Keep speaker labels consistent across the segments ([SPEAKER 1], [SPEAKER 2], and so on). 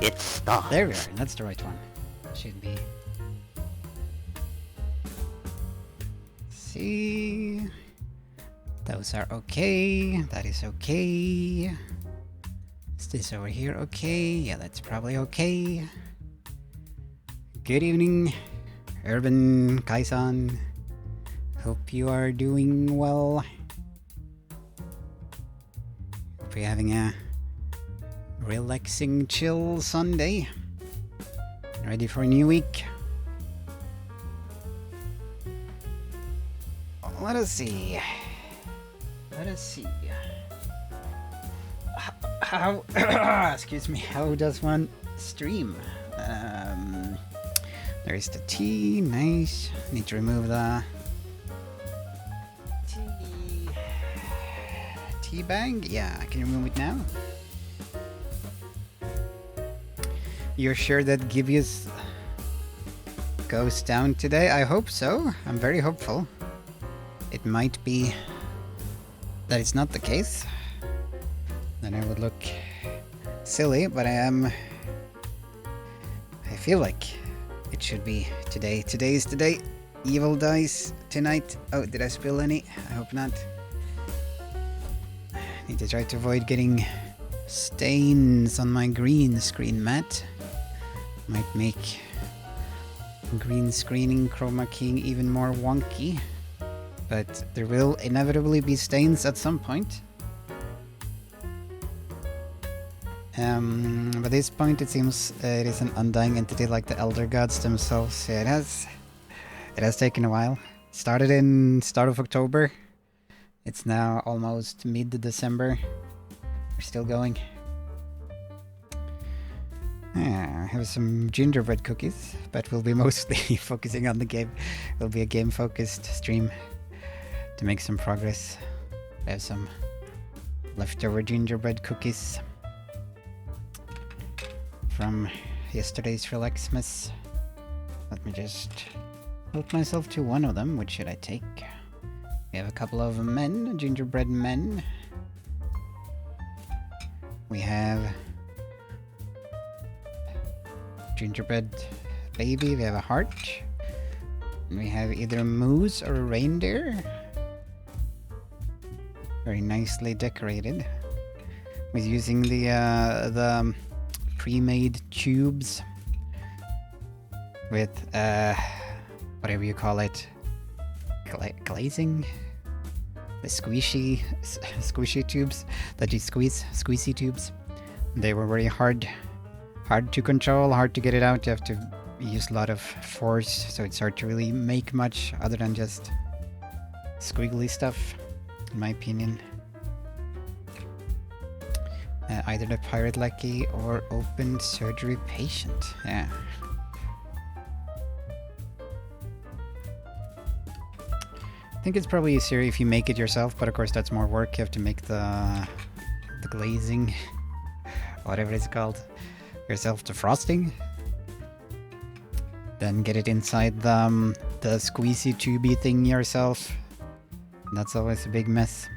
[SPEAKER 1] It starts.
[SPEAKER 2] There we are. That's the right one. Should be. See. Those are okay. That is okay. Is this over here okay? Yeah, that's probably okay. Good evening, Urban Kaisan. Hope you are doing well. Hope you're having a relaxing, chill Sunday. Ready for a new week. Let us see. How excuse me, how does one stream? There's the tea, nice. Need to remove the tea bag. Yeah, I can remove it now. You're sure that Gibbous goes down today? I hope so. I'm very hopeful. It might be that it's not the case. Then I would look silly, but I feel like it should be today. Today is the day. Evil dies tonight. Oh, did I spill any? I hope not. Need to try to avoid getting stains on my green screen mat. Might make green screening, chroma keying even more wonky. But there will inevitably be stains at some point. By this point it seems it is an undying entity like the Elder Gods themselves. Yeah, it has taken a while. Started in start of October. It's now almost mid-December. We're still going. I have some gingerbread cookies, but we'll be mostly focusing on the game. It'll be a game-focused stream to make some progress. I have some leftover gingerbread cookies from yesterday's Relaxmas. Let me just help myself to one of them. Which should I take? We have a couple of men, gingerbread men. We have gingerbread baby. We have a heart. And we have either a moose or a reindeer. Very nicely decorated. With using the pre-made tubes with whatever you call it, glazing, the squishy tubes that you squeeze, squeezy tubes. They were very hard to control, hard to get it out. You have to use a lot of force, so it's hard to really make much other than just squiggly stuff, in my opinion. Either the pirate lackey or open surgery patient. Yeah. I think it's probably easier if you make it yourself, but of course that's more work. You have to make the glazing, whatever it's called, yourself, the frosting. Then get it inside the squeezy tubey thing yourself. And that's always a big mess.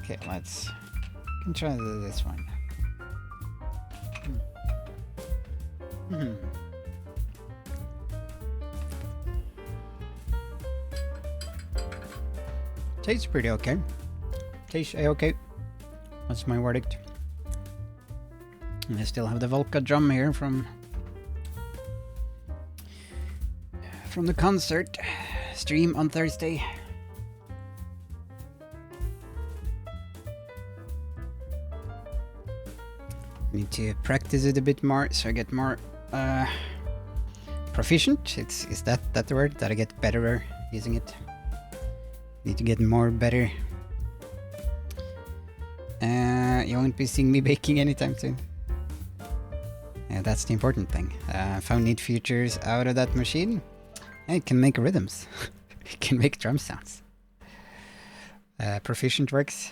[SPEAKER 2] Okay, we can try this one. Tastes pretty okay. Tastes okay. That's my verdict. And I still have the Volca drum here from the concert stream on Thursday. Need to practice it a bit more so I get more proficient. Is that the word? That I get better using it. Need to get more better. You won't be seeing me baking anytime soon. Yeah, that's the important thing. Found neat features out of that machine. And it can make rhythms. It can make drum sounds. Proficient works.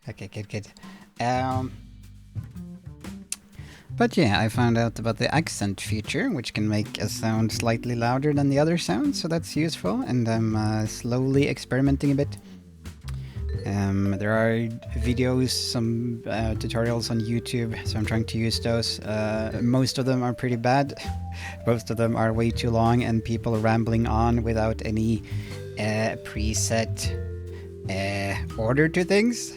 [SPEAKER 2] Okay, good. But yeah, I found out about the accent feature, which can make a sound slightly louder than the other sounds, so that's useful, and I'm slowly experimenting a bit. There are videos, some tutorials on YouTube, so I'm trying to use those. Most of them are pretty bad. Most of them are way too long and people rambling on without any preset order to things.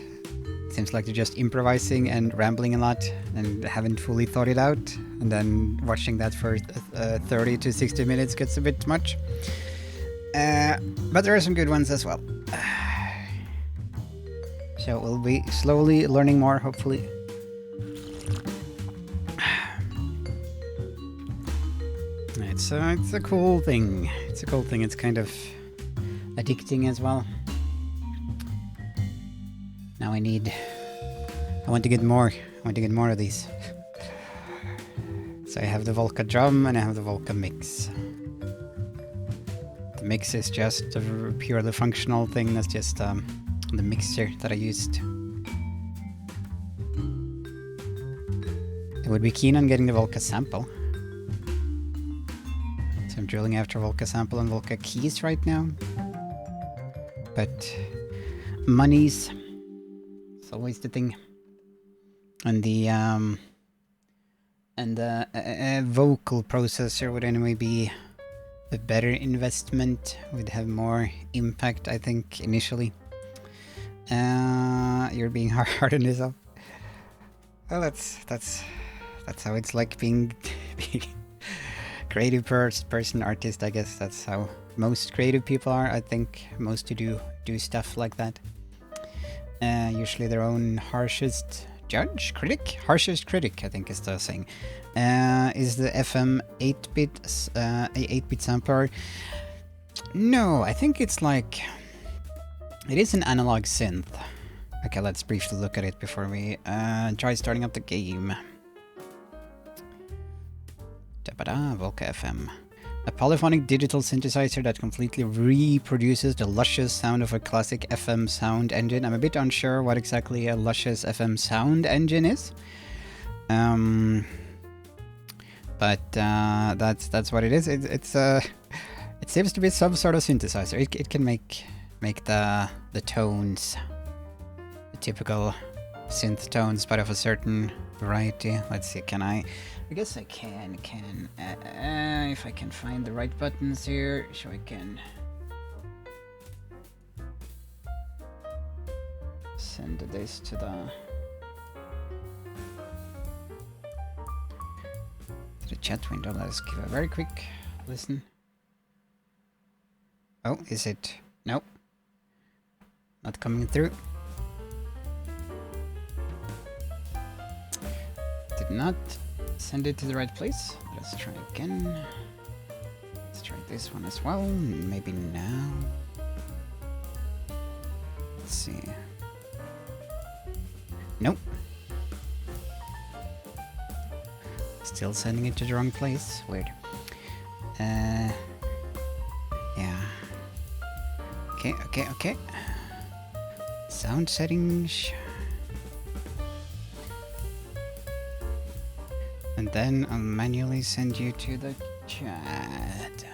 [SPEAKER 2] Seems like they're just improvising and rambling a lot and haven't fully thought it out. And then watching that for 30 to 60 minutes gets a bit much. But there are some good ones as well. So we'll be slowly learning more, hopefully. It's a cool thing. It's a cool thing. It's kind of addicting as well. Now I want to get more. I want to get more of these. So I have the Volca drum and I have the Volca mix. The mix is just a purely functional thing. That's just the mixture that I used. I would be keen on getting the Volca sample. So I'm drilling after Volca sample and Volca keys right now. But monies, it's always the thing. And the vocal processor would anyway be a better investment. Would have more impact, I think, initially. You're being hard on yourself. Well, that's how it's like being creative person, artist. I guess that's how most creative people are. I think most who do stuff like that. Usually their own harshest critic, I think is the saying. Is the FM 8-bit sampler? No, I think it's like it is an analog synth. Okay, let's briefly look at it before we try starting up the game. Volca FM. A polyphonic digital synthesizer that completely reproduces the luscious sound of a classic FM sound engine. I'm a bit unsure what exactly a luscious FM sound engine is. But that's what it is. It seems to be some sort of synthesizer. It can make the tones, the typical synth tones, but of a certain variety. Let's see, can I guess I can, if I can find the right buttons here, so I can send this to the chat window. Let's give a very quick listen. Oh, is it? Nope. Not coming through. Did not send it to the right place. Let's try again. Let's try this one as well. Maybe now. Let's see. Nope. Still sending it to the wrong place. Weird. Yeah. Okay. Sound settings. And then I'll manually send you to the chat.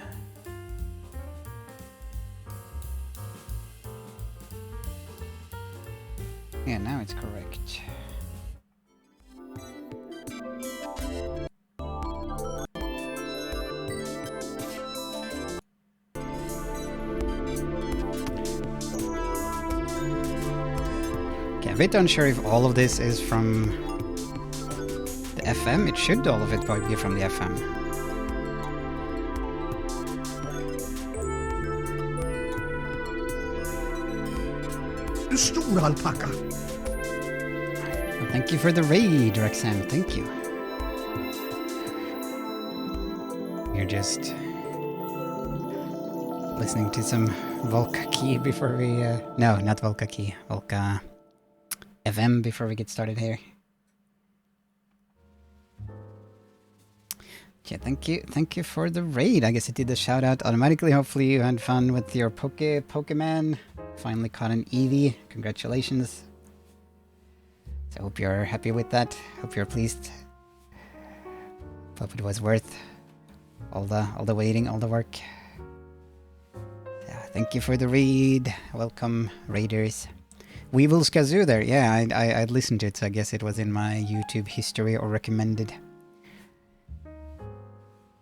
[SPEAKER 2] Yeah, now it's correct. Okay, I'm a bit unsure if all of this is from the FM. It should all of it probably be from the FM.
[SPEAKER 1] Du stora alpacka.
[SPEAKER 2] Well, thank you for the raid, Roxanne. Thank you. You're just listening to some Volca Key before we... no, not Volca Key. Volca FM before we get started here. Yeah, thank you for the raid. I guess it did the shout out automatically. Hopefully you had fun with your Pokemon. Finally caught an Eevee. Congratulations. So I hope you're happy with that. Hope you're pleased. Hope it was worth all the waiting, all the work. Yeah, thank you for the raid. Welcome, raiders. Weevil's Kazoo there. Yeah, I'd listened to it, so I guess it was in my YouTube history or recommended.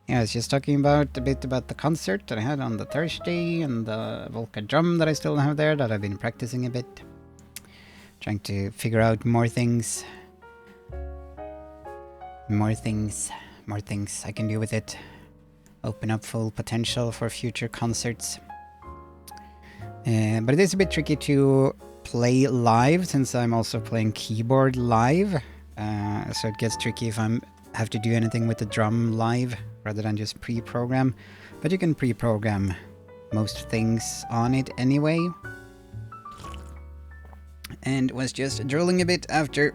[SPEAKER 2] Yeah, I was just talking about a bit about the concert that I had on the Thursday and the Volca drum that I still have there that I've been practicing a bit. Trying to figure out more things. More things I can do with it. Open up full potential for future concerts. But it is a bit tricky to play live since I'm also playing keyboard live. So it gets tricky if I have to do anything with the drum live rather than just pre-program. But you can pre-program most things on it anyway. And was just drilling a bit after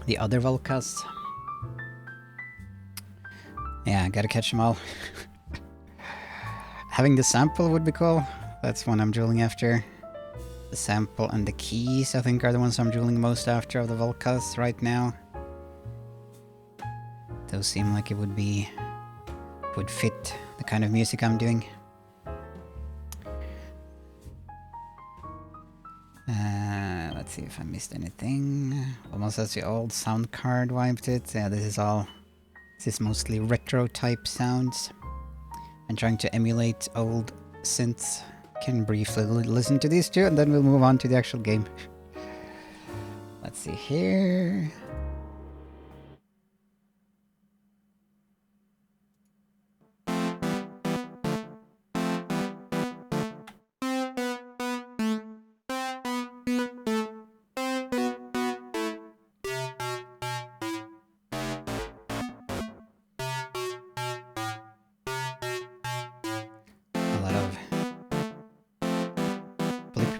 [SPEAKER 2] the other Volcas. Yeah, gotta catch them all. Having the sample would be cool. That's one I'm drilling after. The sample and the keys, I think, are the ones I'm drilling most after of the Volcas right now. Those seem like it would fit the kind of music I'm doing. Let's see if I missed anything. Almost as the old sound card wiped it. Yeah, this is mostly retro type sounds. I'm trying to emulate old synths. Can briefly listen to these two and then we'll move on to the actual game. Let's see here.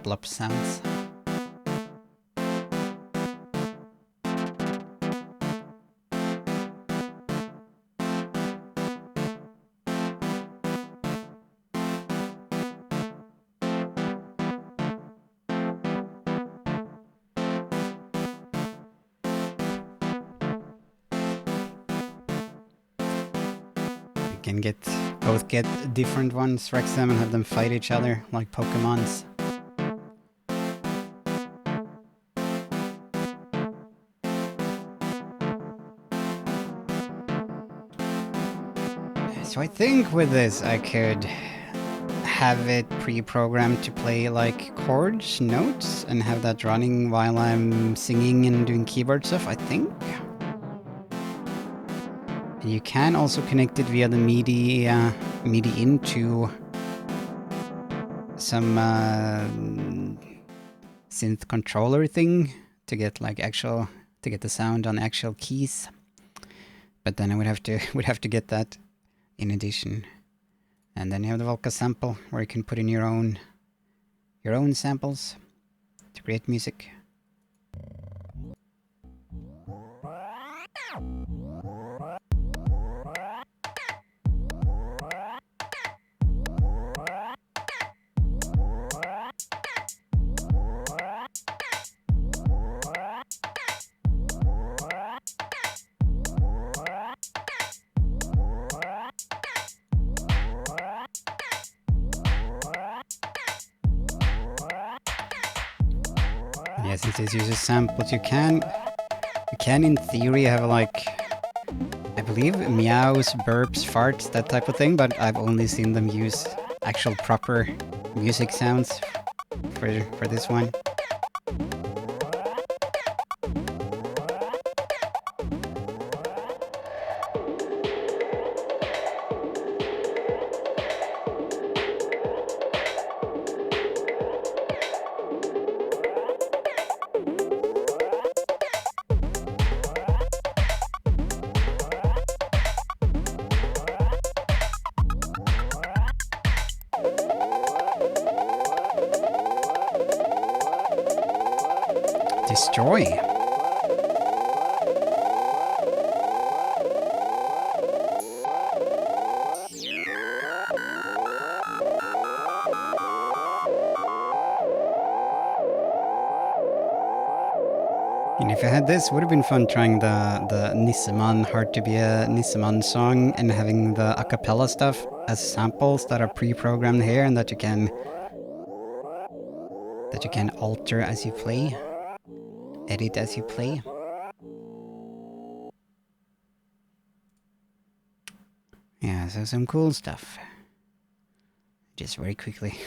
[SPEAKER 2] Blip sounds. You can both get different ones, Rex them, and have them fight each other like Pokemons. So I think with this I could have it pre-programmed to play like chords, notes, and have that running while I'm singing and doing keyboard stuff, I think. And you can also connect it via the MIDI into some synth controller thing to get like to get the sound on actual keys. But then I would have to get that in addition. And then you have the Volca sample where you can put in your own samples to create music. Yeah, since this uses samples, you can in theory have like, I believe meows, burps, farts, that type of thing, but I've only seen them use actual proper music sounds for this one. Destroy. And if I had this, would have been fun trying the Nisseman, Hard to Be a Nisseman song and having the a cappella stuff as samples that are pre-programmed here and that you can that you can alter as you play, edit as you play. Yeah, so some cool stuff. Just very quickly.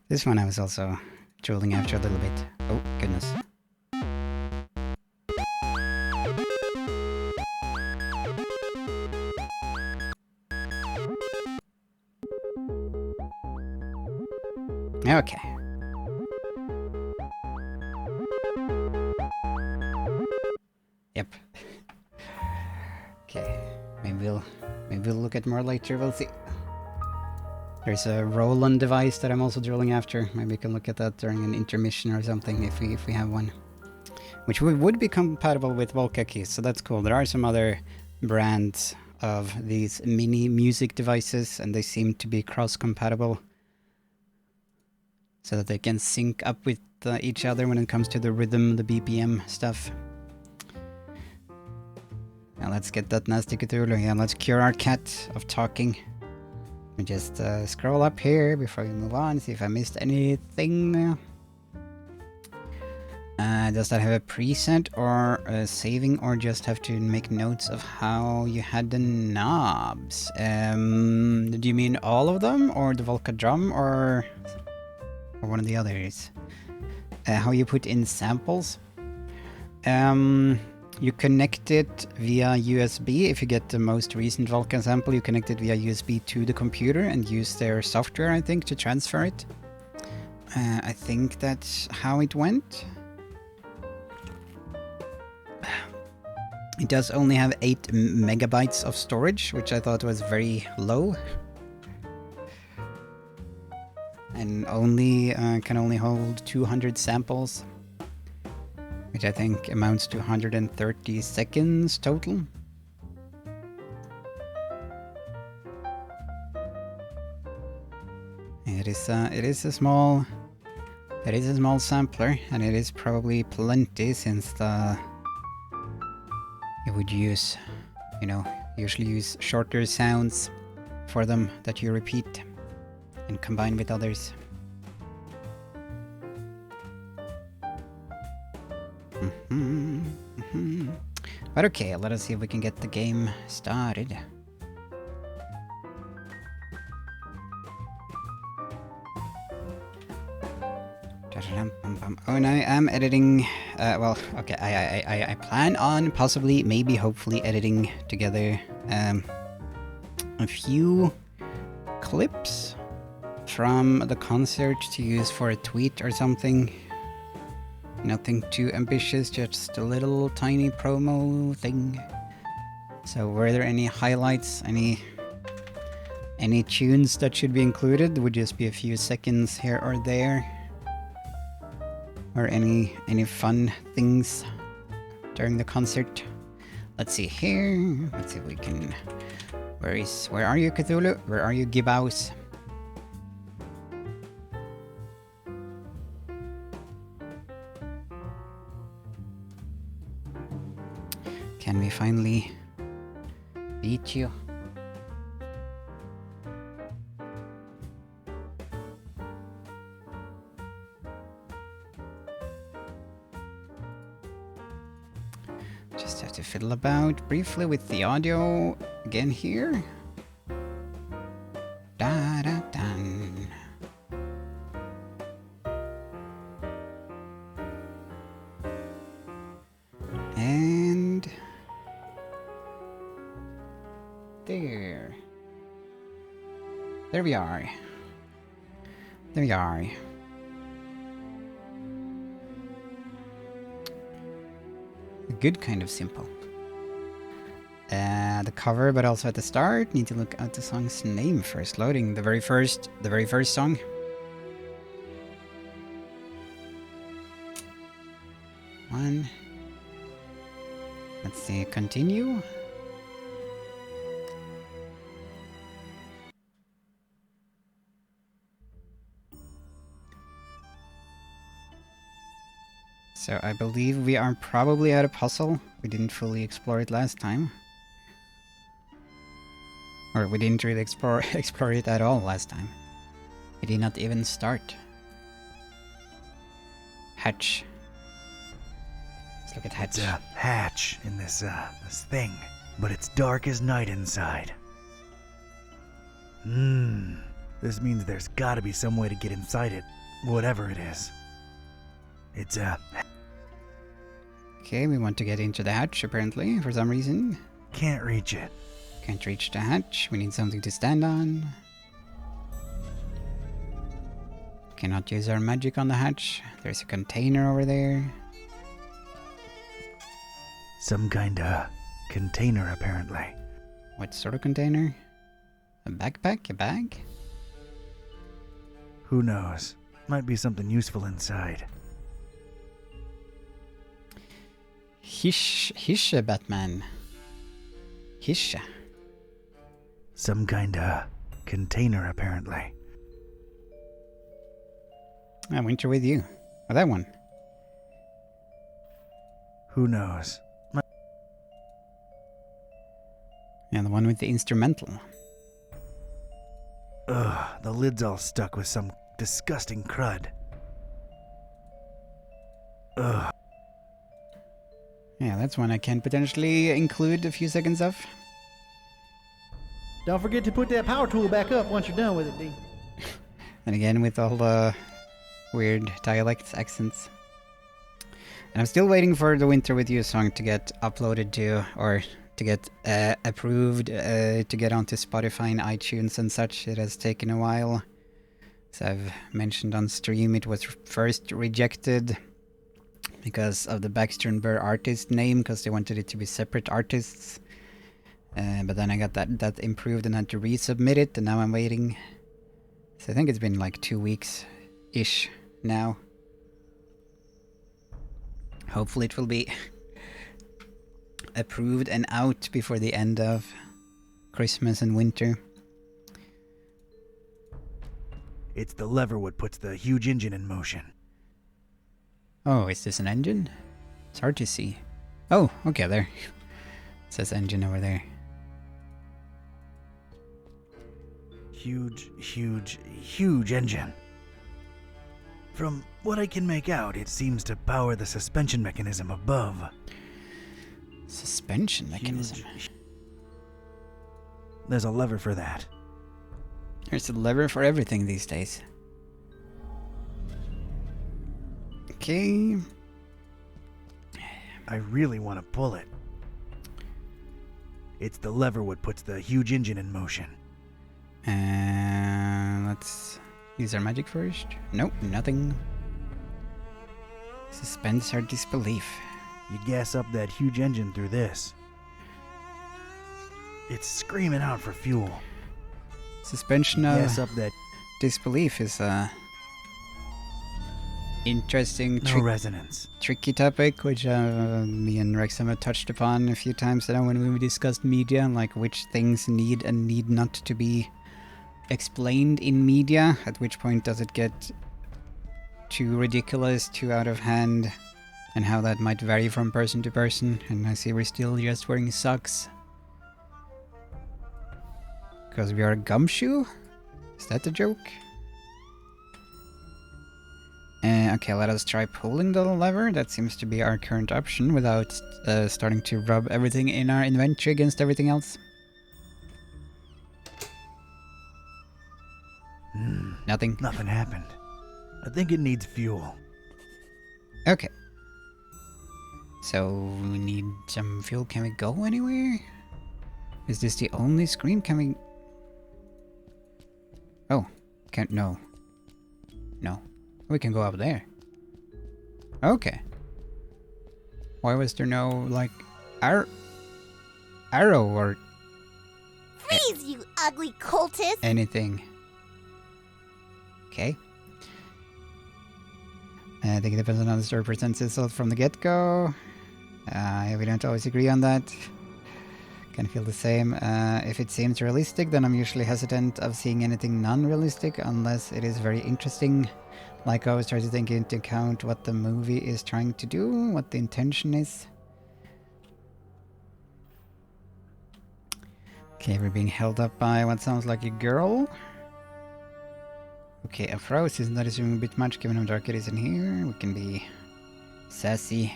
[SPEAKER 2] This one I was also drooling after a little bit. Oh, goodness. Okay. Yep. Okay. Maybe we'll look at more later. We'll see. There's a Roland device that I'm also drilling after. Maybe we can look at that during an intermission or something if we have one. Which would be compatible with Volca keys, so that's cool. There are some other brands of these mini music devices, and they seem to be cross-compatible, so that they can sync up with each other when it comes to the rhythm, the BPM stuff. Now let's get that nasty Cthulhu. Yeah, let's cure our cat of talking. We just scroll up here before we move on, see if I missed anything. Does that have a preset or a saving, or just have to make notes of how you had the knobs? Do you mean all of them, or the Volca drum, or one of the others? How you put in samples? You connect it via USB. If you get the most recent Volca sample, you connect it via USB to the computer and use their software, I think, to transfer it. I think that's how it went. It does only have 8 megabytes of storage, which I thought was very low. And only can only hold 200 samples, which I think amounts to 130 seconds total. It is a small sampler, and it is probably plenty, since you would use, usually use shorter sounds for them that you repeat and combine with others. But okay, let us see if we can get the game started. Oh, and I am editing, well, okay, I plan on possibly, maybe, hopefully editing together a few clips from the concert to use for a tweet or something. Nothing too ambitious, just a little tiny promo thing. So were there any highlights, any tunes that should be included? Would just be a few seconds here or there. Or any fun things during the concert. Let's see here. Let's see if we can. Where are you, Cthulhu? Where are you, Gibbous? Can we finally beat you? Just have to fiddle about briefly with the audio again here. Da da dun. And there. There we are. There we are. Good kind of simple. The cover, but also at the start. Need to look at the song's name first. Loading the very first song. One. Let's see. Continue. So I believe we are probably at a puzzle. We didn't fully explore it last time. Or we didn't really explore it at all last time. We did not even start. hatch. Let's look at hatch.
[SPEAKER 3] It's a hatch in this thing, but it's dark as night inside. This means there's gotta be some way to get inside it, whatever it is. It's a...
[SPEAKER 2] Okay, we want to get into the hatch, apparently, for some reason.
[SPEAKER 3] Can't reach it.
[SPEAKER 2] Can't reach the hatch. We need something to stand on. Cannot use our magic on the hatch. There's a container over there.
[SPEAKER 3] Some kind of container, apparently.
[SPEAKER 2] What sort of container? A backpack? A bag?
[SPEAKER 3] Who knows? Might be something useful inside.
[SPEAKER 2] Hisha, Batman. Hisha.
[SPEAKER 3] Some kind of container, apparently.
[SPEAKER 2] I winter with you. Oh, that one.
[SPEAKER 3] Who knows?
[SPEAKER 2] Yeah, the one with the instrumental.
[SPEAKER 3] Ugh, the lid's all stuck with some disgusting crud. Ugh.
[SPEAKER 2] Yeah, that's one I can potentially include a few seconds of.
[SPEAKER 4] Don't forget to put that power tool back up once you're done with it, D.
[SPEAKER 2] And again, with all the weird dialects, accents. And I'm still waiting for the Winter With You song to get uploaded to, or to get approved, to get onto Spotify and iTunes and such. It has taken a while. As I've mentioned on stream, it was first rejected because of the Baxter and Burr artist name, because they wanted it to be separate artists. But then I got that improved and had to resubmit it, and now I'm waiting. So I think it's been like 2 weeks-ish now. Hopefully it will be approved and out before the end of Christmas and winter.
[SPEAKER 3] It's the lever what puts the huge engine in motion.
[SPEAKER 2] Oh, is this an engine? It's hard to see. Oh, okay, there. It says engine over there.
[SPEAKER 3] Huge engine. From what I can make out, it seems to power the suspension mechanism above.
[SPEAKER 2] Suspension mechanism?
[SPEAKER 3] There's a lever for that.
[SPEAKER 2] There's a lever for everything these days. Okay.
[SPEAKER 3] I really want to pull it. It's the lever what puts the huge engine in motion.
[SPEAKER 2] Let's use our magic first. Nope, nothing. Suspends our disbelief.
[SPEAKER 3] You gas up that huge engine through this. It's screaming out for fuel.
[SPEAKER 2] Suspension of
[SPEAKER 3] Gas up that...
[SPEAKER 2] disbelief is a interesting,
[SPEAKER 3] No resonance.
[SPEAKER 2] tricky topic, which me and Rexham have touched upon a few times now when we discussed media, like which things need and need not to be explained in media. At which point does it get too ridiculous, too out of hand, and how that might vary from person to person. And I see we're still just wearing socks. Because we are a gumshoe? Is that the joke? Okay, let us try pulling the lever. That seems to be our current option without starting to rub everything in our inventory against everything else. Nothing?
[SPEAKER 3] Nothing happened. I think it needs fuel.
[SPEAKER 2] Okay. So, we need some fuel. Can we go anywhere? Is this the only screen? Can we... Oh. Can't... No. No. We can go up there. Okay. Why was there no, like, arrow or...
[SPEAKER 5] Freeze, you ugly cultist!
[SPEAKER 2] anything? Okay. I think it depends on how the story presents itself from the get-go. We don't always agree on that. Can feel the same. If it seems realistic, then I'm usually hesitant of seeing anything non-realistic unless it is very interesting. Like I always try to take into account what the movie is trying to do, what the intention is. Okay, we're being held up by what sounds like a girl. Okay, a froze isn't that assuming a bit much given how dark it is in here? We can be sassy.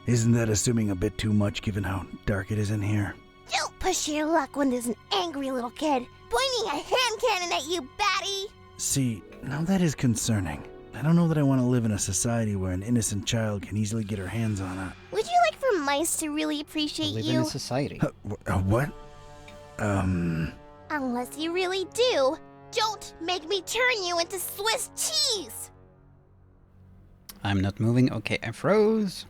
[SPEAKER 3] Isn't that assuming a bit too much given how dark it is in here?
[SPEAKER 5] Don't push your luck when there's an angry little kid pointing a hand cannon at you, batty!
[SPEAKER 3] See, now that is concerning. I don't know that I want to live in a society where an innocent child can easily get her hands on a...
[SPEAKER 5] Would you like for mice to really appreciate
[SPEAKER 2] Live in
[SPEAKER 5] you?
[SPEAKER 2] a society.
[SPEAKER 3] What?
[SPEAKER 5] Unless you really do. Don't make me turn you into Swiss cheese!
[SPEAKER 2] I'm not moving. Okay, I froze.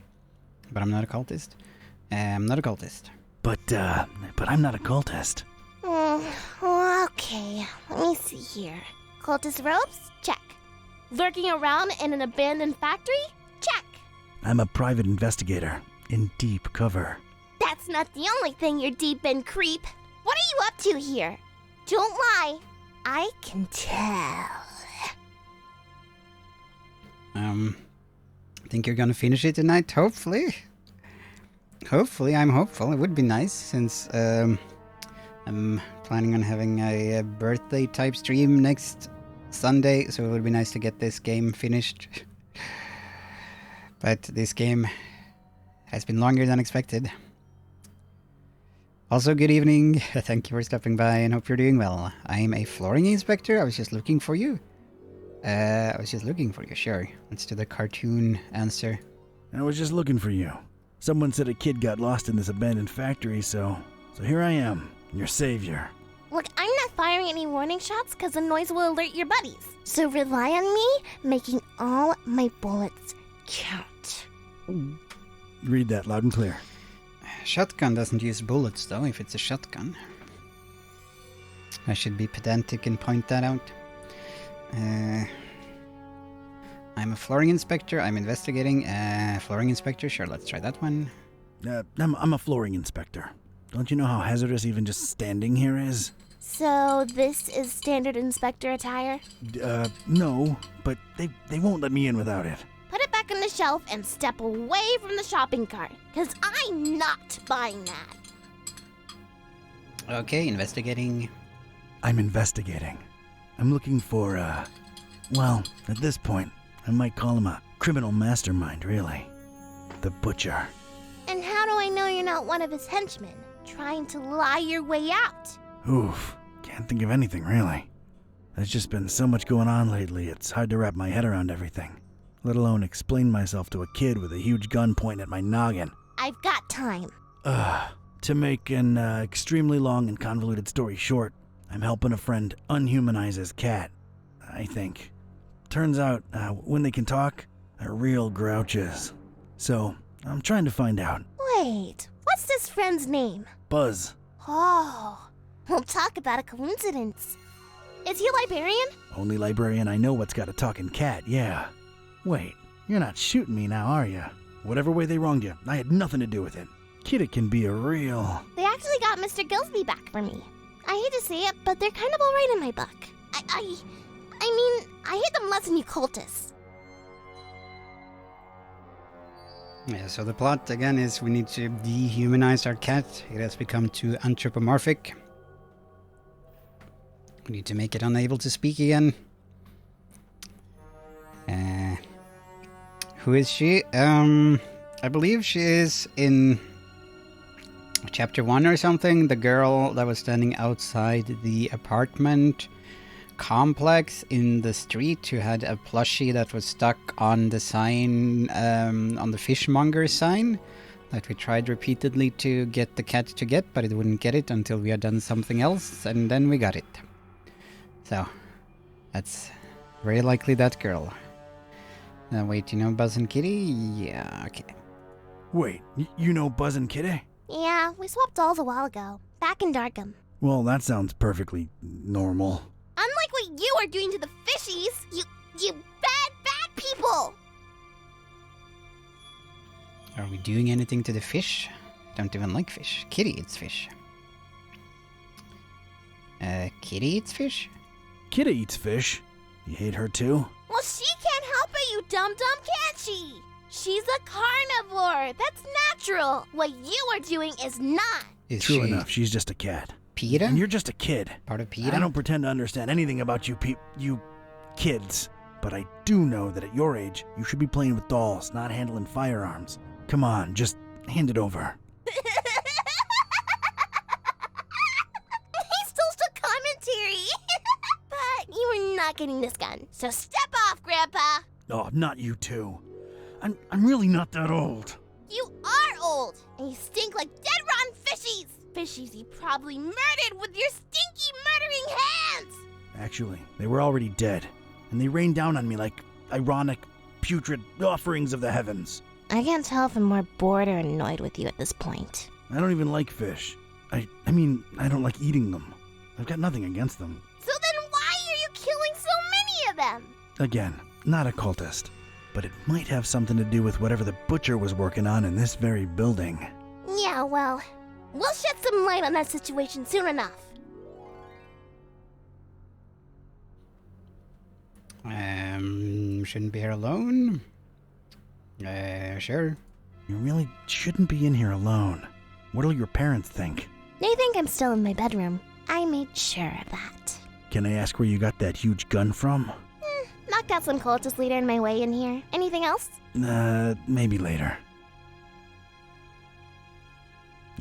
[SPEAKER 2] But I'm not a cultist. I'm not a cultist.
[SPEAKER 3] But I'm not a cultist.
[SPEAKER 5] Okay, let me see here. Cultist robes? Check. Lurking around in an abandoned factory? Check.
[SPEAKER 3] I'm a private investigator in deep cover.
[SPEAKER 5] That's not the only thing you're deep in, creep. What are you up to here? Don't lie. I can tell.
[SPEAKER 2] Think you're gonna finish it tonight? Hopefully. Hopefully, I'm hopeful. It would be nice since I'm planning on having a birthday type stream next Sunday, so it would be nice to get this game finished. But this game has been longer than expected. Also, good evening. Thank you for stopping by and hope you're doing well. I'm a flooring inspector. I was just looking for you. Sure. Let's do the cartoon answer.
[SPEAKER 3] I was just looking for you. Someone said a kid got lost in this abandoned factory, so here I am, your savior.
[SPEAKER 5] Look, I'm not firing any warning shots because the noise will alert your buddies. So rely on me making all my bullets count.
[SPEAKER 3] Read that loud and clear.
[SPEAKER 2] Shotgun doesn't use bullets, though, if it's a shotgun. I should be pedantic and point that out. I'm a flooring inspector. I'm investigating. Flooring inspector. Sure, let's try that one.
[SPEAKER 3] I'm a flooring inspector. Don't you know how hazardous even just standing here is?
[SPEAKER 5] So this is standard inspector attire?
[SPEAKER 3] No, but they won't let me in without it.
[SPEAKER 5] Put it back on the shelf and step away from the shopping cart, because I'm not buying that.
[SPEAKER 2] Okay, investigating.
[SPEAKER 3] I'm investigating. I'm looking for, well, at this point, I might call him a criminal mastermind, really. The Butcher.
[SPEAKER 5] And how do I know you're not one of his henchmen, trying to lie your way out?
[SPEAKER 3] Oof, can't think of anything, really. There's just been so much going on lately, it's hard to wrap my head around everything. Let alone explain myself to a kid with a huge gun pointing at my noggin.
[SPEAKER 5] I've got time.
[SPEAKER 3] To make an extremely long and convoluted story short, I'm helping a friend unhumanize his cat, I think. Turns out, when they can talk, they're real grouches. So, I'm trying to find out.
[SPEAKER 5] Wait, what's this friend's name?
[SPEAKER 3] Buzz.
[SPEAKER 5] Oh, we'll talk about a coincidence. Is he a librarian?
[SPEAKER 3] Only librarian I know what's got a talking cat, yeah. Wait, you're not shooting me now, are you? Whatever way they wronged you, I had nothing to do with it. Kid, it can be a real...
[SPEAKER 5] They actually got Mr. Gillsby back for me. I hate to say it, but they're kind of alright in my book. I hate them less than you cultists.
[SPEAKER 2] Yeah, so the plot, again, is we need to dehumanize our cat. It has become too anthropomorphic. We need to make it unable to speak again. Who is she? I believe she is in chapter 1 or something. The girl that was standing outside the apartment complex in the street who had a plushie that was stuck on the sign, on the fishmonger sign that we tried repeatedly to get the cat to get, but it wouldn't get it until we had done something else, and then we got it. So, that's very likely that girl. Wait, you know Buzz and Kitty? Yeah, okay.
[SPEAKER 3] Wait, you know Buzz and Kitty?
[SPEAKER 5] Yeah, we swapped dolls a while ago, back in Darkham.
[SPEAKER 3] Well, that sounds perfectly normal.
[SPEAKER 5] Unlike what you are doing to the fishies, you bad people!
[SPEAKER 2] Are we doing anything to the fish? Don't even like fish. Kitty eats fish. Kitty eats fish?
[SPEAKER 3] Kitty eats fish. You hate her too?
[SPEAKER 5] Well, she can't help it, you dum-dum, can she? She's a carnivore. That's natural. What you are doing is not.
[SPEAKER 2] Is
[SPEAKER 3] True
[SPEAKER 2] she
[SPEAKER 3] enough, she's just a cat.
[SPEAKER 2] PETA?
[SPEAKER 3] And you're just a kid.
[SPEAKER 2] Part of PETA?
[SPEAKER 3] I don't pretend to understand anything about you kids. But I do know that at your age, you should be playing with dolls, not handling firearms. Come on, just hand it over.
[SPEAKER 5] He stole the commentary. But you are not getting this gun, so step off, Grandpa.
[SPEAKER 3] Oh, not you two. I'm really not that old.
[SPEAKER 5] You are old, and you stink like dead rotten fishies. Fishies you probably murdered with your stinky murdering hands.
[SPEAKER 3] Actually, they were already dead, and they rained down on me like ironic, putrid offerings of the heavens.
[SPEAKER 5] I can't tell if I'm more bored or annoyed with you at this point.
[SPEAKER 3] I don't even like fish. I mean, I don't like eating them. I've got nothing against them.
[SPEAKER 5] So then why are you killing so many of them?
[SPEAKER 3] Again, not a cultist, but it might have something to do with whatever the butcher was working on in this very building.
[SPEAKER 5] Yeah, well, we'll shed some light on that situation soon enough.
[SPEAKER 2] Shouldn't be here alone? Sure.
[SPEAKER 3] You really shouldn't be in here alone. What'll your parents think?
[SPEAKER 5] They think I'm still in my bedroom. I made sure of that.
[SPEAKER 3] Can I ask where you got that huge gun from?
[SPEAKER 5] Knocked out some cultist leader in my way in here. Anything else?
[SPEAKER 3] Maybe later.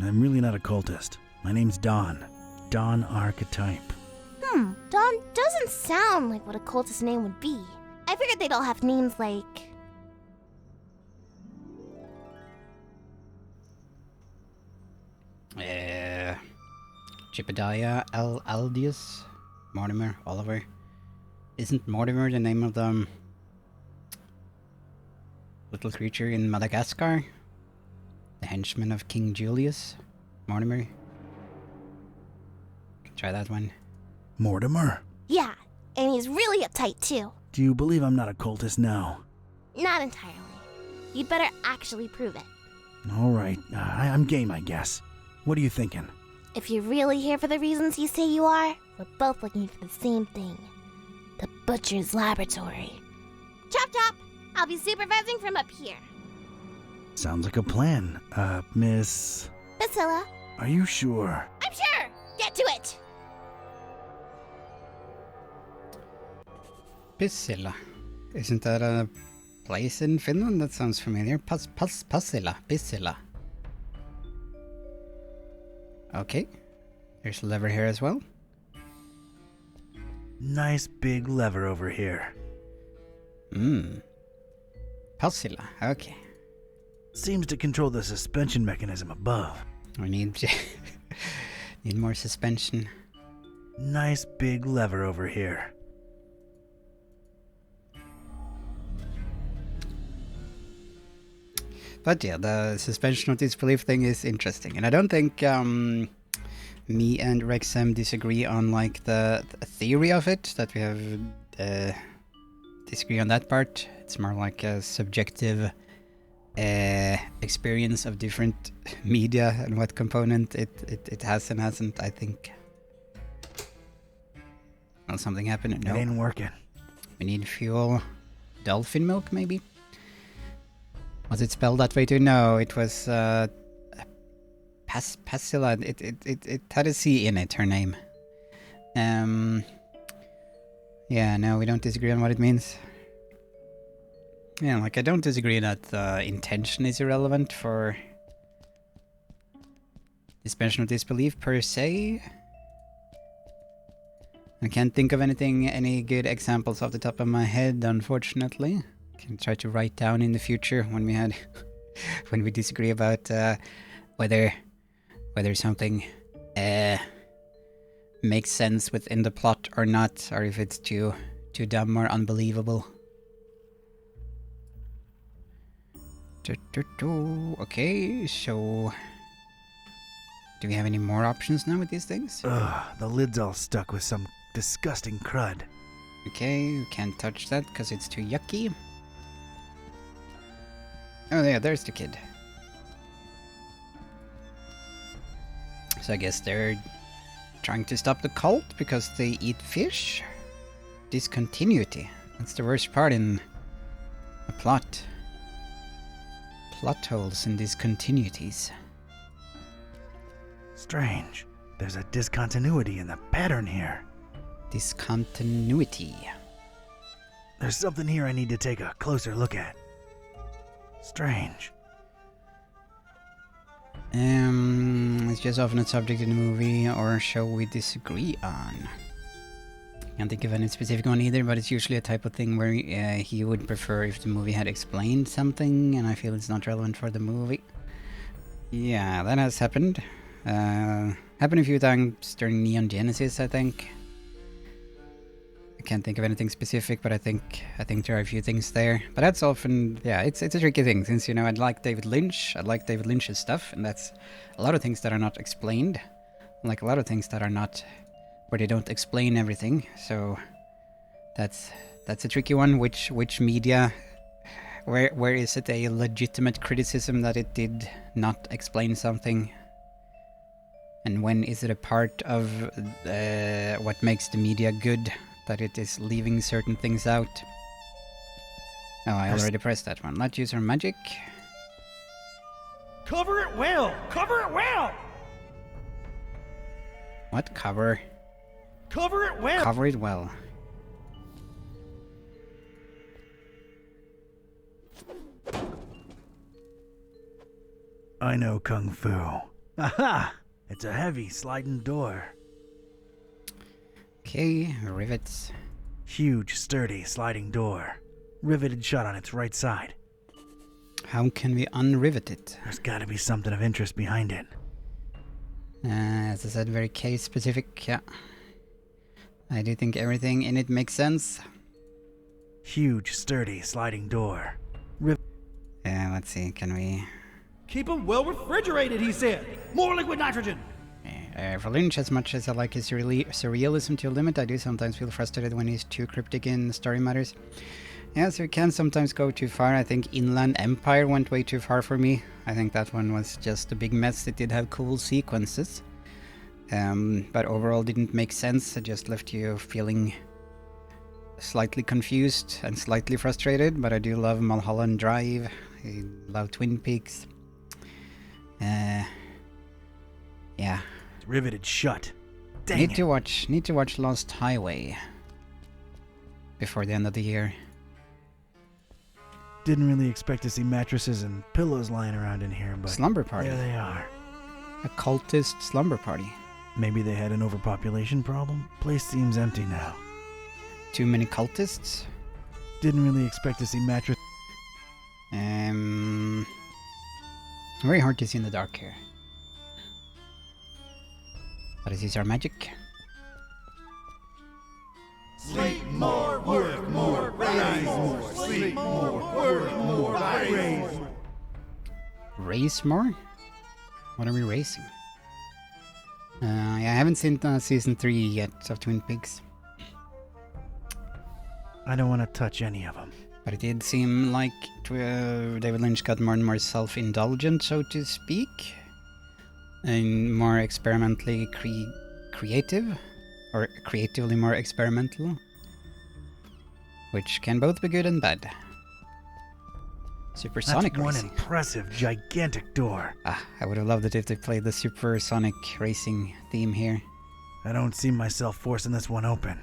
[SPEAKER 3] I'm really not a cultist. My name's Don. Don Archetype.
[SPEAKER 5] Don doesn't sound like what a cultist name would be. I figured they'd all have names like...
[SPEAKER 2] Chipediah, Aldius, Mortimer, Oliver. Isn't Mortimer the name of the little creature in Madagascar? The henchman of King Julius? Mortimer? Can try that one.
[SPEAKER 3] Mortimer?
[SPEAKER 5] Yeah, and he's really uptight too.
[SPEAKER 3] Do you believe I'm not a cultist now?
[SPEAKER 5] Not entirely. You'd better actually prove it.
[SPEAKER 3] All right, I'm game, I guess. What are you thinking?
[SPEAKER 5] If you're really here for the reasons you say you are, we're both looking for the same thing. The Butcher's Laboratory. Chop chop! I'll be supervising from up here.
[SPEAKER 3] Sounds like a plan. Miss...
[SPEAKER 5] Priscilla.
[SPEAKER 3] Are you sure?
[SPEAKER 5] I'm sure! Get to it!
[SPEAKER 2] Pissila. Isn't that a place in Finland? That sounds familiar. Passila. Pissila. Okay. There's a lever here as well.
[SPEAKER 3] Nice big lever over here.
[SPEAKER 2] Passila. Okay.
[SPEAKER 3] Seems to control the suspension mechanism above.
[SPEAKER 2] We need need more suspension.
[SPEAKER 3] Nice big lever over here.
[SPEAKER 2] But yeah, the suspension of disbelief thing is interesting, and I don't think me and Rexham disagree on like the theory of it. That we have disagree on that part. It's more like a subjective experience of different media and what component it has and hasn't. I think. Well, something happened. No,
[SPEAKER 3] It ain't working.
[SPEAKER 2] we need fuel. Dolphin milk, maybe. Was it spelled that way too? No, it was Passila. It had a C in it, her name. Yeah, no, we don't disagree on what it means. Yeah, like I don't disagree that intention is irrelevant for suspension of disbelief per se. I can't think of any good examples off the top of my head, unfortunately. Can try to write down in the future when we had when we disagree about whether something makes sense within the plot or not, or if it's too dumb or unbelievable. Okay, so do we have any more options now with these things?
[SPEAKER 3] Ugh, the lid's all stuck with some disgusting crud.
[SPEAKER 2] Okay, we can't touch that because it's too yucky. Oh yeah, there's the kid. So I guess they're trying to stop the cult because they eat fish? Discontinuity. That's the worst part in a plot. Plot holes and discontinuities.
[SPEAKER 3] Strange. There's a discontinuity in the pattern here.
[SPEAKER 2] Discontinuity.
[SPEAKER 3] There's something here I need to take a closer look at. Strange.
[SPEAKER 2] It's just often a subject in a movie or show we disagree on. Can't think of any specific one either, but it's usually a type of thing where he would prefer if the movie had explained something, and I feel it's not relevant for the movie. Yeah, that has happened. Happened a few times during Neon Genesis, I think. I can't think of anything specific, but I think there are a few things there. But that's often, yeah, it's a tricky thing, since, you know, I like David Lynch's stuff, and that's a lot of things that are not explained. Like a lot of things that are not, where they don't explain everything. So that's a tricky one. Which media, where is it a legitimate criticism that it did not explain something? And when is it a part of what makes the media good? That it is leaving certain things out. Oh, I already pressed that one. Let's use our magic.
[SPEAKER 4] Cover it well! Cover it well!
[SPEAKER 2] What? Cover?
[SPEAKER 4] Cover it well!
[SPEAKER 2] Cover it well.
[SPEAKER 3] I know Kung Fu. Aha! It's a heavy sliding door.
[SPEAKER 2] Okay, rivets.
[SPEAKER 3] Huge, sturdy, sliding door. Riveted shut on its right side.
[SPEAKER 2] How can we unrivet it?
[SPEAKER 3] There's gotta be something of interest behind it.
[SPEAKER 2] As I said, very case specific, yeah. I do think everything in it makes sense.
[SPEAKER 3] Huge, sturdy, sliding door.
[SPEAKER 2] Yeah, let's see, can we...
[SPEAKER 4] Keep them well refrigerated, he said. More liquid nitrogen.
[SPEAKER 2] For Lynch, as much as I like his surrealism to a limit, I do sometimes feel frustrated when he's too cryptic in story matters. Yeah, so he can sometimes go too far. I think Inland Empire went way too far for me. I think that one was just a big mess. It did have cool sequences. But overall didn't make sense. It just left you feeling slightly confused and slightly frustrated. But I do love Mulholland Drive. I love Twin Peaks. Yeah.
[SPEAKER 3] It's riveted shut. Dang
[SPEAKER 2] Need
[SPEAKER 3] it.
[SPEAKER 2] to watch Lost Highway before the end of the year.
[SPEAKER 3] Didn't really expect to see mattresses and pillows lying around in here, but
[SPEAKER 2] Slumber Party.
[SPEAKER 3] there they are.
[SPEAKER 2] A cultist slumber party.
[SPEAKER 3] Maybe they had an overpopulation problem? Place seems empty now.
[SPEAKER 2] Too many cultists?
[SPEAKER 3] Didn't really expect to see mattress.
[SPEAKER 2] Very hard to see in the dark here. But is this our magic?
[SPEAKER 1] Sleep more, work more, raise more. Sleep more, work more, raise more.
[SPEAKER 2] Race more? What are we racing? Yeah, I haven't seen season 3 yet of Twin Peaks.
[SPEAKER 3] I don't want to touch any of them.
[SPEAKER 2] But it did seem like David Lynch got more and more self-indulgent, so to speak. And more experimentally creative. Or creatively more experimental. Which can both be good and bad. Supersonic
[SPEAKER 3] That's one
[SPEAKER 2] racing.
[SPEAKER 3] impressive, gigantic door.
[SPEAKER 2] I would have loved it if they played the supersonic racing theme here.
[SPEAKER 3] I don't see myself forcing this one open.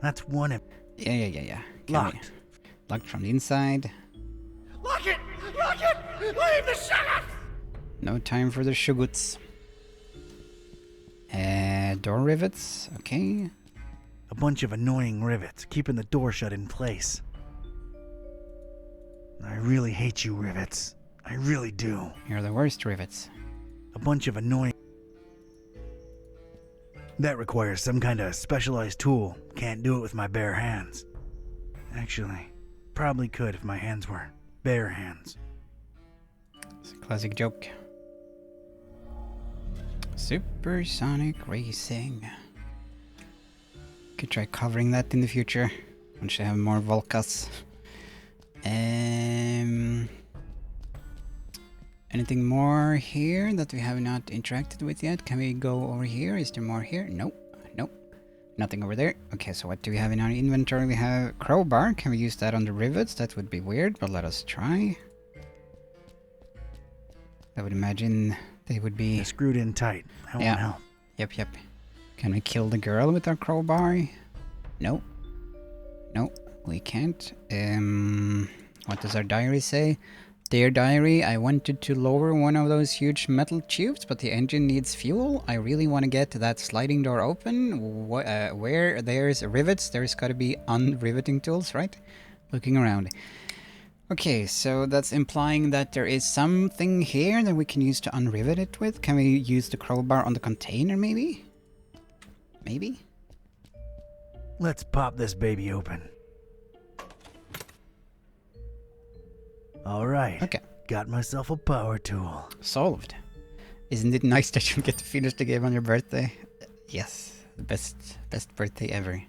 [SPEAKER 3] That's one.
[SPEAKER 2] Yeah. Can
[SPEAKER 3] Locked.
[SPEAKER 2] Locked from the inside.
[SPEAKER 1] Lock it! Lock it! Leave the shut!
[SPEAKER 2] No time for the shuguts. Door rivets. Okay.
[SPEAKER 3] A bunch of annoying rivets, keeping the door shut in place. I really hate you, rivets. I really do.
[SPEAKER 2] You're the worst rivets.
[SPEAKER 3] A bunch of annoying... That requires some kind of specialized tool. Can't do it with my bare hands. Actually, probably could if my hands were bare hands.
[SPEAKER 2] It's a classic joke. Supersonic racing. Could try covering that in the future. Once I have more Volcas. Anything more here that we have not interacted with yet? Can we go over here? Is there more here? Nope. Nothing over there. Okay, so what do we have in our inventory? We have crowbar. Can we use that on the rivets? That would be weird, but let us try. I would imagine they would be...
[SPEAKER 3] They're screwed in tight. That won't help.
[SPEAKER 2] Yep. Can we kill the girl with our crowbar? Nope. No, we can't. What does our diary say? Dear diary, I wanted to lower one of those huge metal tubes, but the engine needs fuel. I really want to get that sliding door open. Where there's rivets, there's got to be unriveting tools, right? Looking around. Okay, so that's implying that there is something here that we can use to unrivet it with. Can we use the crowbar on the container, maybe? Maybe?
[SPEAKER 3] Let's pop this baby open. All right.
[SPEAKER 2] Okay.
[SPEAKER 3] Got myself a power tool.
[SPEAKER 2] Solved. Isn't it nice that you get to finish the game on your birthday? Yes, the best birthday ever.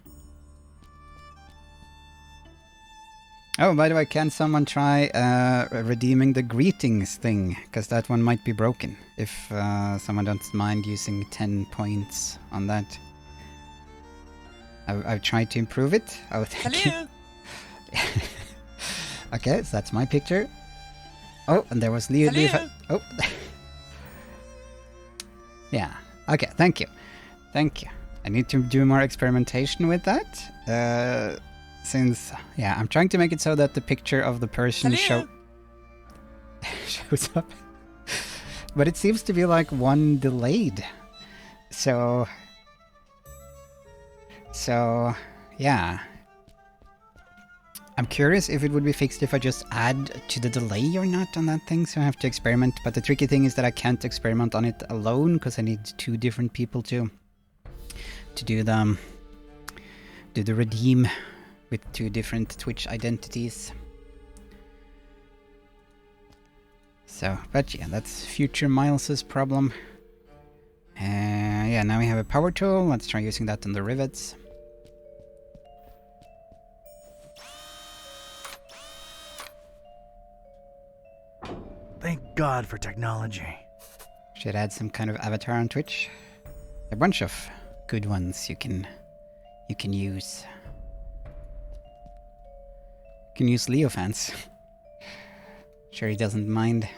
[SPEAKER 2] Oh, by the way, can someone try redeeming the greetings thing? Because that one might be broken. If someone doesn't mind using 10 points on that. I've tried to improve it. Oh, thank you. Okay, so that's my picture. Oh, and there was Leo. Oh. Yeah. Okay, thank you. Thank you. I need to do more experimentation with that. Since, yeah, I'm trying to make it so that the picture of the person shows up. But it seems to be like one delayed. So, yeah. I'm curious if it would be fixed if I just add to the delay or not on that thing, so I have to experiment. But the tricky thing is that I can't experiment on it alone, because I need 2 different people to do the redeem with 2 different Twitch identities. So, but yeah, that's future Miles's problem. Yeah, now we have a power tool. Let's try using that on the rivets.
[SPEAKER 3] Thank God for technology.
[SPEAKER 2] Should add some kind of avatar on Twitch. A bunch of good ones you can use. You can use Leo fans. Sure he doesn't mind.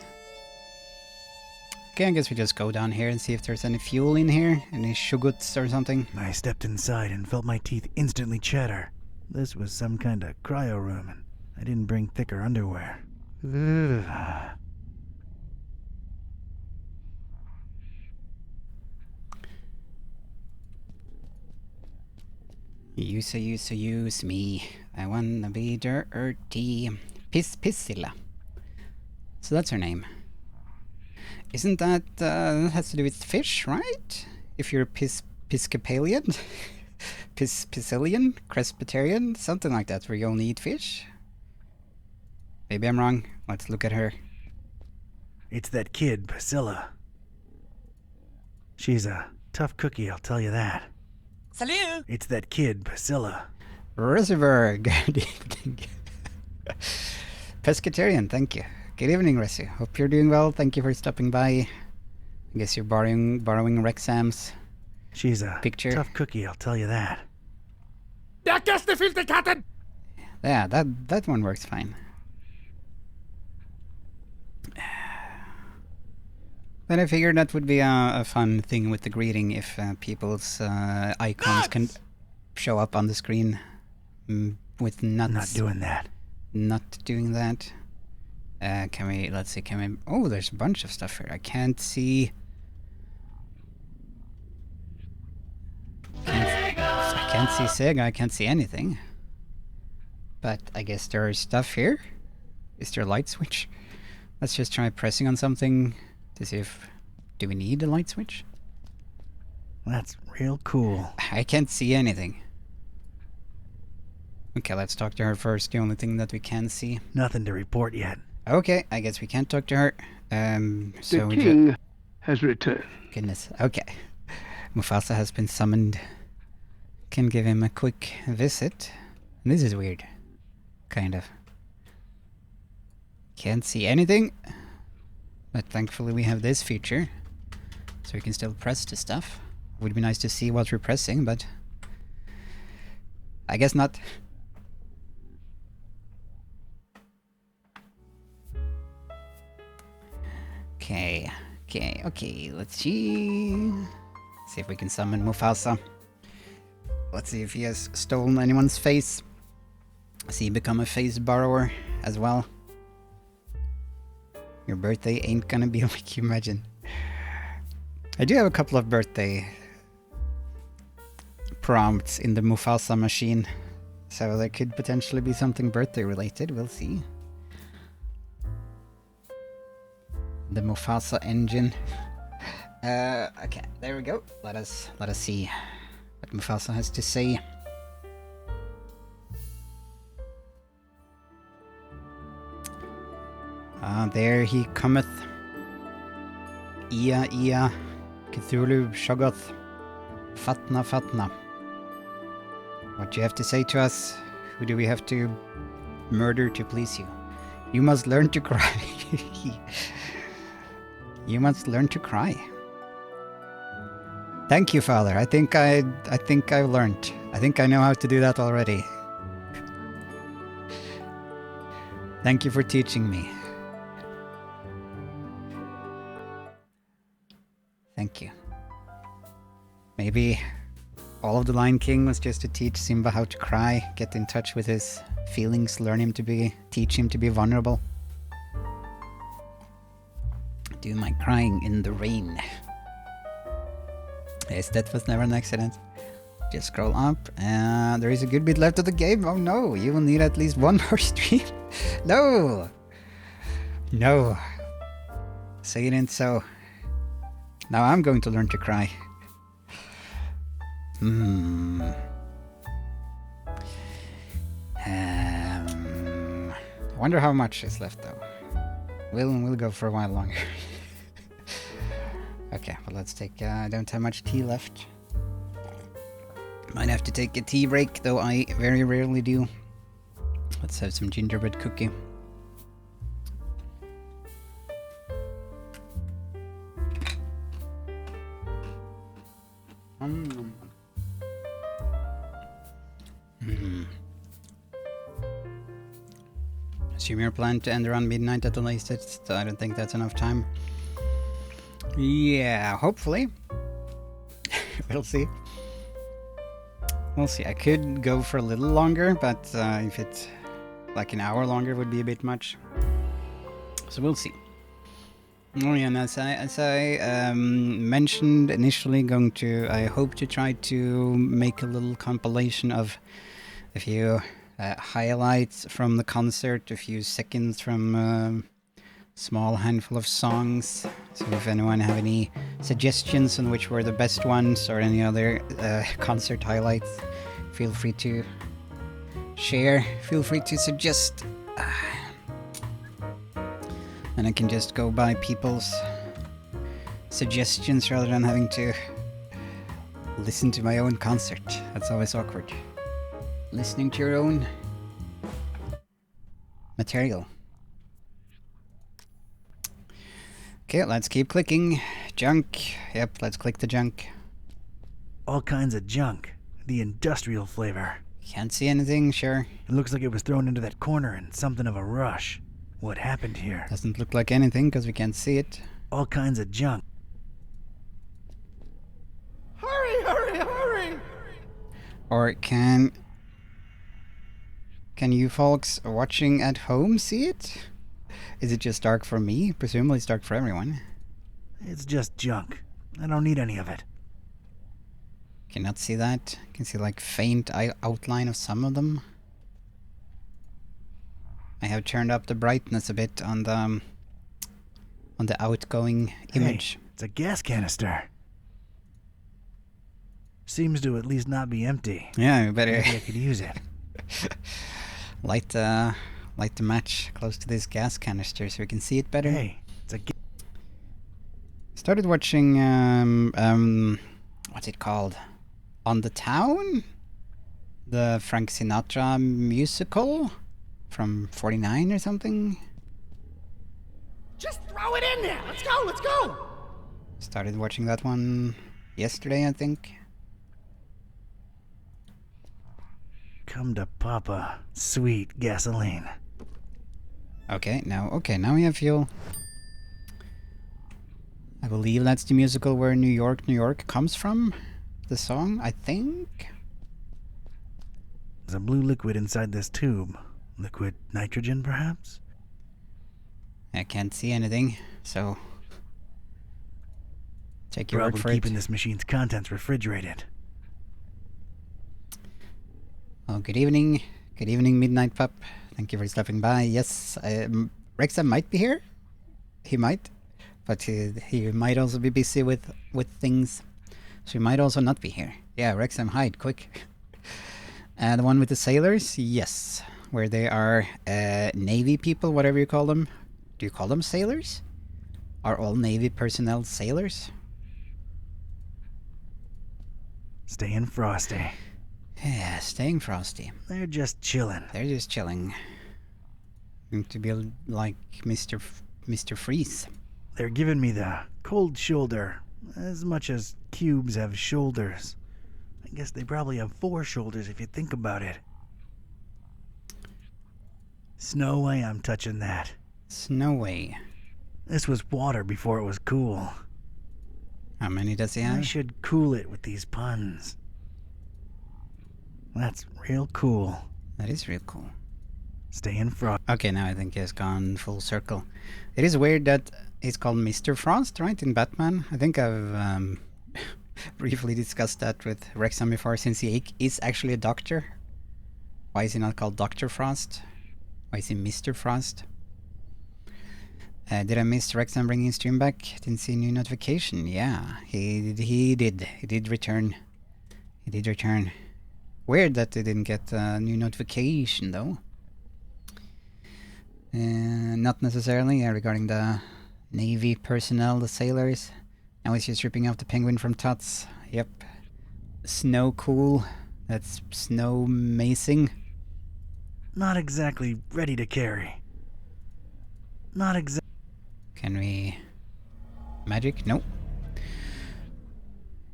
[SPEAKER 2] Okay, I guess we just go down here and see if there's any fuel in here, any shuguts or something.
[SPEAKER 3] I stepped inside and felt my teeth instantly chatter. This was some kind of cryo room, and I didn't bring thicker underwear. Ugh.
[SPEAKER 2] Use me. I wanna be dirty. Pissilla. So that's her name. Isn't that, has to do with fish, right? If you're Piscopalian? Piscillian? Presbyterian? Something like that, where you only eat fish? Maybe I'm wrong. Let's look at her.
[SPEAKER 3] It's that kid, Priscilla. She's a tough cookie, I'll tell you that.
[SPEAKER 1] Salut!
[SPEAKER 3] It's that kid, Priscilla.
[SPEAKER 2] Reservoir, good evening. Pescatarian, thank you. Good evening, Resi. Hope you're doing well. Thank you for stopping by. I guess you're borrowing Rexam's
[SPEAKER 3] She's a
[SPEAKER 2] picture.
[SPEAKER 3] tough cookie, I'll tell you that.
[SPEAKER 1] Der Gästefilterkarten!
[SPEAKER 2] Yeah, that one works fine. Then I figured that would be a fun thing with the greeting if people's icons can show up on the screen with nuts.
[SPEAKER 3] Not doing that.
[SPEAKER 2] Not doing that. Can we, let's see, can we, oh, there's a bunch of stuff here. I can't see. I can't see Sega, I can't see anything. But I guess there is stuff here. Is there a light switch? Let's just try pressing on something to see if, do we need a light switch?
[SPEAKER 3] That's real cool.
[SPEAKER 2] I can't see anything. Okay, let's talk to her first, the only thing that we can see.
[SPEAKER 3] Nothing to report yet.
[SPEAKER 2] Okay, I guess we can't talk to her. So
[SPEAKER 6] The king has returned.
[SPEAKER 2] Goodness, okay. Mufasa has been summoned. Can give him a quick visit. This is weird. Kind of. Can't see anything. But thankfully we have this feature. So we can still press the stuff. Would be nice to see what we're pressing, but I guess not. Okay, let's see. See if we can summon Mufasa. Let's see if he has stolen anyone's face. See, become a face borrower as well. Your birthday ain't gonna be like you imagine. I do have a couple of birthday prompts in the Mufasa machine, so there could potentially be something birthday related. We'll see. The Mufasa engine. Okay, there we go. Let us see what Mufasa has to say. There he cometh. Ia, Cthulhu, Shoggoth, Fatna, Fatna. What do you have to say to us? Who do we have to murder to please you? You must learn to cry. You must learn to cry. Thank you, Father. I think I've learned. I think I know how to do that already. Thank you for teaching me. Thank you. Maybe all of the Lion King was just to teach Simba how to cry, get in touch with his feelings, teach him to be vulnerable. Do my crying in the rain. Yes, that was never an accident. Just scroll up, and there is a good bit left of the game. Oh no, you will need at least one more stream. No! No. Say it ain't so. Now I'm going to learn to cry. I wonder how much is left though. We'll go for a while longer. Okay, well let's take. I don't have much tea left. Might have to take a tea break, though I very rarely do. Let's have some gingerbread cookie. Assume your plan to end around midnight at the latest. I don't think that's enough time. Yeah, hopefully. We'll see. We'll see. I could go for a little longer, but if it's like an hour longer would be a bit much. So we'll see. Oh yeah, and as I mentioned initially, I hope to try to make a little compilation of a few highlights from the concert, a few seconds from a small handful of songs. So if anyone have any suggestions on which were the best ones or any other concert highlights, feel free to share, feel free to suggest. And I can just go by people's suggestions rather than having to listen to my own concert. That's always awkward. Listening to your own material. Okay, let's keep clicking. Junk. Yep, let's click the junk.
[SPEAKER 3] All kinds of junk. The industrial flavor.
[SPEAKER 2] Can't see anything, sure.
[SPEAKER 3] It looks like it was thrown into that corner in something of a rush. What happened here?
[SPEAKER 2] Doesn't look like anything because we can't see it.
[SPEAKER 3] All kinds of junk.
[SPEAKER 1] Hurry, hurry, hurry!
[SPEAKER 2] Or can you folks watching at home see it? Is it just dark for me? Presumably it's dark for everyone.
[SPEAKER 3] It's just junk. I don't need any of it.
[SPEAKER 2] Cannot see that. Can see like faint outline of some of them. I have turned up the brightness a bit on the outgoing image.
[SPEAKER 3] Hey, it's a gas canister. Seems to at least not be empty.
[SPEAKER 2] Yeah, we better
[SPEAKER 3] Maybe I could use it.
[SPEAKER 2] light the match close to this gas canister so we can see it better.
[SPEAKER 3] Hey, it's a
[SPEAKER 2] Started watching what's it called? On the Town? The Frank Sinatra musical from 49 or something?
[SPEAKER 1] Just throw it in there! Let's go, let's go!
[SPEAKER 2] Started watching that one yesterday, I think.
[SPEAKER 3] Come to Papa, sweet gasoline.
[SPEAKER 2] Okay, now we have fuel. I believe that's the musical where New York, New York comes from. The song, I think.
[SPEAKER 3] There's a blue liquid inside this tube. Liquid nitrogen, perhaps?
[SPEAKER 2] I can't see anything, so take your word
[SPEAKER 3] Probably
[SPEAKER 2] for it.
[SPEAKER 3] keeping this machine's contents refrigerated.
[SPEAKER 2] Oh, good evening. Good evening, Midnight Pup. Thank you for stopping by. Yes, Rexham might be here. He might. But he might also be busy with things. So he might also not be here. Yeah, Rexham, hide, quick. The one with the sailors? Yes. Where they are Navy people, whatever you call them. Do you call them sailors? Are all Navy personnel sailors?
[SPEAKER 3] Staying frosty.
[SPEAKER 2] Yeah, staying frosty.
[SPEAKER 3] They're just chilling.
[SPEAKER 2] They're just chilling. Going to be like Mr. Freeze.
[SPEAKER 3] They're giving me the cold shoulder. As much as cubes have shoulders. I guess they probably have 4 shoulders if you think about it. No way I'm touching that.
[SPEAKER 2] No way.
[SPEAKER 3] This was water before it was cool.
[SPEAKER 2] How many does he
[SPEAKER 3] I
[SPEAKER 2] have?
[SPEAKER 3] should cool it with these puns. That's real cool.
[SPEAKER 2] That is real cool.
[SPEAKER 3] Staying frosty.
[SPEAKER 2] Okay, now I think he has gone full circle. It is weird that he's called Mr. Frost, right, in Batman? I think I've briefly discussed that with Wrexham before, since he is actually a doctor. Why is he not called Dr. Frost? Why is he Mr. Frost? Did I miss Wrexham bringing his stream back? Didn't see a new notification. Yeah, he did. He did return. He did return. Weird that they didn't get a new notification, though. Not necessarily regarding the Navy personnel, the sailors. Now he's just ripping off the penguin from Tots. Yep. Snow cool. That's snow macing.
[SPEAKER 3] Not exactly ready to carry. Not exactly.
[SPEAKER 2] Can we... Magic? Nope.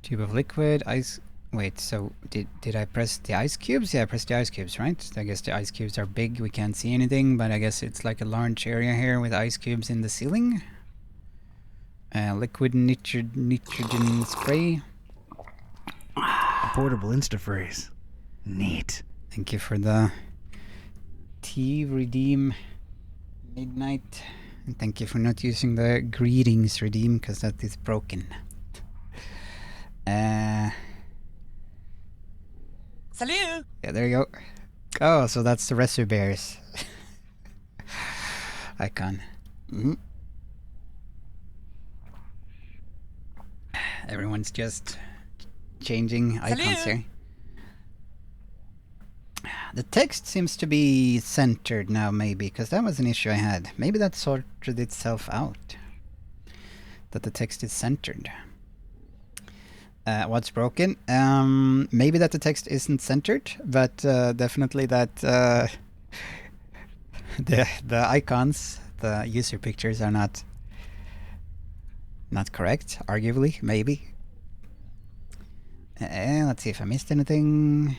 [SPEAKER 2] Tube of liquid, ice... Wait, so did I press the ice cubes? Yeah, I pressed the ice cubes, right? I guess the ice cubes are big, we can't see anything, but I guess it's like a large area here with ice cubes in the ceiling. Liquid nitrogen spray.
[SPEAKER 3] A portable instafreeze. Neat.
[SPEAKER 2] Thank you for the tea, redeem, midnight. And thank you for not using the greetings redeem, because that is broken.
[SPEAKER 7] Salut!
[SPEAKER 2] Yeah, there you go. Oh, so that's the Resu Bears icon. Everyone's just changing icons here. The text seems to be centered now, maybe, because that was an issue I had. Maybe that sorted itself out. That the text is centered. What's broken? Maybe that the text isn't centered, but definitely that the icons, the user pictures are not correct. Arguably, maybe. Let's see if I missed anything.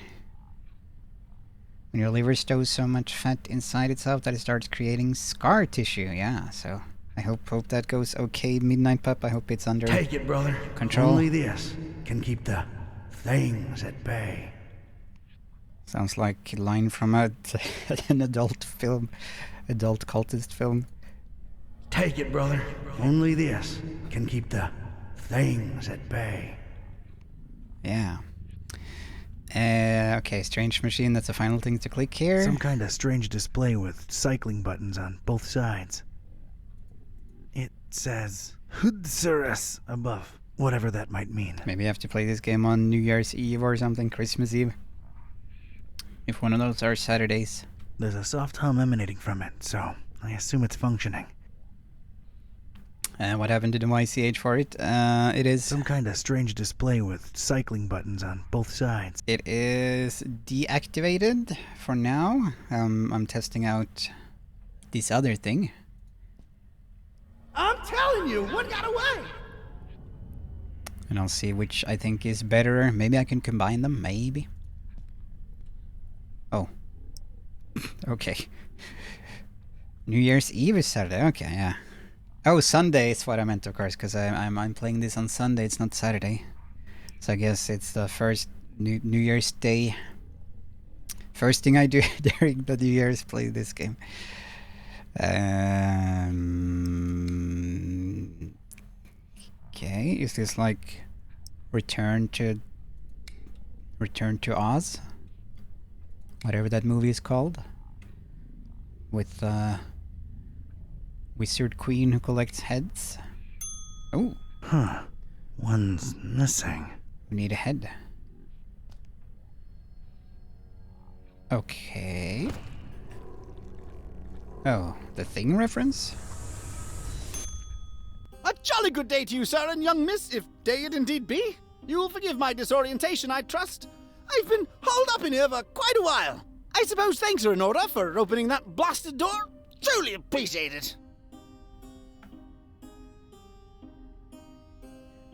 [SPEAKER 2] When your liver stores so much fat inside itself that it starts creating scar tissue. Yeah, so I hope that goes okay, Midnight Pup. I hope it's under
[SPEAKER 3] Take it, brother.
[SPEAKER 2] control.
[SPEAKER 3] Only this can keep the things at bay.
[SPEAKER 2] Sounds like a line from an adult film, adult cultist film.
[SPEAKER 3] Take it, brother. Only this can keep the things at bay.
[SPEAKER 2] Yeah. Okay, strange machine, that's the final thing to click here.
[SPEAKER 3] Some kind of strange display with cycling buttons on both sides. It says Hudsurus above, whatever that might mean.
[SPEAKER 2] Maybe you have to play this game on New Year's Eve or something, Christmas Eve. If one of those are Saturdays.
[SPEAKER 3] There's a soft hum emanating from it, so I assume it's functioning.
[SPEAKER 2] What happened to the YCH for it? It is...
[SPEAKER 3] Some kind of strange display with cycling buttons on both sides.
[SPEAKER 2] It is deactivated for now. I'm testing out this other thing.
[SPEAKER 4] I'm telling you, one got away.
[SPEAKER 2] And I'll see which I think is better. Maybe I can combine them, maybe. Oh. Okay. New Year's Eve is Saturday, okay, yeah. Oh, Sunday is what I meant, of course, because I'm playing this on Sunday, it's not Saturday. So I guess it's the first New Year's Day First thing I do during the New Year is play this game. Okay, is this like Return to Oz? Whatever that movie is called. With Wizard Queen who collects heads. Oh.
[SPEAKER 3] Huh. One's missing.
[SPEAKER 2] We need a head. Okay. Oh, the Thing reference?
[SPEAKER 7] A jolly good day to you, sir and young miss, if day it indeed be. You will forgive my disorientation, I trust. I've been holed up in here for quite a while. I suppose thanks are in order for opening that blasted door. Truly appreciate it.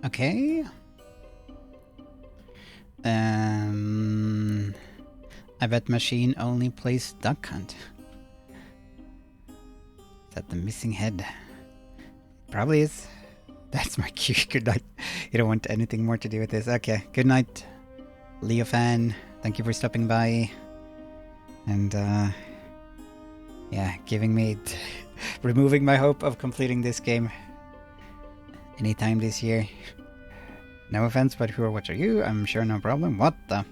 [SPEAKER 2] Okay. I bet machine only plays Duck Hunt. Is that the missing head? Probably is. That's my cue. Good night. You don't want anything more to do with this. Okay, good night, Leo fan. Thank you for stopping by. And, yeah, giving me... removing my hope of completing this game anytime this year. No offense, but who or what are you? I'm sure no problem. What the...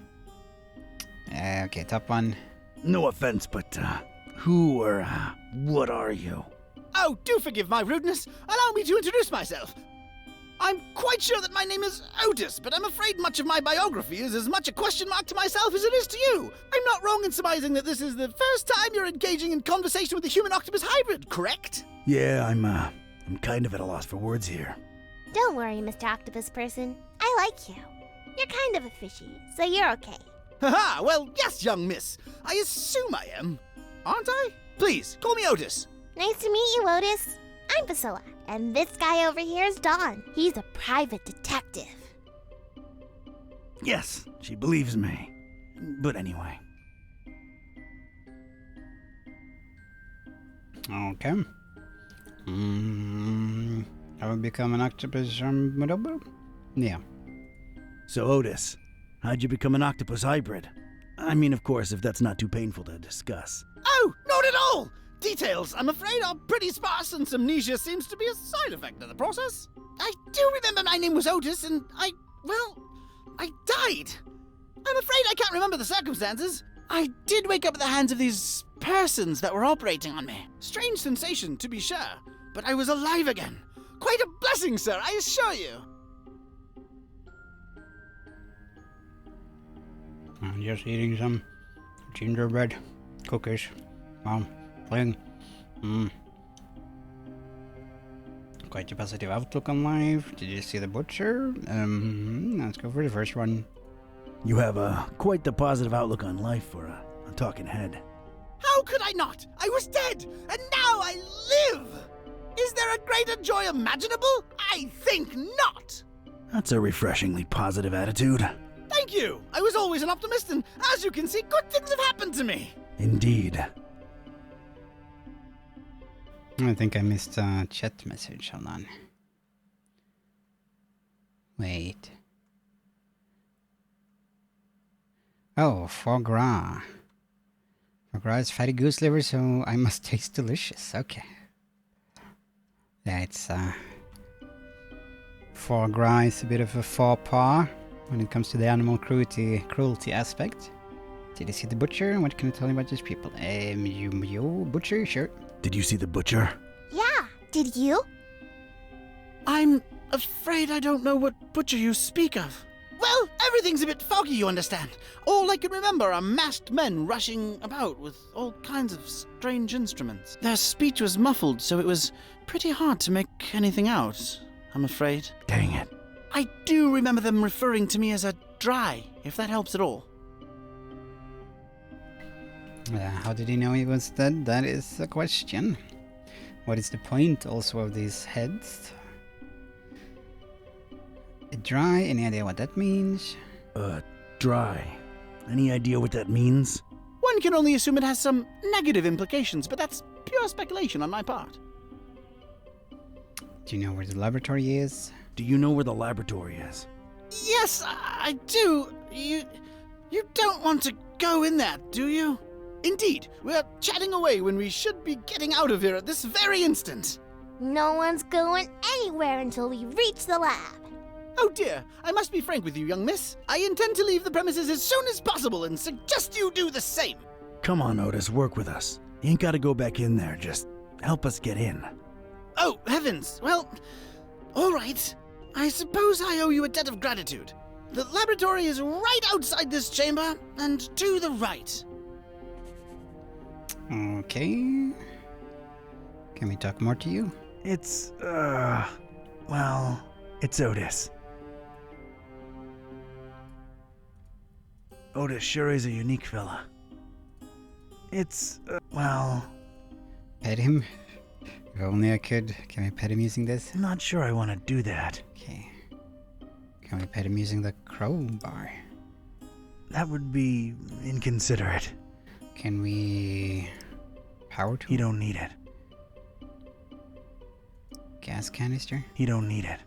[SPEAKER 2] okay, top one.
[SPEAKER 3] No offense, but, who or, what are you?
[SPEAKER 7] Oh, do forgive my rudeness. Allow me to introduce myself. I'm quite sure that my name is Otis, but I'm afraid much of my biography is as much a question mark to myself as it is to you. I'm not wrong in surmising that this is the first time you're engaging in conversation with a human-octopus hybrid, correct?
[SPEAKER 3] Yeah, I'm kind of at a loss for words here.
[SPEAKER 5] Don't worry, Mr. Octopus Person. I like you. You're kind of a fishy, so you're okay.
[SPEAKER 7] Haha, well, yes, young miss. I assume I am. Aren't I? Please, call me Otis.
[SPEAKER 5] Nice to meet you, Otis. I'm Priscilla, and this guy over here is Don. He's a private detective.
[SPEAKER 3] Yes, she believes me. But anyway.
[SPEAKER 2] Okay. I will become an octopus yeah.
[SPEAKER 3] So Otis, how'd you become an octopus hybrid? I mean, of course, if that's not too painful to discuss.
[SPEAKER 7] Oh, not at all! Details, I'm afraid, are pretty sparse, and amnesia seems to be a side effect of the process. I do remember my name was Otis, and I died. I'm afraid I can't remember the circumstances. I did wake up at the hands of these persons that were operating on me. Strange sensation, to be sure, but I was alive again. Quite a blessing, sir, I assure you.
[SPEAKER 2] I'm just eating some gingerbread cookies. Playing. Quite a positive outlook on life. Did you see The Butcher? Let's go for the first one.
[SPEAKER 3] You have quite the positive outlook on life for a talking head.
[SPEAKER 7] How could I not? I was dead, and now I live! Is there a greater joy imaginable? I think not!
[SPEAKER 3] That's a refreshingly positive attitude.
[SPEAKER 7] Thank you! I was always an optimist, and as you can see, good things have happened to me!
[SPEAKER 3] Indeed.
[SPEAKER 2] I think I missed a chat message. Hold on. Wait. Oh, foie gras. Foie gras is fatty goose liver, so I must taste delicious. Okay. Yeah, it's foie gras is a bit of a faux pas when it comes to the animal cruelty aspect. Did you see The Butcher? What can I tell you about these people? You Butcher, sure.
[SPEAKER 3] Did you see The Butcher?
[SPEAKER 5] Yeah, did you?
[SPEAKER 7] I'm afraid I don't know what butcher you speak of. Well, everything's a bit foggy, you understand. All I can remember are masked men rushing about with all kinds of strange instruments. Their speech was muffled, so it was pretty hard to make anything out, I'm afraid.
[SPEAKER 3] Dang it.
[SPEAKER 7] I do remember them referring to me as a dry, if that helps at all.
[SPEAKER 2] How did he know he was dead? That is a question. What is the point also of these heads? Dry, any idea what that means?
[SPEAKER 3] Dry. Any idea what that means?
[SPEAKER 7] One can only assume it has some negative implications, but that's pure speculation on my part.
[SPEAKER 2] Do you know where the laboratory is?
[SPEAKER 3] Do you know where the laboratory is?
[SPEAKER 7] Yes, I do. You don't want to go in there, do you? Indeed, we're chatting away when we should be getting out of here at this very instant.
[SPEAKER 5] No one's going anywhere until we reach the lab.
[SPEAKER 7] Oh dear, I must be frank with you, young miss. I intend to leave the premises as soon as possible and suggest you do the same.
[SPEAKER 3] Come on, Otis, work with us. You ain't gotta go back in there, just help us get in.
[SPEAKER 7] Oh, heavens. Well, all right. I suppose I owe you a debt of gratitude. The laboratory is right outside this chamber and to the right.
[SPEAKER 2] Okay. Can we talk more to you?
[SPEAKER 3] It's Otis. Otis sure is a unique fella.
[SPEAKER 2] Pet him? If only I could. Can we pet him using this?
[SPEAKER 3] I'm not sure I want to do that.
[SPEAKER 2] Okay. Can we pet him using the crowbar?
[SPEAKER 3] That would be inconsiderate.
[SPEAKER 2] Can we power tool?
[SPEAKER 3] He don't need it.
[SPEAKER 2] Gas canister?
[SPEAKER 3] He don't need it.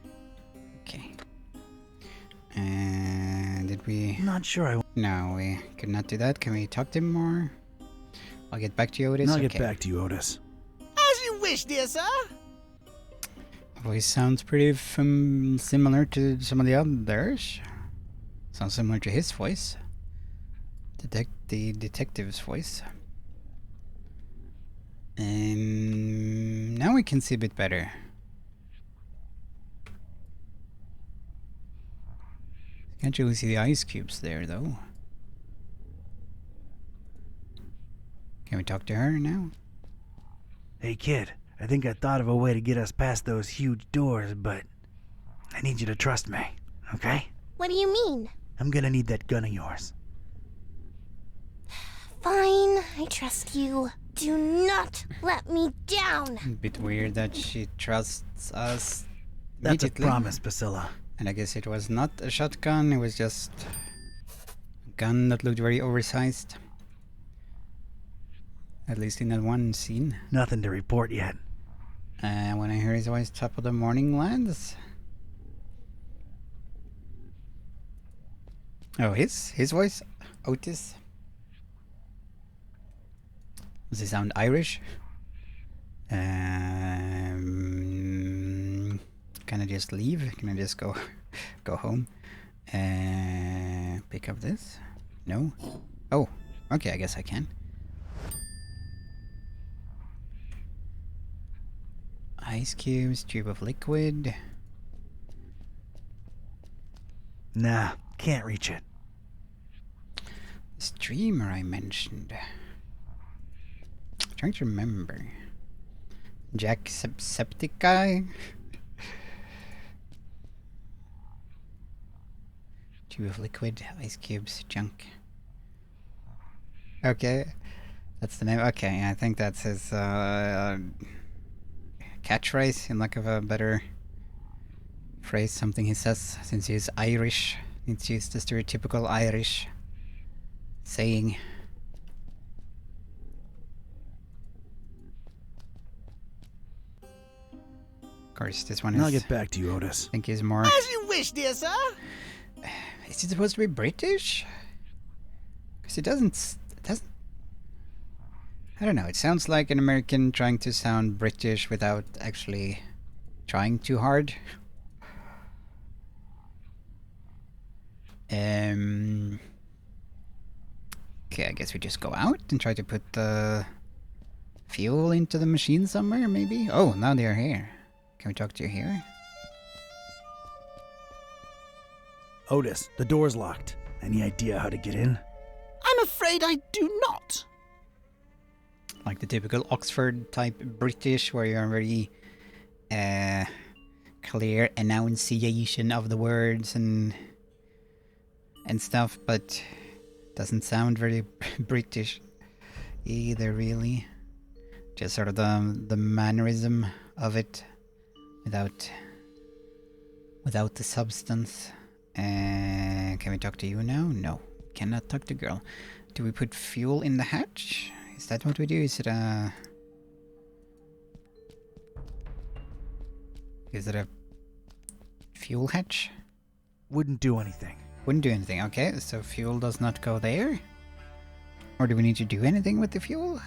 [SPEAKER 2] Okay. And did we...
[SPEAKER 3] I'm not sure I...
[SPEAKER 2] No, we could not do that. Can we talk to him more? I'll get back to you, Otis.
[SPEAKER 3] I'll
[SPEAKER 2] Okay.
[SPEAKER 3] get back to you, Otis.
[SPEAKER 7] As you wish, dear sir.
[SPEAKER 2] Voice sounds pretty similar to some of the others. Sounds similar to his voice. The detective's voice. Now we can see a bit better. Can't really see the ice cubes there, though. Can we talk to her now?
[SPEAKER 3] Hey, kid. I think I thought of a way to get us past those huge doors, but I need you to trust me, okay?
[SPEAKER 5] What do you mean?
[SPEAKER 3] I'm gonna need that gun of yours.
[SPEAKER 5] Fine, I trust you. Do not let me down.
[SPEAKER 2] A bit weird that she trusts us
[SPEAKER 3] That's a
[SPEAKER 2] immediately.
[SPEAKER 3] promise, Priscilla.
[SPEAKER 2] And I guess it was not a shotgun, it was just a gun that looked very oversized. At least in that one scene.
[SPEAKER 3] Nothing to report yet.
[SPEAKER 2] When I hear his voice, top of the morning, lads. Oh, his voice? Otis? Does he sound Irish? Can I just leave? Can I just go home? Pick up this? No? Oh, okay, I guess I can. Ice cubes, tube of liquid.
[SPEAKER 3] Nah, can't reach it.
[SPEAKER 2] The streamer I mentioned. Trying to remember. Jacksepticeye? Tube of liquid, ice cubes, junk. Okay, that's the name. Okay, I think that's his catchphrase, in lack of a better phrase, something he says, since he's Irish. Needs to use the stereotypical Irish saying. Of course, this one is...
[SPEAKER 3] I'll get back to you, Otis.
[SPEAKER 2] I think is more...
[SPEAKER 7] As you wish, dear sir.
[SPEAKER 2] Is it supposed to be British? Because it doesn't... I don't know, it sounds like an American trying to sound British without actually trying too hard. Okay, I guess we just go out and try to put the fuel into the machine somewhere, maybe? Oh, now they're here. Can we talk to you here?
[SPEAKER 3] Otis, the door's locked. Any idea how to get in?
[SPEAKER 7] I'm afraid I do not.
[SPEAKER 2] Like the typical Oxford type British, where you're very clear enunciation of the words and stuff, but doesn't sound very British either, really. Just sort of the mannerism of it, without the substance. Can we talk to you now? No, cannot talk to girl. Do we put fuel in the hatch? Is that what we do? Is it a fuel hatch?
[SPEAKER 3] Wouldn't do anything.
[SPEAKER 2] Wouldn't do anything. Okay, so fuel does not go there? Or do we need to do anything with the fuel?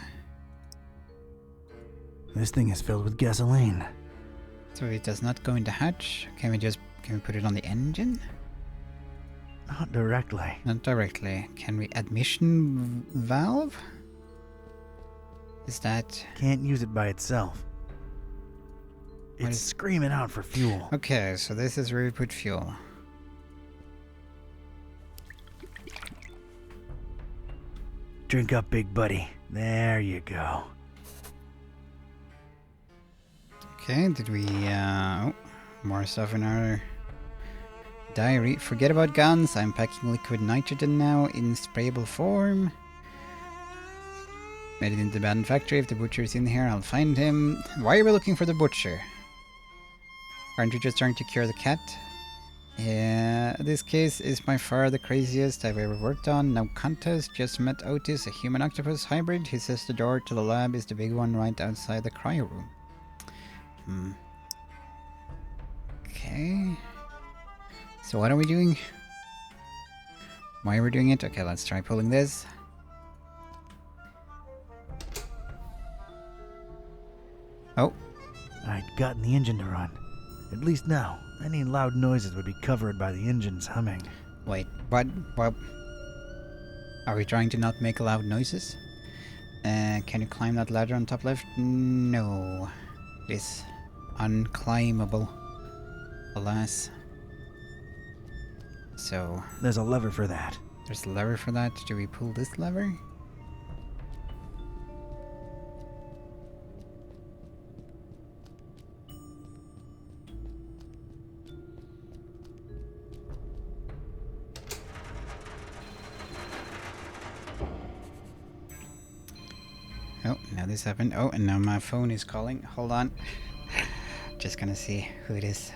[SPEAKER 3] This thing is filled with gasoline.
[SPEAKER 2] So it does not go in the hatch. Can we put it on the engine?
[SPEAKER 3] Not directly.
[SPEAKER 2] Not directly. Can we admission valve? Is that...
[SPEAKER 3] Can't use it by itself. It's screaming out for fuel.
[SPEAKER 2] Okay, so this is where we put fuel.
[SPEAKER 3] Drink up, big buddy. There you go.
[SPEAKER 2] Okay, did we, oh, more stuff in our diary. Forget about guns, I'm packing liquid nitrogen now in sprayable form. Made it into the abandoned factory. If the butcher is in here, I'll find him. Why are we looking for the butcher? Aren't you just trying to cure the cat? Yeah, this case is by far the craziest I've ever worked on. No contest, just met Otis, a human octopus hybrid. He says the door to the lab is the big one right outside the cryo room. Okay. So what are we doing? Why are we doing it? Okay, let's try pulling this. Oh.
[SPEAKER 3] I'd gotten the engine to run. At least now, any loud noises would be covered by the engine's humming.
[SPEAKER 2] Wait, what? Are we trying to not make loud noises? Can you climb that ladder on top left? No. It is unclimbable. Alas. So...
[SPEAKER 3] There's a lever for that.
[SPEAKER 2] There's a lever for that. Do we pull this lever? Oh, now this happened. Oh, and now my phone is calling. Hold on. Just gonna see who it is.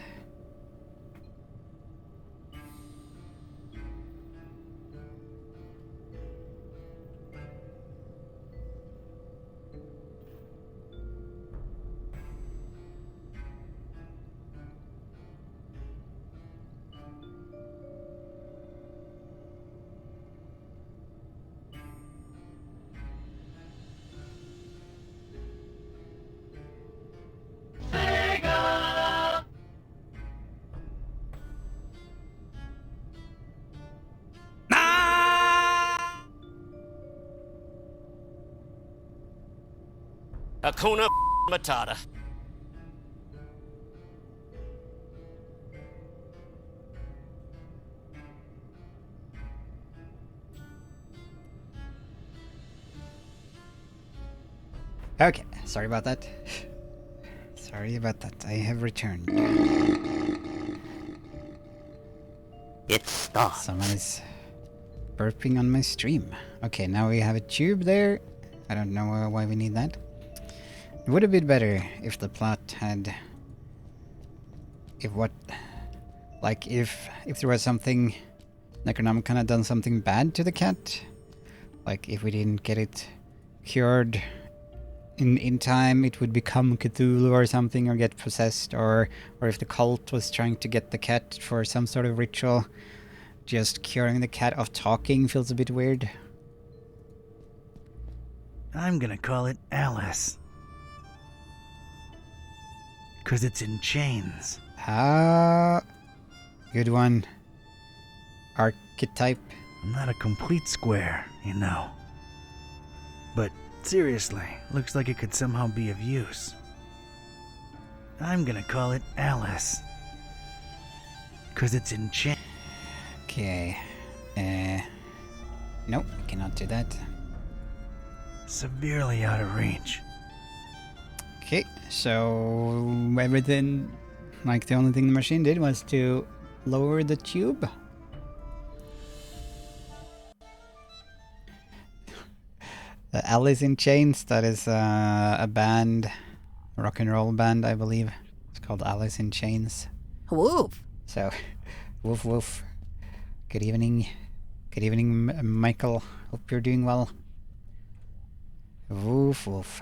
[SPEAKER 8] Hakuna Matata.
[SPEAKER 2] Okay, sorry about that. Sorry about that. I have returned.
[SPEAKER 8] It's gone.
[SPEAKER 2] Someone is burping on my stream. Okay, now we have a tube there. I don't know why we need that. It would have been better if the plot had... If there was something... Necronomicon had done something bad to the cat. Like, if we didn't get it cured in time, it would become Cthulhu or something, or get possessed, or if the cult was trying to get the cat for some sort of ritual. Just curing the cat of talking feels a bit weird.
[SPEAKER 3] I'm gonna call it Alice. 'Cause it's in chains.
[SPEAKER 2] Ah, good one. Archetype.
[SPEAKER 3] I'm not a complete square, you know. But seriously, looks like it could somehow be of use. I'm gonna call it Alice. 'Cause it's in chains.
[SPEAKER 2] Okay. Nope, I cannot do that.
[SPEAKER 3] Severely out of reach.
[SPEAKER 2] Okay, so everything, like the only thing the machine did was to lower the tube. Alice in Chains, that is a band, a rock and roll band, I believe. It's called Alice in Chains.
[SPEAKER 9] Woof.
[SPEAKER 2] So, woof woof. Good evening. Good evening, Michael. Hope you're doing well. Woof woof.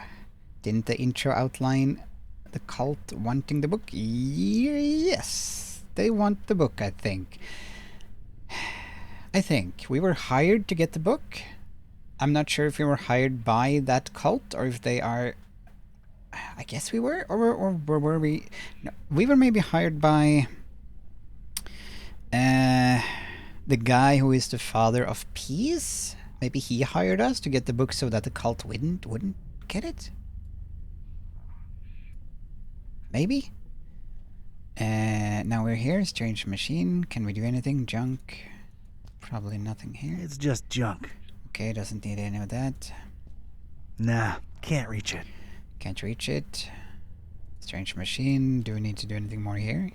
[SPEAKER 2] Didn't the intro outline the cult wanting the book? Yes, they want the book, I think. I think we were hired to get the book. I'm not sure if we were hired by that cult or if they are. I guess we were, or were we? No, we were maybe hired by the guy who is the father of peace. Maybe he hired us to get the book so that the cult wouldn't get it. Maybe. Now we're here. Strange machine. Can we do anything? Junk. Probably nothing here.
[SPEAKER 3] It's just junk.
[SPEAKER 2] Okay, doesn't need any of that.
[SPEAKER 3] Nah, can't reach it.
[SPEAKER 2] Can't reach it. Strange machine. Do we need to do anything more here?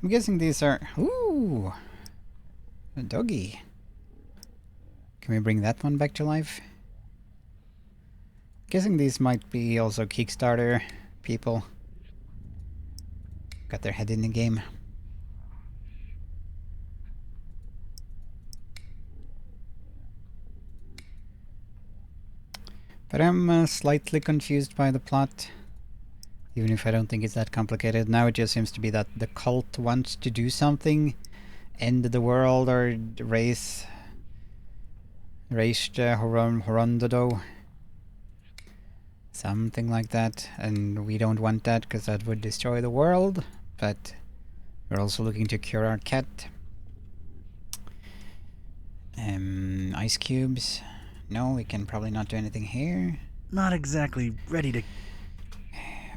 [SPEAKER 2] I'm guessing these are... Ooh! A doggy. Can we bring that one back to life? Guessing these might be also Kickstarter people. Got their head in the game. But I'm slightly confused by the plot. Even if I don't think it's that complicated. Now it just seems to be that the cult wants to do something. End the world or raise the Horondodo. Something like that. And we don't want that because that would destroy the world. But we're also looking to cure our cat. Ice cubes. No, we can probably not do anything here.
[SPEAKER 3] Not exactly ready to...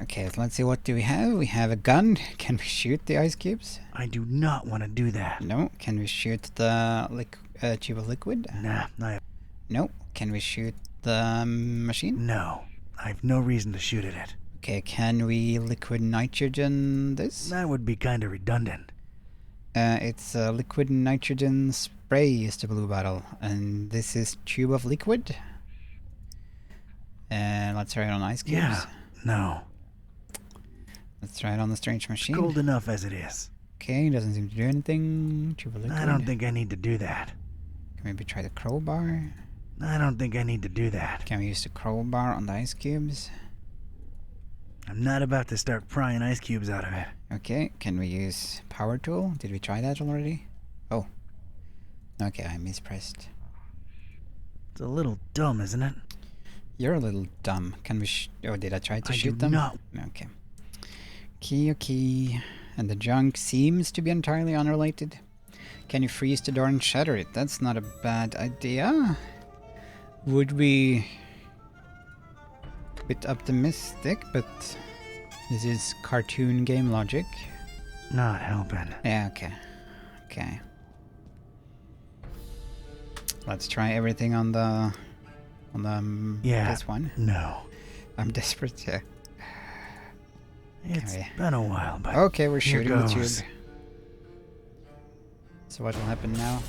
[SPEAKER 2] Okay, let's see, what do we have? We have a gun. Can we shoot the ice cubes?
[SPEAKER 3] I do not want to do that.
[SPEAKER 2] No. Can we shoot the tube of liquid?
[SPEAKER 3] Nah,
[SPEAKER 2] No. Can we shoot the machine?
[SPEAKER 3] No. I have no reason to shoot at it.
[SPEAKER 2] Okay, can we liquid nitrogen this?
[SPEAKER 3] That would be kind of redundant.
[SPEAKER 2] It's liquid nitrogen spray is the blue bottle. And this is tube of liquid. Let's try it on ice cubes.
[SPEAKER 3] Yeah, no.
[SPEAKER 2] Let's try it on the strange machine.
[SPEAKER 3] Cold enough as it is.
[SPEAKER 2] Okay, doesn't seem to do anything. Tube of liquid.
[SPEAKER 3] I don't think I need to do that.
[SPEAKER 2] Can we maybe try the crowbar?
[SPEAKER 3] I don't think I need to do that.
[SPEAKER 2] Can we use the crowbar on the ice cubes?
[SPEAKER 3] I'm not about to start prying ice cubes out of it.
[SPEAKER 2] Okay, can we use power tool? Did we try that already? Oh. Okay, I mispressed.
[SPEAKER 3] It's a little dumb, isn't it?
[SPEAKER 2] You're a little dumb. Can we oh, did I try to shoot
[SPEAKER 3] do
[SPEAKER 2] them?
[SPEAKER 3] not.
[SPEAKER 2] Okay. Okay. And the junk seems to be entirely unrelated. Can you freeze the door and shatter it? That's not a bad idea. Would be a bit optimistic, but this is cartoon game logic.
[SPEAKER 3] Not helping.
[SPEAKER 2] Yeah, okay. Okay. Let's try everything on the
[SPEAKER 3] Yeah.
[SPEAKER 2] this one.
[SPEAKER 3] No.
[SPEAKER 2] I'm desperate to.
[SPEAKER 3] It's
[SPEAKER 2] Okay.
[SPEAKER 3] been a while, but
[SPEAKER 2] Okay, we're
[SPEAKER 3] here
[SPEAKER 2] shooting the
[SPEAKER 3] goes.
[SPEAKER 2] tube. So what will happen now?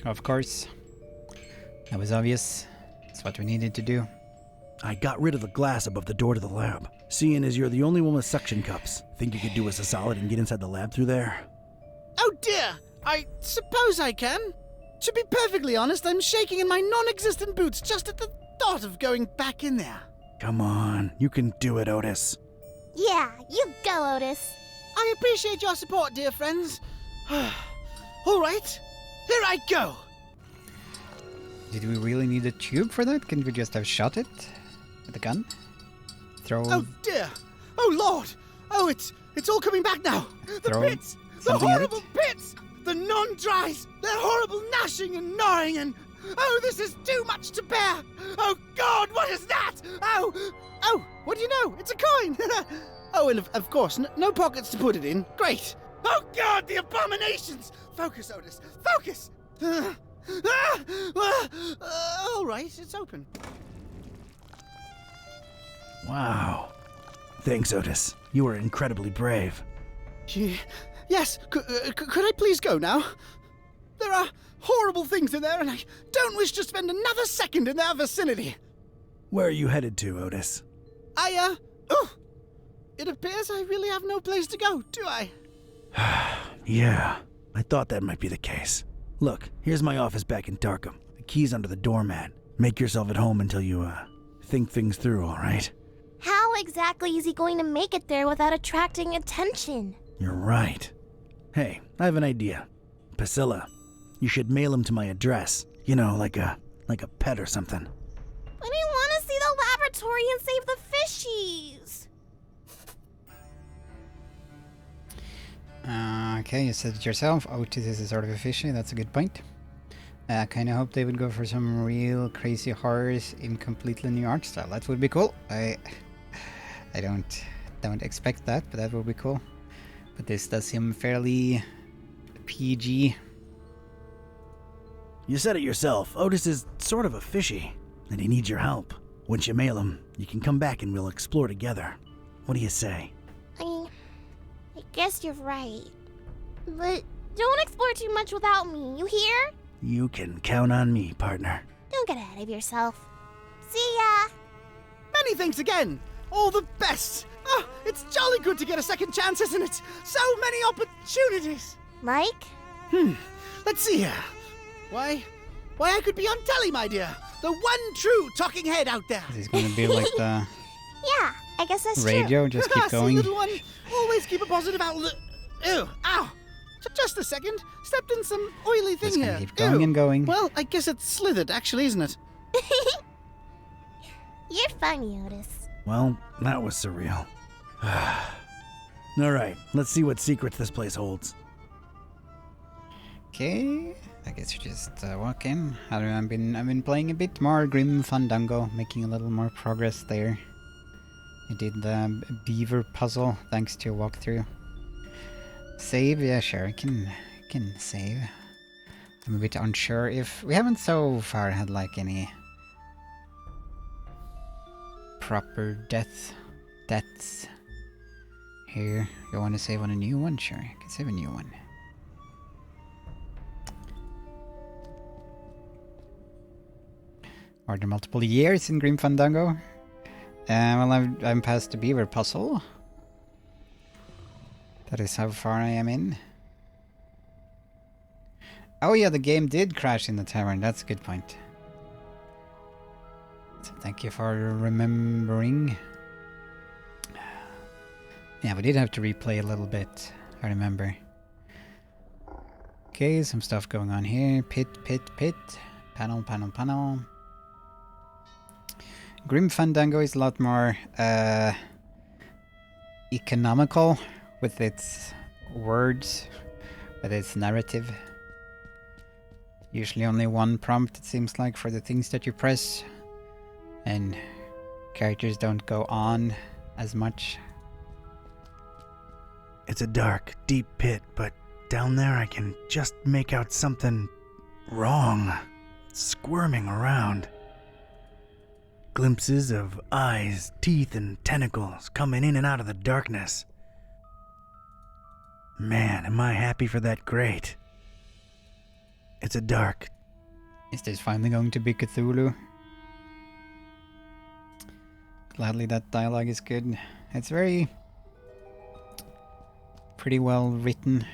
[SPEAKER 2] Of course. That was obvious. That's what we needed to do.
[SPEAKER 3] I got rid of the glass above the door to the lab. Seeing as you're the only one with suction cups, think you could do us a solid and get inside the lab through there?
[SPEAKER 7] Oh dear! I suppose I can. To be perfectly honest, I'm shaking in my non-existent boots just at the thought of going back in there.
[SPEAKER 3] Come on, you can do it, Otis.
[SPEAKER 5] Yeah, you go, Otis.
[SPEAKER 7] I appreciate your support, dear friends. All right, here I go.
[SPEAKER 2] Did we really need a tube for that? Can't we just have shot it with a gun? Throw.
[SPEAKER 7] Oh dear! Oh lord! Oh, it's all coming back now. The
[SPEAKER 2] Throw
[SPEAKER 7] pits, the
[SPEAKER 2] something at it?
[SPEAKER 7] horrible pits, the non-dries, their horrible gnashing and gnawing, and oh, this is too much to bear. Oh God, what is that? Oh, what do you know? It's a coin. Oh, and of course, no pockets to put it in. Great. Oh God, the abominations! Focus, Otis. Focus. All right, it's open.
[SPEAKER 3] Wow. Thanks, Otis. You were incredibly brave.
[SPEAKER 7] Yes, could I please go now? There are horrible things in there, and I don't wish to spend another second in their vicinity.
[SPEAKER 3] Where are you headed to, Otis?
[SPEAKER 7] It appears I really have no place to go, do I?
[SPEAKER 3] Yeah, I thought that might be the case. Look, here's my office back in Darkham. The key's under the doormat. Make yourself at home until you, think things through, all right?
[SPEAKER 5] How exactly is he going to make it there without attracting attention?
[SPEAKER 3] You're right. Hey, I have an idea. Priscilla, you should mail him to my address. You know, like a pet or something.
[SPEAKER 5] But I want to see the laboratory and save the fishies.
[SPEAKER 2] Okay, you said it yourself. Otis is a sort of a fishy. That's a good point. I kind of hope they would go for some real crazy horrors in completely new art style. That would be cool. I don't expect that, but that would be cool. But this does seem fairly PG.
[SPEAKER 3] You said it yourself. Otis is sort of a fishy, and he needs your help. Once you mail him, you can come back and we'll explore together. What do you say?
[SPEAKER 5] I guess you're right. But don't explore too much without me, you hear?
[SPEAKER 3] You can count on me, partner.
[SPEAKER 5] Don't get ahead of yourself. See ya!
[SPEAKER 7] Many thanks again. All the best. Oh, it's jolly good to get a second chance, isn't it? So many opportunities.
[SPEAKER 5] Mike?
[SPEAKER 7] Let's see here. Why, I could be on telly, my dear. The one true talking head out there.
[SPEAKER 2] This is gonna be like the
[SPEAKER 5] Yeah, I guess that's
[SPEAKER 2] radio. Just keep
[SPEAKER 7] See,
[SPEAKER 2] going.
[SPEAKER 7] little one, always keep a positive outlook. Ew, ow. Just a second. Stepped in some oily thing
[SPEAKER 2] Just gonna
[SPEAKER 7] here.
[SPEAKER 2] keep going
[SPEAKER 7] Ew.
[SPEAKER 2] and going.
[SPEAKER 7] Well, I guess it's slithered, actually, isn't it?
[SPEAKER 5] You're funny, Otis.
[SPEAKER 3] Well, that was surreal. Alright, let's see what secrets this place holds.
[SPEAKER 2] Okay, I guess you just walk in. I've been playing a bit more Grim Fandango, making a little more progress there. I did the beaver puzzle thanks to a walkthrough. Save, yeah, sure, I can save. I'm a bit unsure if we haven't so far had like any proper deaths here. You want to save on a new one? Sure, I can save a new one. Are there multiple years in Grim Fandango? Well, I'm past the beaver puzzle. That is how far I am in. Oh yeah, the game did crash in the tavern. That's a good point. So thank you for remembering. Yeah, we did have to replay a little bit, I remember. Okay, some stuff going on here. Pit. Panel. Grim Fandango is a lot more economical with its words, with its narrative. Usually only one prompt, it seems like, for the things that you press. And characters don't go on as much.
[SPEAKER 3] It's a dark, deep pit, but down there I can just make out something wrong, squirming around. Glimpses of eyes, teeth, and tentacles coming in and out of the darkness. Man, am I happy for that grate. It's a dark.
[SPEAKER 2] Is this finally going to be Cthulhu? Gladly that dialogue is good. It's pretty well written.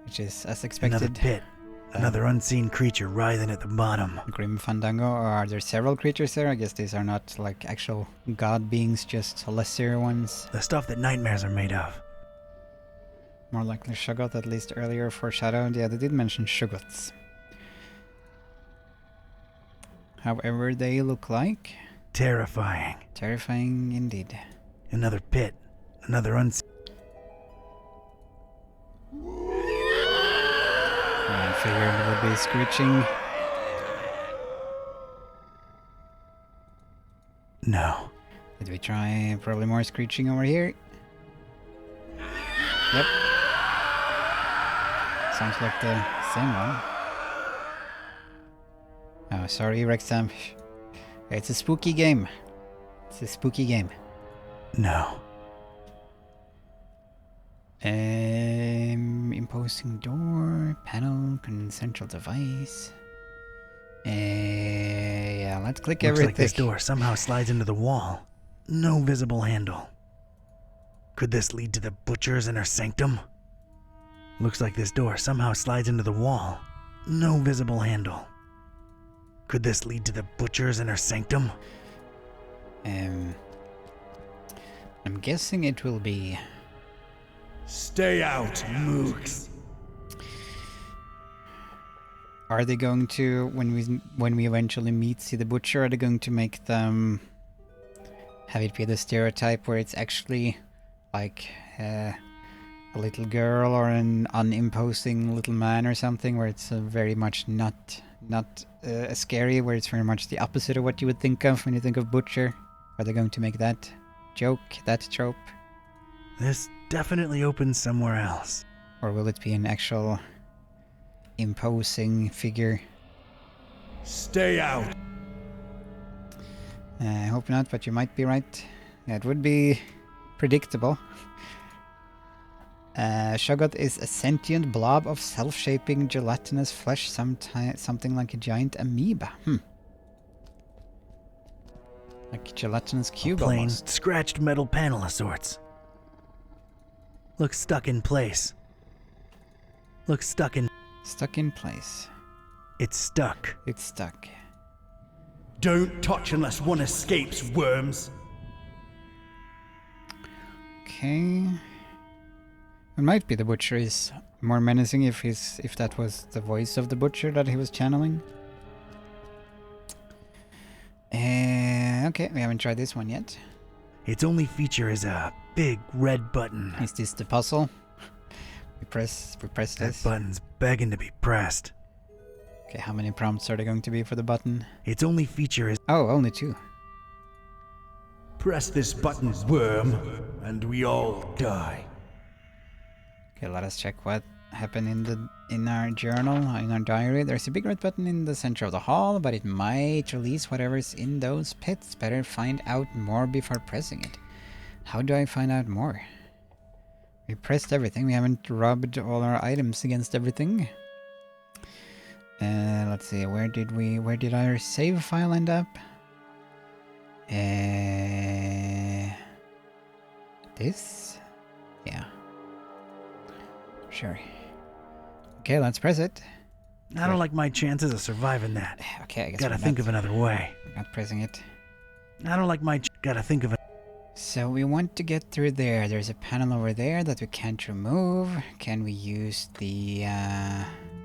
[SPEAKER 2] Which is as expected.
[SPEAKER 3] Another pit. Another unseen creature writhing at the bottom.
[SPEAKER 2] Grim Fandango, or are there several creatures there? I guess these are not like actual god beings, just lesser ones.
[SPEAKER 3] The stuff that nightmares are made of.
[SPEAKER 2] More likely Shuggoth, at least earlier foreshadowed. Yeah, they did mention Shuggoths. However they look like.
[SPEAKER 3] Terrifying.
[SPEAKER 2] Terrifying indeed.
[SPEAKER 3] Another pit. Another unseen.
[SPEAKER 2] I figured it would be screeching.
[SPEAKER 3] No.
[SPEAKER 2] Did we try probably more screeching over here? Yep. Sounds like the same one. Oh, sorry, Rexham. It's a spooky game. It's a spooky game.
[SPEAKER 3] No.
[SPEAKER 2] Imposing door, panel, central device. Yeah, let's click
[SPEAKER 3] Looks
[SPEAKER 2] everything.
[SPEAKER 3] like this door somehow slides into the wall. No visible handle. Could this lead to the butcher's inner sanctum? Looks like this door somehow slides into the wall. No visible handle. Could this lead to the butcher's inner sanctum?
[SPEAKER 2] I'm guessing it will be...
[SPEAKER 1] Stay out, mooks.
[SPEAKER 2] Are they going to, when we eventually see the butcher, are they going to make them have it be the stereotype where it's actually like a little girl or an unimposing little man or something, where it's very much not scary, where it's very much the opposite of what you would think of when you think of butcher? Are they going to make that joke, that trope?
[SPEAKER 3] This definitely opens somewhere else.
[SPEAKER 2] Or will it be an actual imposing figure?
[SPEAKER 1] Stay out.
[SPEAKER 2] I hope not, but you might be right. It would be predictable. Shoggoth is a sentient blob of self-shaping gelatinous flesh, something like a giant amoeba. Like a gelatinous cube
[SPEAKER 3] A plain,
[SPEAKER 2] almost.
[SPEAKER 3] scratched metal panel of sorts. Looks stuck in place.
[SPEAKER 2] Stuck in place.
[SPEAKER 3] It's stuck.
[SPEAKER 2] It's stuck.
[SPEAKER 1] Don't touch unless one escapes, worms.
[SPEAKER 2] Okay. It might be the butcher is more menacing if that was the voice of the butcher that he was channeling. Okay, we haven't tried this one yet.
[SPEAKER 3] Its only feature is a big red button.
[SPEAKER 2] Is this the puzzle? We press
[SPEAKER 3] That
[SPEAKER 2] this.
[SPEAKER 3] button's begging to be pressed.
[SPEAKER 2] Okay, how many prompts are there going to be for the button?
[SPEAKER 3] Its only feature is...
[SPEAKER 2] Oh, only 2.
[SPEAKER 1] Press this button, worm, and we all die.
[SPEAKER 2] Okay, let us check what happened in our journal, in our diary. There's a big red button in the center of the hall, but it might release whatever's in those pits. Better find out more before pressing it. How do I find out more? We pressed everything. We haven't rubbed all our items against everything. Let's see. Where did our save file end up? This? Yeah. Sure. Okay, let's press it.
[SPEAKER 3] I don't like my chances of surviving that.
[SPEAKER 2] Okay, I guess
[SPEAKER 3] Gotta think of another way.
[SPEAKER 2] We're not pressing it.
[SPEAKER 3] I don't like my... Gotta think of it.
[SPEAKER 2] So we want to get through there. There's a panel over there that we can't remove. Can we use the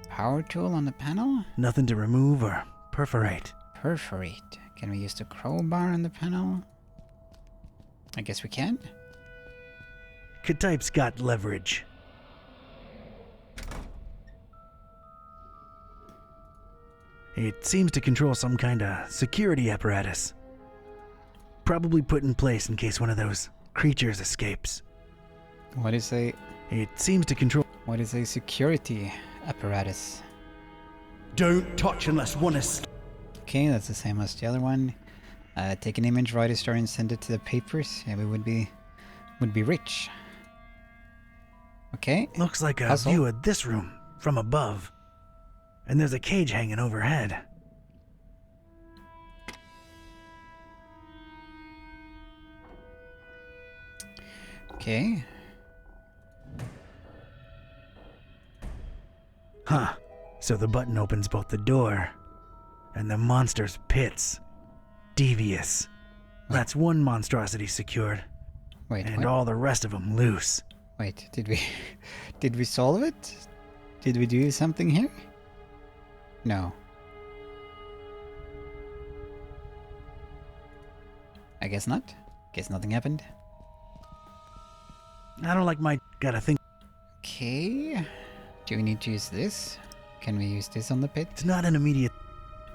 [SPEAKER 2] power tool on the panel?
[SPEAKER 3] Nothing to remove or perforate.
[SPEAKER 2] Perforate. Can we use the crowbar on the panel? I guess we can.
[SPEAKER 3] K-Type's got leverage. It seems to control some kind of security apparatus. Probably put in place in case one of those creatures escapes.
[SPEAKER 2] What is a security apparatus?
[SPEAKER 1] Don't touch unless one escapes.
[SPEAKER 2] Okay, that's the same as the other one. Take an image, write a story, and send it to the papers. Yeah, we would be rich. Okay.
[SPEAKER 3] Looks like a
[SPEAKER 2] Puzzle.
[SPEAKER 3] view of this room from above. And there's a cage hanging overhead.
[SPEAKER 2] Okay.
[SPEAKER 3] Huh. So the button opens both the door and the monster's pits. Devious. That's one monstrosity secured.
[SPEAKER 2] Wait,
[SPEAKER 3] And
[SPEAKER 2] what?
[SPEAKER 3] all the rest of them loose.
[SPEAKER 2] Wait, did we solve it? Did we do something here? No. I guess not. Guess nothing happened.
[SPEAKER 3] I don't like my... Gotta think...
[SPEAKER 2] Okay. Do we need to use this? Can we use this on the pit?
[SPEAKER 3] It's not an immediate...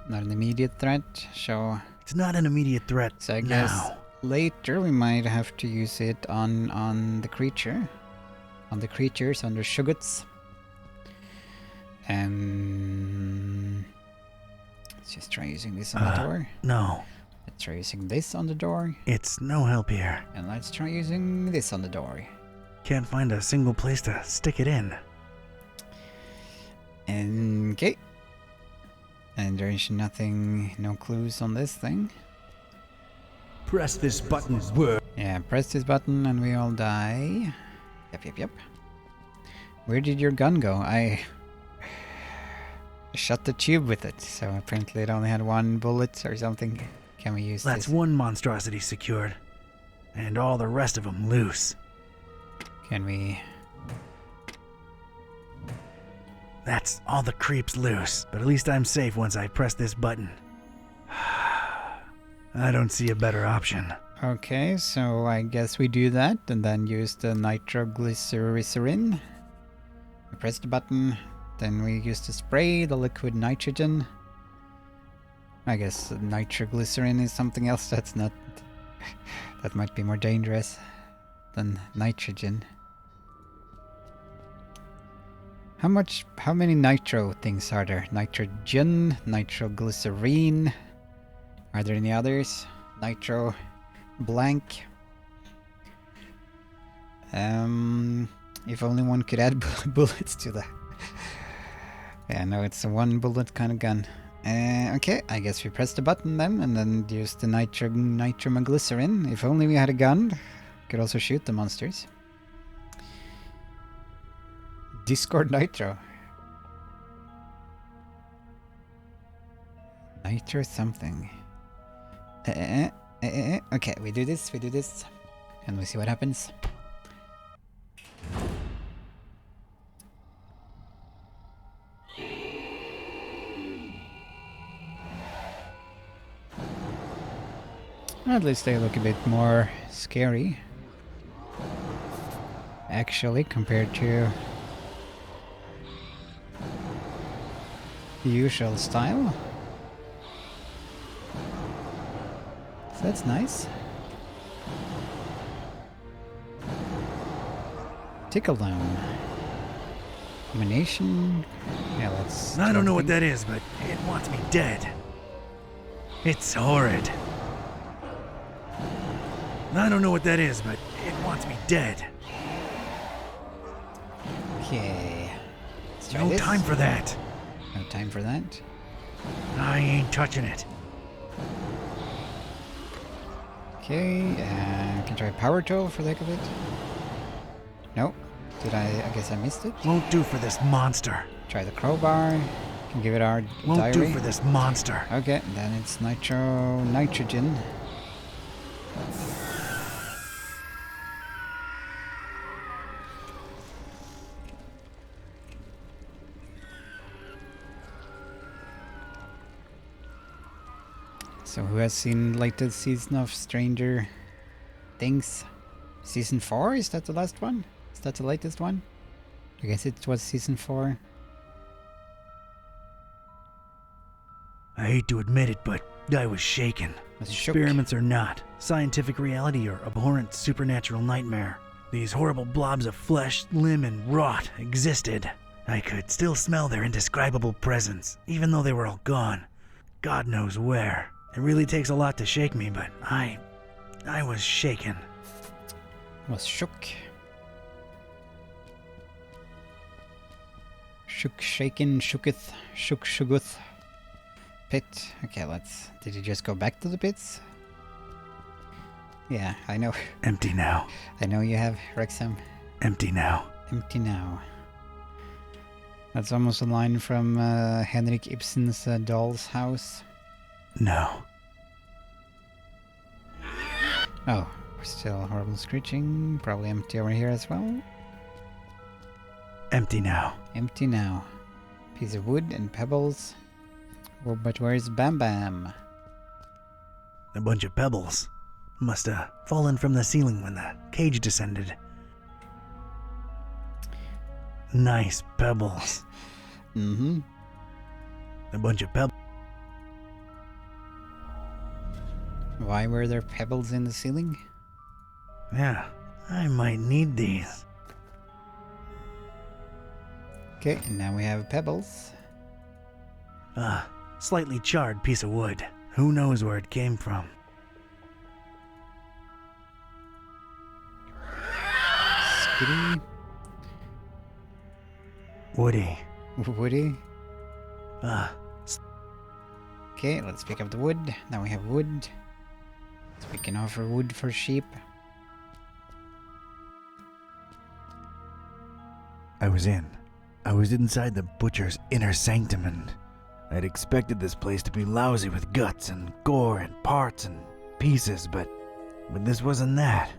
[SPEAKER 2] Not an immediate threat, so...
[SPEAKER 3] It's not an immediate threat
[SPEAKER 2] So I guess
[SPEAKER 3] now.
[SPEAKER 2] later we might have to use it on the creature. On the creatures, on the Shoggoths. Let's just try using this on the door.
[SPEAKER 3] No.
[SPEAKER 2] Let's try using this on the door.
[SPEAKER 3] It's no help here.
[SPEAKER 2] And let's try using this on the door.
[SPEAKER 3] Can't find a single place to stick it in.
[SPEAKER 2] Okay. And there is nothing, no clues on this thing.
[SPEAKER 1] Press this button, worm.
[SPEAKER 2] Yeah, press this button and we all die. Yep. Where did your gun go? I shot the tube with it, so apparently it only had one bullet or something. Can we use
[SPEAKER 3] That's
[SPEAKER 2] this?
[SPEAKER 3] one monstrosity secured. And all the rest of them loose.
[SPEAKER 2] Can we...
[SPEAKER 3] That's all the creeps loose. But at least I'm safe once I press this button. I don't see a better option.
[SPEAKER 2] Okay, so I guess we do that and then use the nitroglycerin. We press the button, then we use the spray, the liquid nitrogen. I guess nitroglycerin is something else that's not... that might be more dangerous than nitrogen. How many nitro things are there? Nitrogen, nitroglycerine. Are there any others? Nitro blank. If only one could add bullets to the... Yeah, no, it's a one bullet kind of gun. Okay, I guess we press the button then, and then use the nitroglycerin. If only we had a gun. Could also shoot the monsters. Discord Nitro. Nitro something. Okay, we do this, and we see what happens. At least they look a bit more scary, actually, compared to the usual style. So that's nice. Tickle down. Combination. Yeah, let's...
[SPEAKER 3] I don't know what that is, but it wants me dead. It's horrid. I don't know what that is, but it wants me dead.
[SPEAKER 2] Okay. Let's try
[SPEAKER 3] No
[SPEAKER 2] this.
[SPEAKER 3] time for that.
[SPEAKER 2] No time for that.
[SPEAKER 3] I ain't touching it.
[SPEAKER 2] Okay, can try power tool for the heck of it. Nope. Did I guess I missed it.
[SPEAKER 3] Won't do for this monster.
[SPEAKER 2] Try the crowbar. Can give it our
[SPEAKER 3] Won't
[SPEAKER 2] diary.
[SPEAKER 3] do for this monster.
[SPEAKER 2] Okay, then it's nitrogen. So who has seen latest season of Stranger Things? Season 4? Is that the last one? Is that the latest one? I guess it was season 4.
[SPEAKER 3] I hate to admit it, but I was shaken.
[SPEAKER 2] Was shook.
[SPEAKER 3] Experiments or not, scientific reality or abhorrent supernatural nightmare, these horrible blobs of flesh, limb, and rot existed. I could still smell their indescribable presence, even though they were all gone. God knows where. It really takes a lot to shake me, but I was shaken.
[SPEAKER 2] Was shook. Shook, shaken, shooketh, shook, shoogeth. Pit. Okay, let's... Did you just go back to the pits? Yeah, I know.
[SPEAKER 3] Empty now.
[SPEAKER 2] I know you have, Wrexham.
[SPEAKER 3] Empty now.
[SPEAKER 2] Empty now. That's almost a line from Henrik Ibsen's Doll's House.
[SPEAKER 3] No.
[SPEAKER 2] Oh, we're still horrible screeching. Probably empty over here as well.
[SPEAKER 3] Empty now.
[SPEAKER 2] Empty now. Piece of wood and pebbles. Well, but where's Bam Bam?
[SPEAKER 3] A bunch of pebbles. Must have fallen from the ceiling when the cage descended. Nice pebbles.
[SPEAKER 2] Mm-hmm.
[SPEAKER 3] A bunch of pebbles.
[SPEAKER 2] Why were there pebbles in the ceiling?
[SPEAKER 3] Yeah, I might need these.
[SPEAKER 2] Okay, and now we have pebbles.
[SPEAKER 3] Slightly charred piece of wood. Who knows where it came from?
[SPEAKER 2] Skitty.
[SPEAKER 3] Woody.
[SPEAKER 2] Woody.
[SPEAKER 3] Uh,
[SPEAKER 2] Okay, let's pick up the wood. Now we have wood. So we can offer wood for sheep.
[SPEAKER 3] I was inside the butcher's inner sanctum and I'd expected this place to be lousy with guts and gore and parts and pieces, but this wasn't that.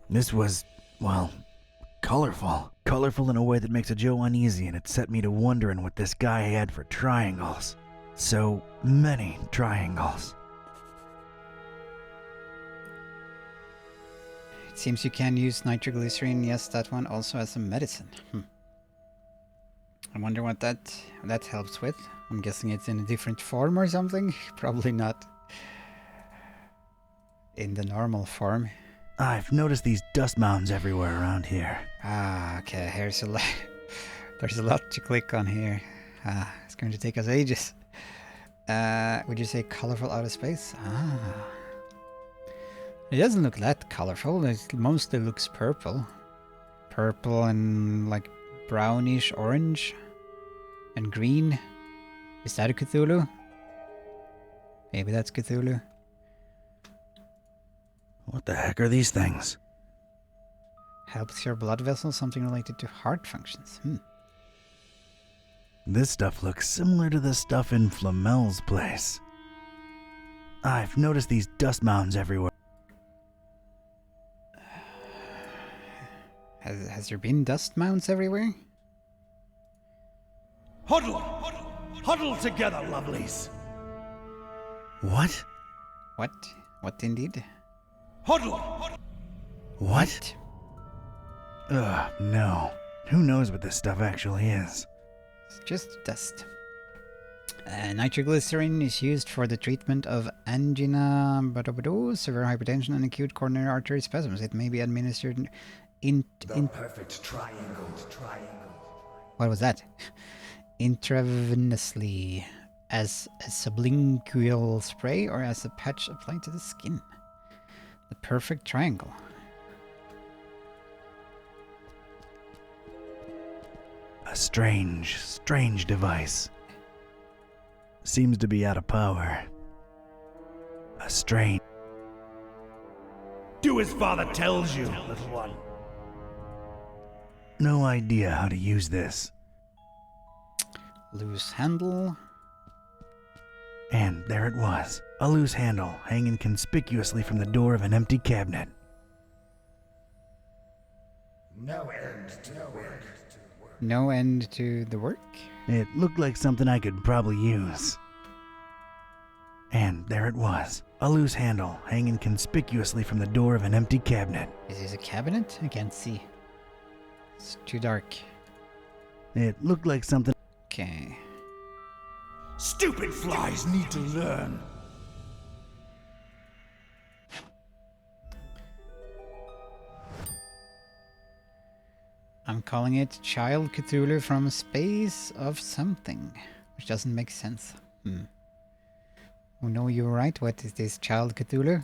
[SPEAKER 3] This was, well, colorful. Colorful in a way that makes a Joe uneasy, and it set me to wondering what this guy had for triangles. So many triangles.
[SPEAKER 2] It seems you can use nitroglycerin, yes, that one, also as a medicine. I wonder what that helps with. I'm guessing it's in a different form or something. Probably not in the normal form.
[SPEAKER 3] I've noticed these dust mounds everywhere around here.
[SPEAKER 2] Ah, okay, here's a lot. There's a lot to click on here. It's going to take us ages. Would you say colorful outer space? It doesn't look that colorful. It mostly looks purple. Purple and like brownish orange and green. Is that a Cthulhu? Maybe that's Cthulhu.
[SPEAKER 3] What the heck are these things?
[SPEAKER 2] Helps your blood vessels, something related to heart functions.
[SPEAKER 3] This stuff looks similar to the stuff in Flamel's place. I've noticed these dust mounds everywhere.
[SPEAKER 2] Has there been dust mounds everywhere?
[SPEAKER 4] Huddle! Huddle together, lovelies!
[SPEAKER 3] What?
[SPEAKER 2] What? What indeed?
[SPEAKER 4] Huddle!
[SPEAKER 3] What? Ugh, no. Who knows what this stuff actually is?
[SPEAKER 2] It's just dust. Nitroglycerin is used for the treatment of angina, severe hypertension, and acute coronary artery spasms. It may be administered
[SPEAKER 1] Perfect triangle.
[SPEAKER 2] What was that? Intravenously, as a sublingual spray or as a patch applied to the skin. The perfect triangle.
[SPEAKER 3] A strange device. Seems to be out of power. A strange...
[SPEAKER 4] Do as father tells you, little one.
[SPEAKER 3] No idea how to use this.
[SPEAKER 2] Loose handle.
[SPEAKER 3] And there it was. A loose handle hanging conspicuously from the door of an empty cabinet.
[SPEAKER 1] No end to work.
[SPEAKER 2] No end to the work?
[SPEAKER 3] It looked like something I could probably use. And there it was. A loose handle hanging conspicuously from the door of an empty cabinet.
[SPEAKER 2] Is this a cabinet? I can't see. It's too dark.
[SPEAKER 3] It looked like something...
[SPEAKER 2] Okay.
[SPEAKER 1] Stupid flies need to learn.
[SPEAKER 2] I'm calling it Child Cthulhu from a space of something, which doesn't make sense. Oh no, you're right. What is this Child Cthulhu?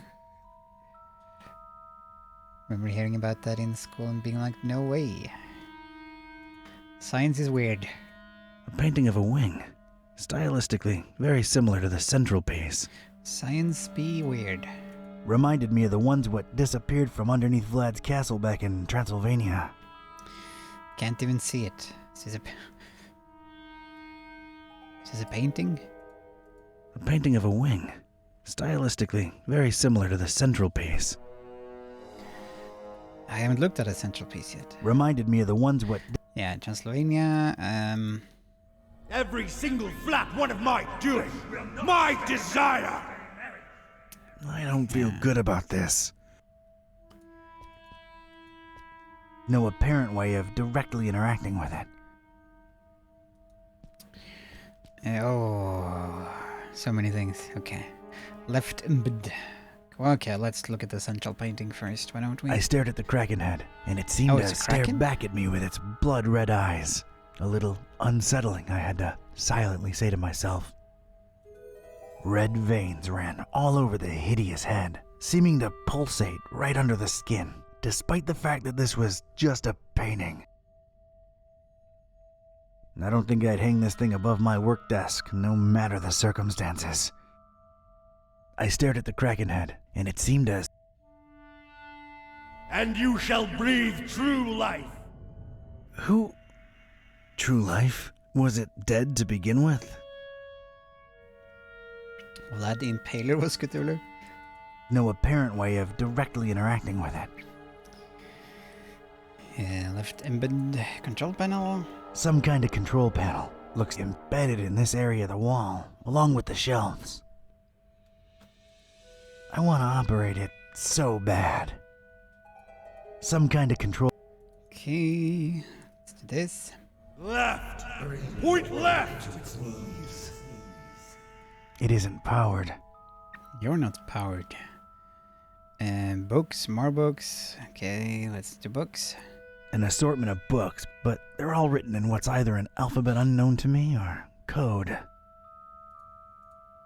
[SPEAKER 2] Remember hearing about that in school and being like, no way. Science is weird.
[SPEAKER 3] A painting of a wing. Stylistically, very similar to the central piece.
[SPEAKER 2] Science be weird.
[SPEAKER 3] Reminded me of the ones what disappeared from underneath Vlad's castle back in Transylvania.
[SPEAKER 2] Can't even see it. Is this a painting?
[SPEAKER 3] A painting of a wing. Stylistically, very similar to the central piece.
[SPEAKER 2] I haven't looked at a central piece yet.
[SPEAKER 3] Reminded me of the ones what...
[SPEAKER 2] Yeah, Transylvania,
[SPEAKER 4] Every single flat one of my doing. My desire!
[SPEAKER 3] I don't feel good about this. No apparent way of directly interacting with it.
[SPEAKER 2] Oh, so many things. Okay. Left embed. Okay, let's look at the central painting first, why don't we?
[SPEAKER 3] I stared at the kraken head, and it seemed to stare back at me with its blood-red eyes. A little unsettling, I had to silently say to myself. Red veins ran all over the hideous head, seeming to pulsate right under the skin, despite the fact that this was just a painting. I don't think I'd hang this thing above my work desk, no matter the circumstances. I stared at the kraken head, and it seemed as...
[SPEAKER 4] And you shall breathe true life.
[SPEAKER 3] Who... True life? Was it dead to begin with?
[SPEAKER 2] Vlad the Impaler was Cthulhu.
[SPEAKER 3] No apparent way of directly interacting with it.
[SPEAKER 2] Yeah, left embed control panel.
[SPEAKER 3] Some kind of control panel looks embedded in this area of the wall, along with the shelves. I want to operate it so bad. Some kind of control.
[SPEAKER 2] Okay, let's do this.
[SPEAKER 4] Left! Point left!
[SPEAKER 3] It isn't powered.
[SPEAKER 2] You're not powered. And books, more books. Okay, let's do books.
[SPEAKER 3] An assortment of books, but they're all written in what's either an alphabet unknown to me or code.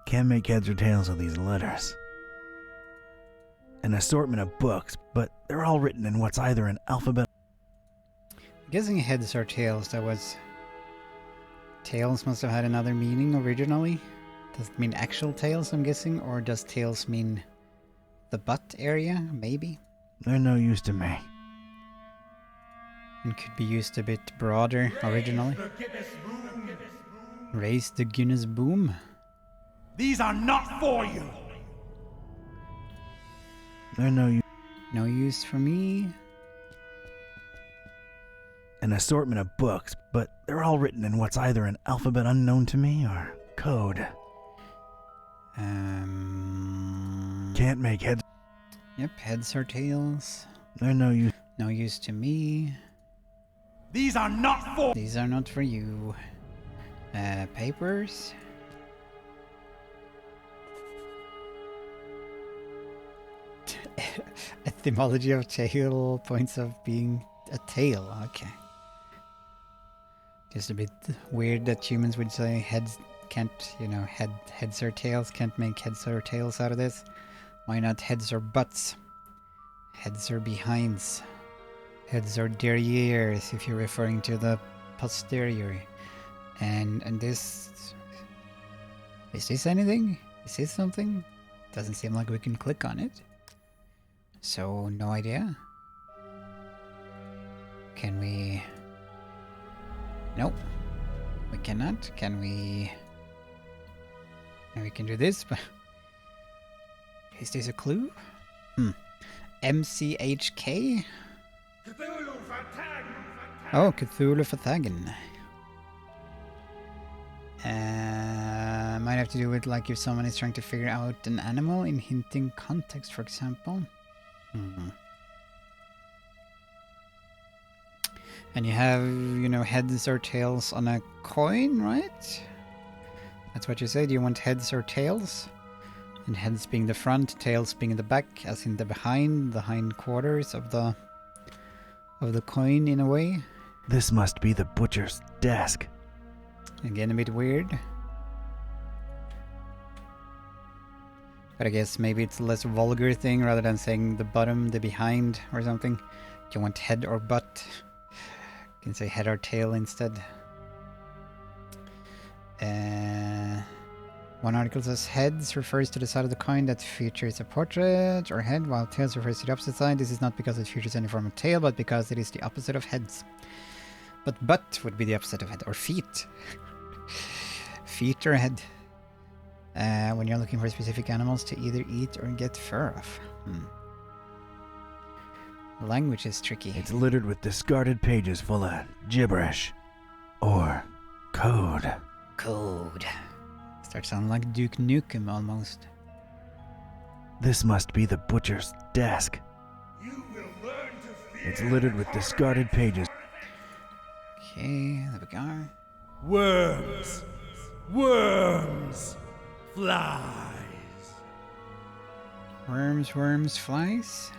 [SPEAKER 3] Can't make heads or tails of these letters. An assortment of books, but they're all written in what's either an alphabet.
[SPEAKER 2] I'm guessing heads or tails. That was... Tails must have had another meaning originally. Does it mean actual tails, I'm guessing? Or does tails mean the butt area, maybe?
[SPEAKER 3] They're no use to me.
[SPEAKER 2] And could be used a bit broader originally. Raise the Guinness boom.
[SPEAKER 4] These are not for you!
[SPEAKER 3] They're no use.
[SPEAKER 2] No use for me.
[SPEAKER 3] An assortment of books, but they're all written in what's either an alphabet unknown to me or code. Can't make heads.
[SPEAKER 2] Yep, heads or tails.
[SPEAKER 3] They're no use.
[SPEAKER 2] No use to me.
[SPEAKER 4] These are not for—
[SPEAKER 2] These are not for you. Papers. Etymology of tail, points of being a tail. Okay. Just a bit weird that humans would say heads can't, you know, heads or tails, can't make heads or tails out of this. Why not heads or butts? Heads or behinds. Heads or derrieres if you're referring to the posterior. And this... Is this anything? Is this something? Doesn't seem like we can click on it. So, no idea. Can we... Nope. We cannot. Can we... And we can do this, but... Is this a clue? MCHK? Oh, Cthulhu Fathagan. Might have to do with like if someone is trying to figure out an animal in hinting context, for example. And you have, you know, heads or tails on a coin, right? That's what you say. Do you want heads or tails? And heads being the front, tails being the back, as in the behind, the hind quarters of the coin in a way.
[SPEAKER 3] This must be the butcher's desk.
[SPEAKER 2] Again, a bit weird. But I guess maybe it's a less vulgar thing rather than saying the bottom, the behind, or something. Do you want head or butt? You can say head or tail instead. One article says heads refers to the side of the coin that features a portrait or head, while tails refers to the opposite side. This is not because it features any form of tail, but because it is the opposite of heads. But butt would be the opposite of head, or feet. Feet or head. When you're looking for specific animals to either eat or get fur off. Language is tricky.
[SPEAKER 3] It's littered with discarded pages full of gibberish. Or code.
[SPEAKER 2] Code. Starts sounding like Duke Nukem almost.
[SPEAKER 3] This must be the butcher's desk.
[SPEAKER 4] You will learn to fear.
[SPEAKER 3] It's littered with discarded pages.
[SPEAKER 2] Okay, there we go.
[SPEAKER 4] Worms. Worms. Flies.
[SPEAKER 2] Worms, worms, flies.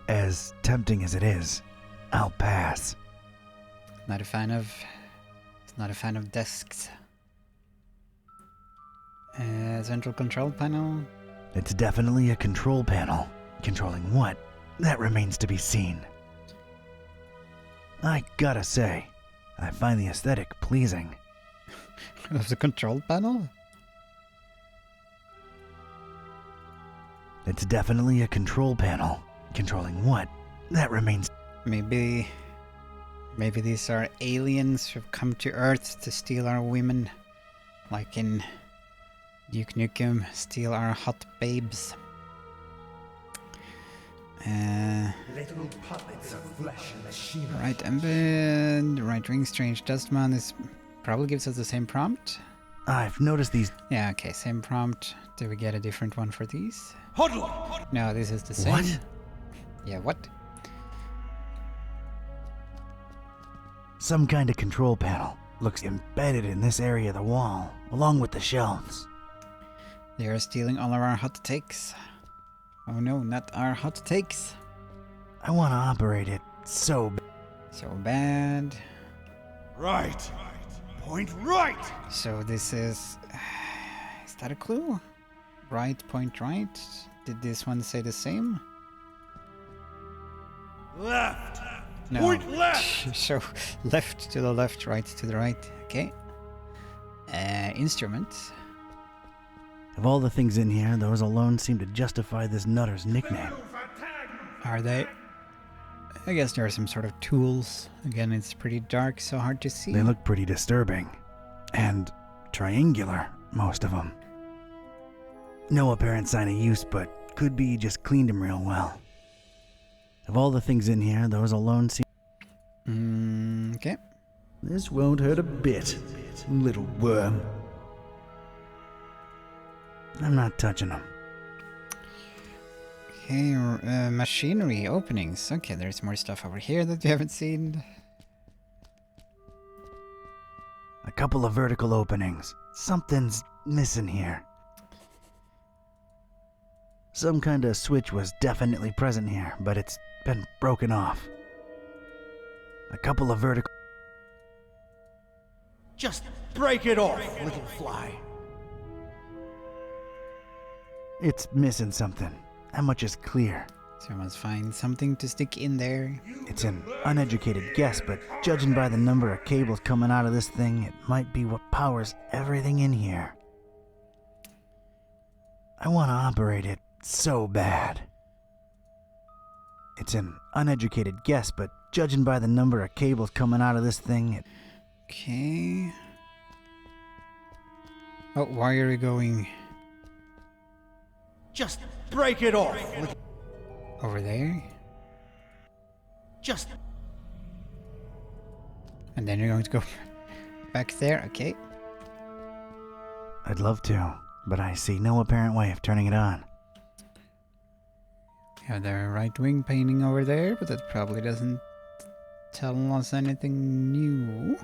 [SPEAKER 3] As tempting as it is, I'll pass.
[SPEAKER 2] Not a fan of desks. Central control panel.
[SPEAKER 3] It's definitely a control panel. Controlling what? That remains to be seen. I gotta say, I find the aesthetic pleasing.
[SPEAKER 2] Of the control panel?
[SPEAKER 3] It's definitely a control panel. Controlling what? That remains...
[SPEAKER 2] Maybe these are aliens who've come to Earth to steal our women. Like in Duke Nukem, steal our hot babes.
[SPEAKER 1] Little puppets of flesh and machinery.
[SPEAKER 2] Right embed, right ring, strange dustman. This probably gives us the same prompt.
[SPEAKER 3] I've noticed these.
[SPEAKER 2] Yeah, okay, same prompt. Do we get a different one for these?
[SPEAKER 4] Huddle!
[SPEAKER 2] No, this is the same.
[SPEAKER 3] What?
[SPEAKER 2] Yeah, what?
[SPEAKER 3] Some kind of control panel. Looks embedded in this area of the wall, along with the shelves.
[SPEAKER 2] They are stealing all of our hot takes. Oh no, not our hot takes.
[SPEAKER 3] I want to operate it so
[SPEAKER 2] So bad.
[SPEAKER 4] Right. Point right!
[SPEAKER 2] So this is... Is that a clue? Right, point right. Did this one say the same?
[SPEAKER 4] Left!
[SPEAKER 2] No.
[SPEAKER 4] Point left!
[SPEAKER 2] So left to the left, right to the right. Okay. Instruments.
[SPEAKER 3] Of all the things in here, those alone seem to justify this nutter's nickname.
[SPEAKER 2] Are they? I guess there are some sort of tools. Again, it's pretty dark, so hard to see.
[SPEAKER 3] They look pretty disturbing. And triangular, most of them. No apparent sign of use, but could be you just cleaned them real well. Of all the things in here, those alone seem...
[SPEAKER 2] Okay.
[SPEAKER 3] This won't hurt a bit, little worm. I'm not touching them.
[SPEAKER 2] Okay, machinery openings. Okay, there's more stuff over here that we haven't seen.
[SPEAKER 3] A couple of vertical openings. Something's missing here. Some kind of switch was definitely present here, but it's been broken off. A couple of vertical...
[SPEAKER 4] Just break it off, little fly.
[SPEAKER 3] It's missing something. That much is clear.
[SPEAKER 2] So I must find something to stick in there.
[SPEAKER 3] It's an uneducated guess, but judging by the number of cables coming out of this thing, it might be what powers everything in here. I want to operate it so bad. It's an uneducated guess, but judging by the number of cables coming out of this thing, it...
[SPEAKER 2] Okay. Oh, why are we going
[SPEAKER 4] Just break it off.
[SPEAKER 2] over there?
[SPEAKER 4] Just
[SPEAKER 2] And then you're going to go back there? Okay.
[SPEAKER 3] I'd love to, but I see no apparent way of turning it on.
[SPEAKER 2] Yeah, the right wing painting over there, but that probably doesn't tell us anything new.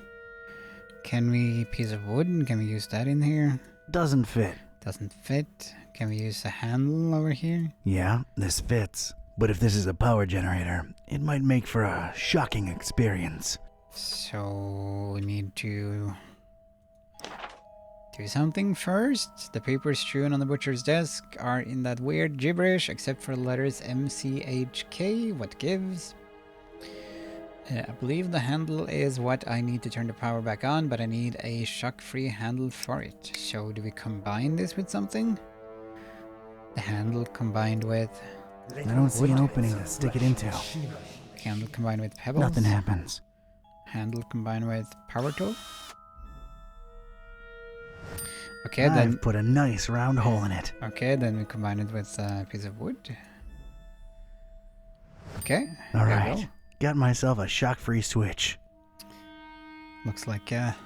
[SPEAKER 2] Can we... piece of wood? Can we use that in here?
[SPEAKER 3] Doesn't fit.
[SPEAKER 2] Doesn't fit. Can we use a handle over here?
[SPEAKER 3] Yeah, this fits. But if this is a power generator, it might make for a shocking experience.
[SPEAKER 2] So we need to do something first. The papers strewn on the butcher's desk are in that weird gibberish, except for the letters MCHK. What gives? I believe the handle is what I need to turn the power back on, but I need a shock-free handle for it. So do we combine this with something? The handle combined with...
[SPEAKER 3] I don't see an opening to stick it into.
[SPEAKER 2] Handle combined with pebbles?
[SPEAKER 3] Nothing happens.
[SPEAKER 2] Handle combined with power tool? Okay,
[SPEAKER 3] I've
[SPEAKER 2] then...
[SPEAKER 3] put a nice round hole in it.
[SPEAKER 2] Okay, then we combine it with a piece of wood. Okay,
[SPEAKER 3] All
[SPEAKER 2] there we
[SPEAKER 3] right.
[SPEAKER 2] go.
[SPEAKER 3] Got myself a shock-free switch.
[SPEAKER 2] Looks like a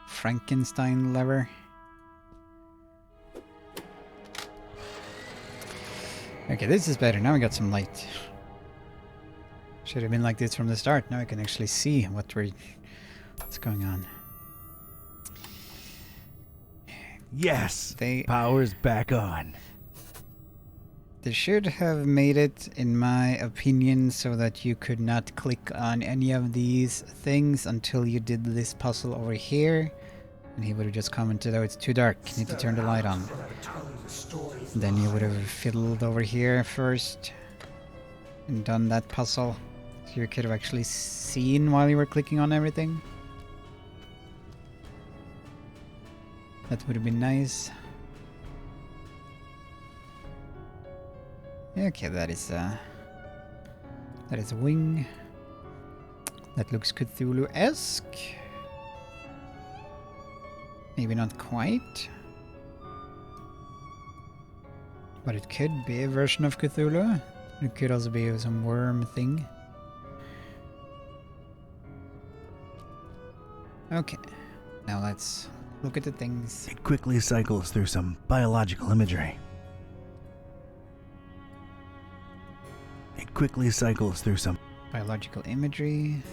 [SPEAKER 2] Frankenstein lever. Okay, this is better. Now we got some light. Should have been like this from the start. Now I can actually see what's going on.
[SPEAKER 3] Yes,
[SPEAKER 2] They
[SPEAKER 3] power's back on.
[SPEAKER 2] They should have made it, in my opinion, so that you could not click on any of these things until you did this puzzle over here. And he would have just commented, oh, it's too dark, you need to turn the light on. Then you would have fiddled over here first and done that puzzle. So you could have actually seen while you were clicking on everything. That would have been nice. Okay, that is a wing. That looks Cthulhu-esque. Maybe not quite. But it could be a version of Cthulhu. It could also be some worm thing. Okay, now let's look at the things.
[SPEAKER 3] It quickly cycles through some biological imagery.
[SPEAKER 2] Biological imagery.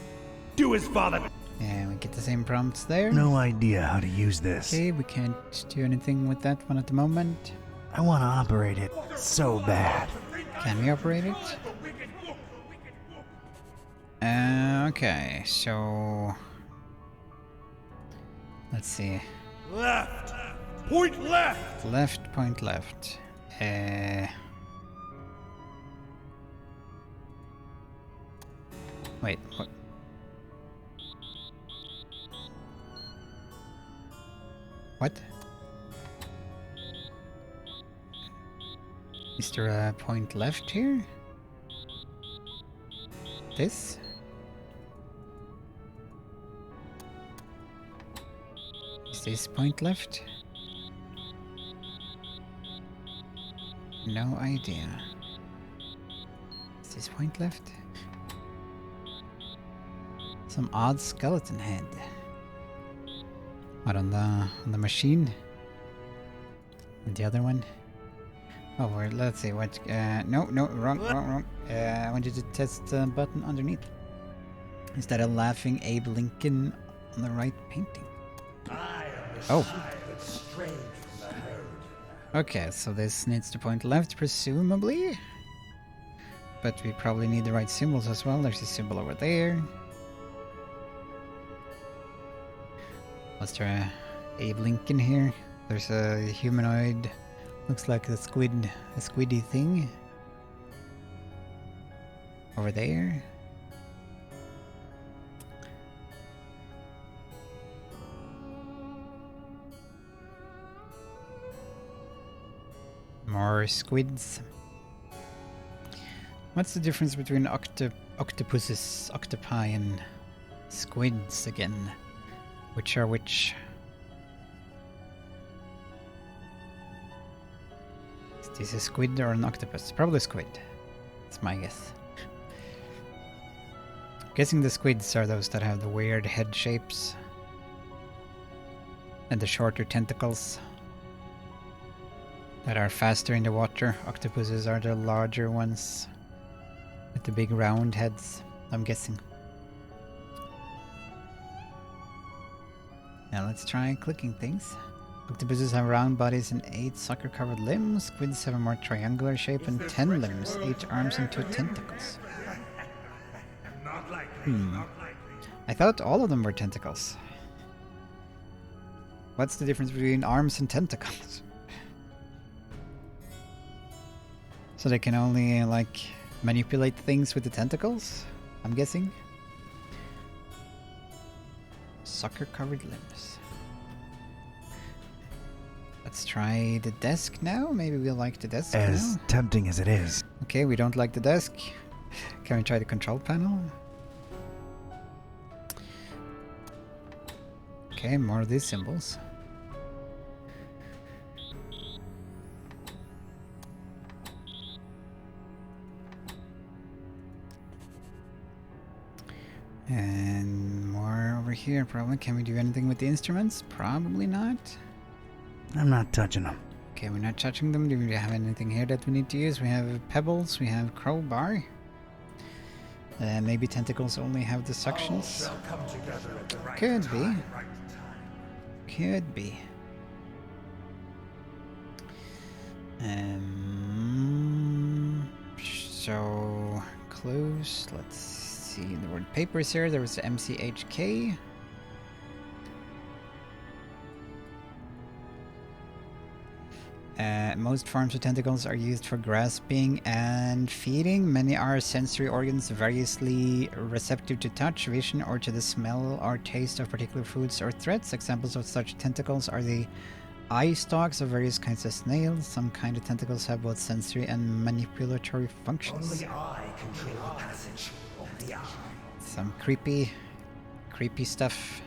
[SPEAKER 4] Do his father.
[SPEAKER 2] And we get the same prompts there.
[SPEAKER 3] No idea how to use this.
[SPEAKER 2] Okay, we can't do anything with that one at the moment.
[SPEAKER 3] I want to operate it so bad.
[SPEAKER 2] Can we operate it? Okay, so... let's see.
[SPEAKER 4] Left. Point left.
[SPEAKER 2] Left, point left. Wait, what? What? Is there a point left here? This? Is this point left? No idea. Is this point left? Some odd skeleton head. What, on the machine? And the other one? Oh, well, let's see what. No, wrong. I want you to test the button underneath. Is that a laughing Abe Lincoln on the right painting? Oh. Okay, so this needs to point left, presumably. But we probably need the right symbols as well. There's a symbol over there. Was there a Abe Lincoln here? There's a humanoid. Looks like a squiddy thing. Over there. More squids. What's the difference between octopuses, octopi, and squids again? Which are which? Is this a squid or an octopus? Probably squid. That's my guess. Guessing the squids are those that have the weird head shapes. And the shorter tentacles. That are faster in the water. Octopuses are the larger ones. With the big round heads, I'm guessing. Now let's try clicking things. Octopuses have round bodies and 8 sucker-covered limbs. Squids have a more triangular shape and 10 limbs, 8 arms and 2 tentacles. I thought all of them were tentacles. What's the difference between arms and tentacles? So they can only, like, manipulate things with the tentacles? I'm guessing. Sucker-covered limbs. Let's try the desk now. Maybe we'll like the desk
[SPEAKER 3] As
[SPEAKER 2] now.
[SPEAKER 3] tempting as it is.
[SPEAKER 2] Okay, we don't like the desk. Can we try the control panel? Okay, more of these symbols. And more over here, probably. Can we do anything with the instruments? Probably not.
[SPEAKER 3] I'm not touching them.
[SPEAKER 2] Okay, we're not touching them. Do we have anything here that we need to use? We have pebbles, we have crowbar. Maybe tentacles only have the suctions. Could be. Could be. So close. Let's see the word papers here. There was the MCHK. Most forms of tentacles are used for grasping and feeding. Many are sensory organs variously receptive to touch, vision, or to the smell or taste of particular foods or threats. Examples of such tentacles are the eye stalks of various kinds of snails. Some kind of tentacles have both sensory and manipulatory functions.
[SPEAKER 1] Only I control the passage of the eye.
[SPEAKER 2] Some creepy stuff.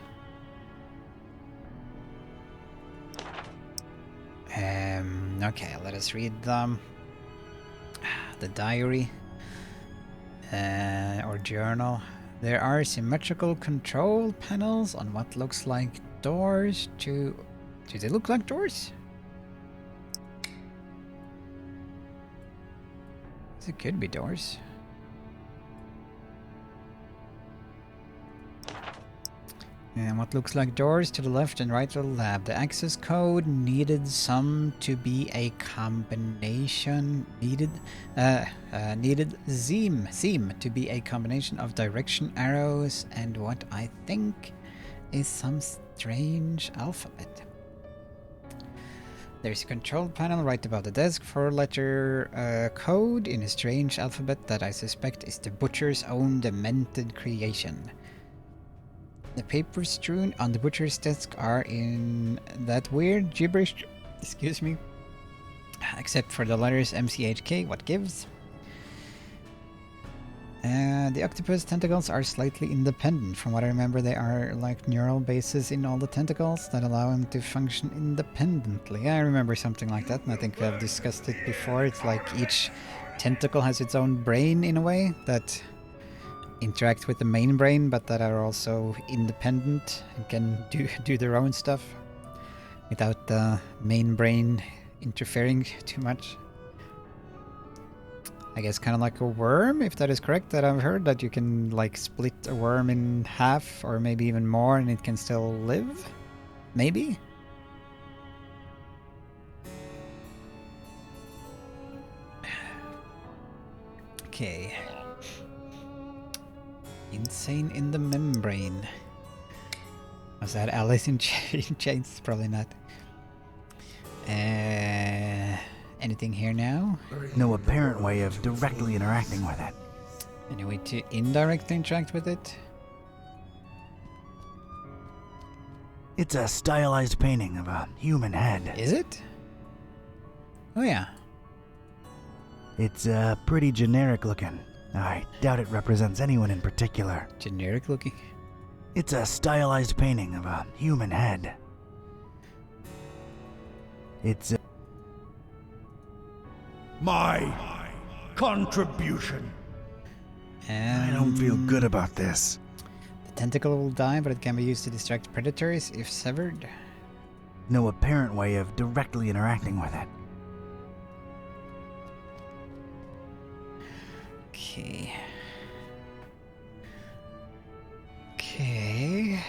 [SPEAKER 2] Okay, let us read the diary or journal. There are symmetrical control panels on what looks like doors to... Do they look like doors? It could be doors. And what looks like doors to the left and right of the lab. The access code needed some to be a combination. Needed seem to be a combination of direction arrows and what I think is some strange alphabet. There's a control panel right above the desk, 4-letter code in a strange alphabet that I suspect is the butcher's own demented creation. The papers strewn on the butcher's desk are in that weird gibberish, excuse me, except for the letters MCHK, what gives? The octopus tentacles are slightly independent. From what I remember, they are like neural bases in all the tentacles that allow them to function independently. I remember something like that, and I think we have discussed it before. It's like each tentacle has its own brain in a way that interact with the main brain, but that are also independent and can do their own stuff without the main brain interfering too much. I guess kind of like a worm, if that is correct, that I've heard, that you can like split a worm in half or maybe even more and it can still live? Maybe? Okay. Insane in the membrane. Was that Alice in Chains? Probably not. Anything here now?
[SPEAKER 3] No apparent way of directly interacting with it.
[SPEAKER 2] Any way to indirectly interact with it?
[SPEAKER 3] It's a stylized painting of a human head.
[SPEAKER 2] Is it? Oh yeah.
[SPEAKER 3] It's pretty generic looking. I doubt it represents anyone in particular.
[SPEAKER 2] Generic looking?
[SPEAKER 3] It's a stylized painting of a human head. It's
[SPEAKER 4] My contribution.
[SPEAKER 3] I don't feel good about this.
[SPEAKER 2] The tentacle will die, but it can be used to distract predators if severed.
[SPEAKER 3] No apparent way of directly interacting with it.
[SPEAKER 2] Okay. Okay.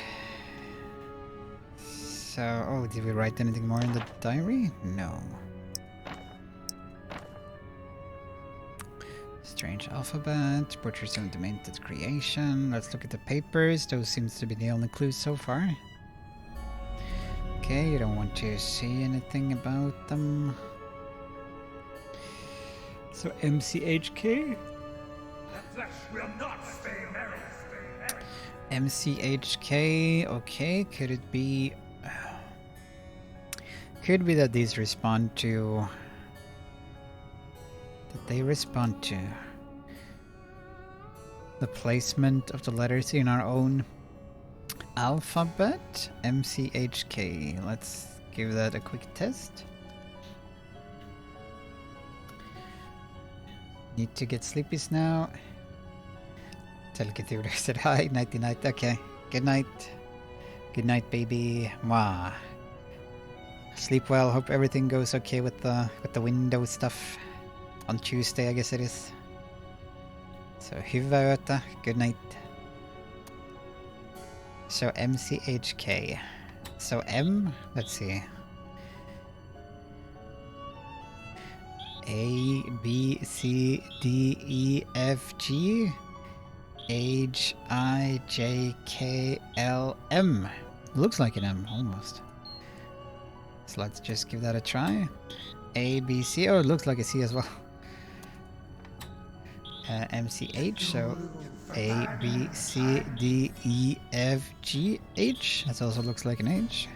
[SPEAKER 2] So, oh, did we write anything more in the diary? No. Strange alphabet, butcher's own demented creation. Let's look at the papers. Those seems to be the only clues so far. Okay, you don't want to see anything about them. So MCHK? MCHK, okay, could it be... Could be that these respond to... That they respond to the placement of the letters in our own alphabet. MCHK, let's give that a quick test. Need to get sleepies now. Tell Cthulhu said hi, nighty night. Okay, good night. Good night, baby. Mwah. Sleep well. Hope everything goes okay with the window stuff. On Tuesday, I guess it is. So, hyvää yötä. Good night. So, MCHK. So, M, let's see. A, B, C, D, E, F, G, H, I, J, K, L, M. Looks like an M, almost. So let's just give that a try. A, B, C. Oh, it looks like a C as well. MCH, so A, B, C, D, E, F, G, H. That also looks like an H.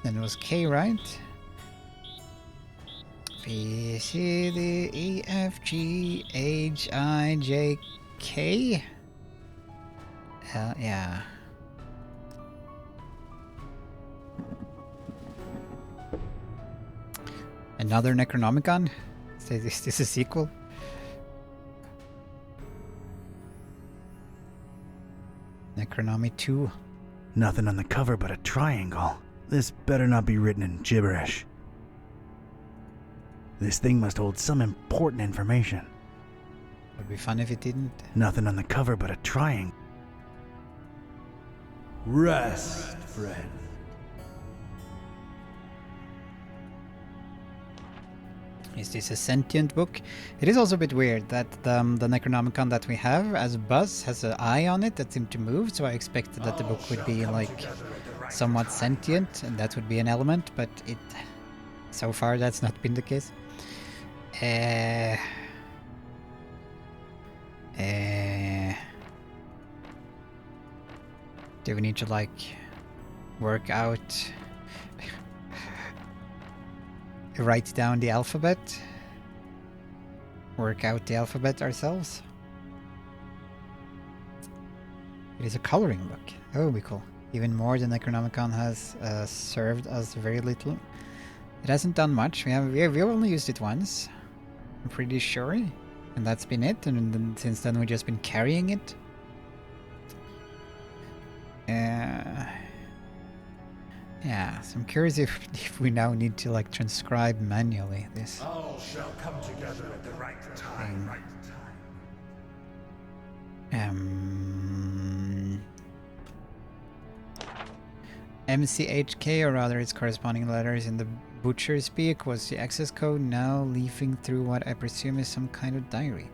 [SPEAKER 2] Then it was K, right? B, C, D, E, F, G, H, I, J, K. Yeah. Another Necronomicon? Is this a sequel? Necronomy 2.
[SPEAKER 3] Nothing on the cover but a triangle. This better not be written in gibberish. This thing must hold some important information.
[SPEAKER 2] Would be fun if it didn't.
[SPEAKER 3] Nothing on the cover but a triangle.
[SPEAKER 4] Rest, friend.
[SPEAKER 2] Is this a sentient book? It is also a bit weird that the Necronomicon that we have as Buzz has an eye on it that seemed to move, so I expected that the book would be like somewhat sentient and that would be an element, but it so far that's not been the case. Do we need to like work out, write down the alphabet? Work out the alphabet ourselves? It is a coloring book. That would be cool. Even more than Necronomicon has served us very little. It hasn't done much. We've only used it once, I'm pretty sure, and that's been it. And then, since then we've just been carrying it. Yeah, so I'm curious if we now need to like transcribe manually this.
[SPEAKER 1] All shall come together at the right time.
[SPEAKER 2] MCHK, or rather its corresponding letters in the butcher speak, was the access code, now leafing through what I presume is some kind of diary.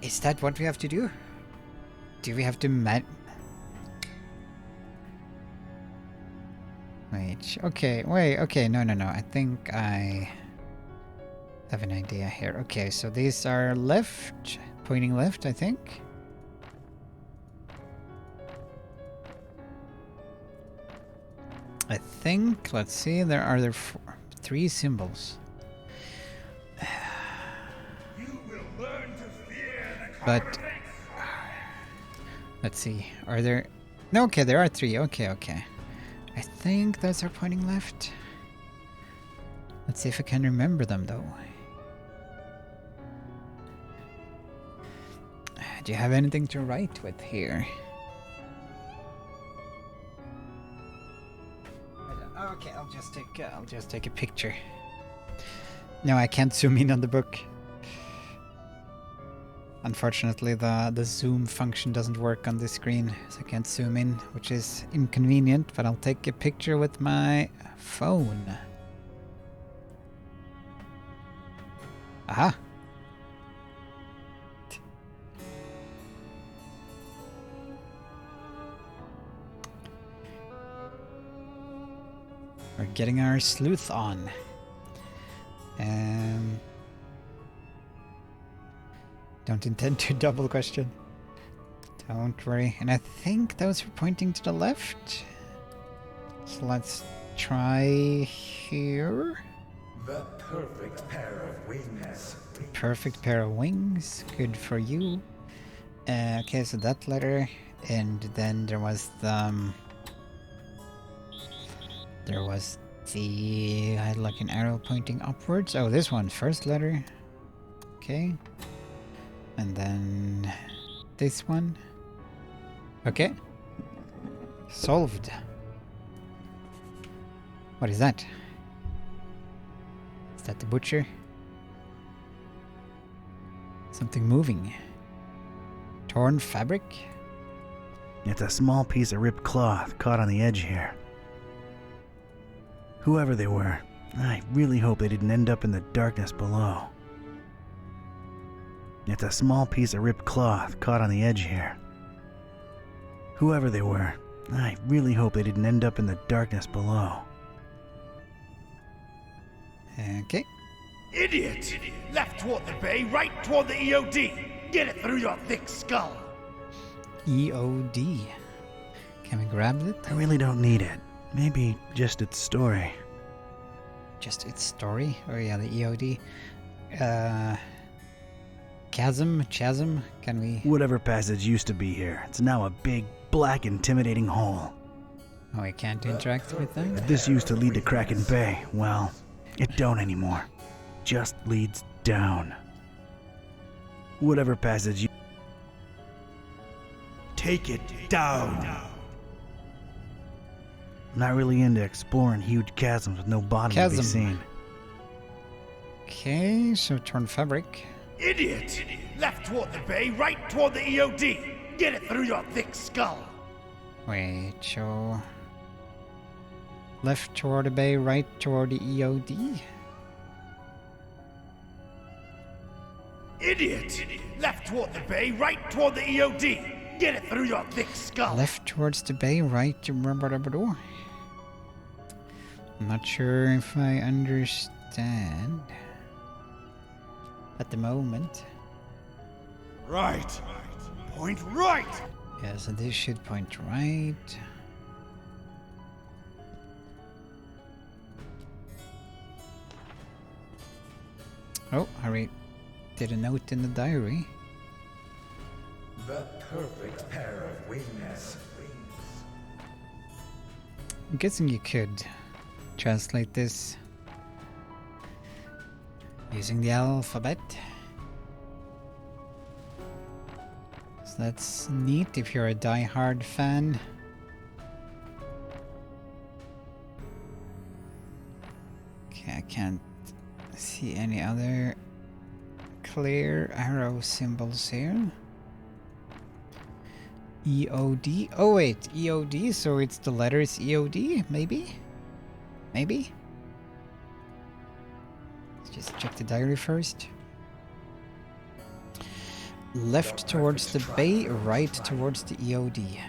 [SPEAKER 2] Is that what we have to do? Do we have to okay, no, I think I have an idea here. Okay, so these are left, pointing left, I think. Let's see, there are three symbols. But, let's see, are there... No, okay, there are three, okay. I think those are pointing left. Let's see if I can remember them, though. Do you have anything to write with here? Okay, I'll just take a picture. No, I can't zoom in on the book. Unfortunately, the zoom function doesn't work on this screen, so I can't zoom in, which is inconvenient, but I'll take a picture with my phone. Aha! We're getting our sleuth on. Don't intend to double question. Don't worry. And I think those are pointing to the left. So let's try here.
[SPEAKER 1] The perfect pair of wings.
[SPEAKER 2] Perfect pair of wings. Good for you. Okay, so that letter. And then there was the... I had like an arrow pointing upwards. Oh, this one. First letter. Okay. And then this one. Okay. Solved. What is that? Is that the butcher? Something moving. Torn fabric?
[SPEAKER 3] It's a small piece of ripped cloth caught on the edge here. Whoever they were, I really hope they didn't end up in the darkness below. It's a small piece of ripped cloth caught on the edge here. Whoever they were, I really hope they didn't end up in the darkness below.
[SPEAKER 2] Okay.
[SPEAKER 4] Idiot! Left toward the bay, right toward the EOD. Get it through your thick skull.
[SPEAKER 2] EOD. Can we grab it?
[SPEAKER 3] I really don't need it. Maybe just its story.
[SPEAKER 2] Just its story? Oh yeah, the EOD. Chasm? Can we...
[SPEAKER 3] Whatever passage used to be here, it's now a big, black, intimidating hole.
[SPEAKER 2] Oh, we can't interact with them?
[SPEAKER 3] If this used to lead to Kraken Bay, well, it don't anymore. just leads down. Whatever passage you...
[SPEAKER 4] Take it down.
[SPEAKER 3] I'm not really into exploring huge chasms with no bottom to be
[SPEAKER 2] Chasm.
[SPEAKER 3] seen.
[SPEAKER 2] Okay, so turn fabric.
[SPEAKER 4] Idiot! Left toward the bay, right toward the EOD. Get it through your thick skull.
[SPEAKER 2] Wait, so... Left toward the bay, right toward the EOD?
[SPEAKER 4] Idiot! Left toward the bay, right toward the EOD. Get it through your thick skull.
[SPEAKER 2] Left towards the bay, right to... I'm not sure if I understand at the moment.
[SPEAKER 4] Right. Point right.
[SPEAKER 2] Yeah, so this should point right. Oh, Harry did a note in the diary.
[SPEAKER 1] The perfect pair of wings.
[SPEAKER 2] I'm guessing you could translate this using the alphabet. So that's neat if you're a die-hard fan. Okay, I can't see any other clear arrow symbols here. EOD. Oh wait, EOD, so it's the letters EOD, maybe? Maybe? Let's just check the diary first. Left towards the bay, right towards the EOD.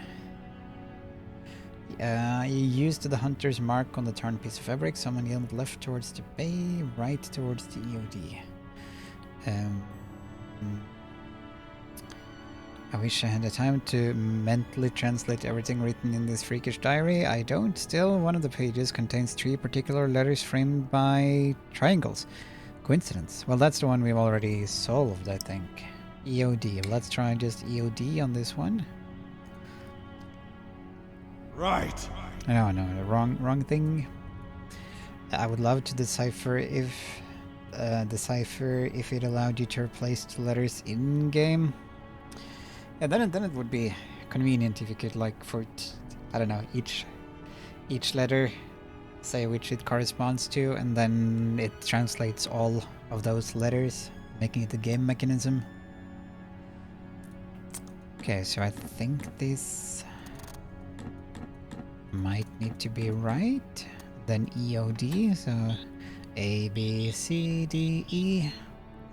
[SPEAKER 2] You used the hunter's mark on the torn piece of fabric. Someone yelled left towards the bay, right towards the EOD. I wish I had the time to mentally translate everything written in this freakish diary. I don't. Still, one of the pages contains 3 particular letters framed by triangles. Coincidence? Well, that's the one we've already solved, I think. EOD. Let's try just EOD on this one.
[SPEAKER 4] Right.
[SPEAKER 2] No, wrong thing. I would love to decipher if it allowed you to replace the letters in game. Yeah, then it would be convenient if you could, like, I don't know, each letter, say which it corresponds to, and then it translates all of those letters, making it a game mechanism. Okay, so I think this might need to be right. Then EOD, so A, B, C, D, E.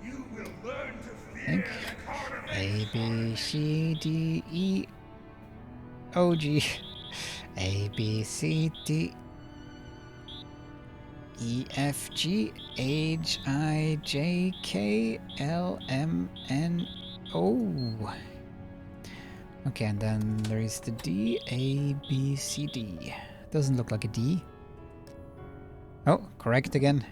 [SPEAKER 1] You will learn to
[SPEAKER 2] I think. A, B, C, D, E, O, G. A, B, C, D, E, F, G, H, I, J, K, L, M, N, O. Okay, and then there is the D, A, B, C, D. Doesn't look like a D. Oh, correct again.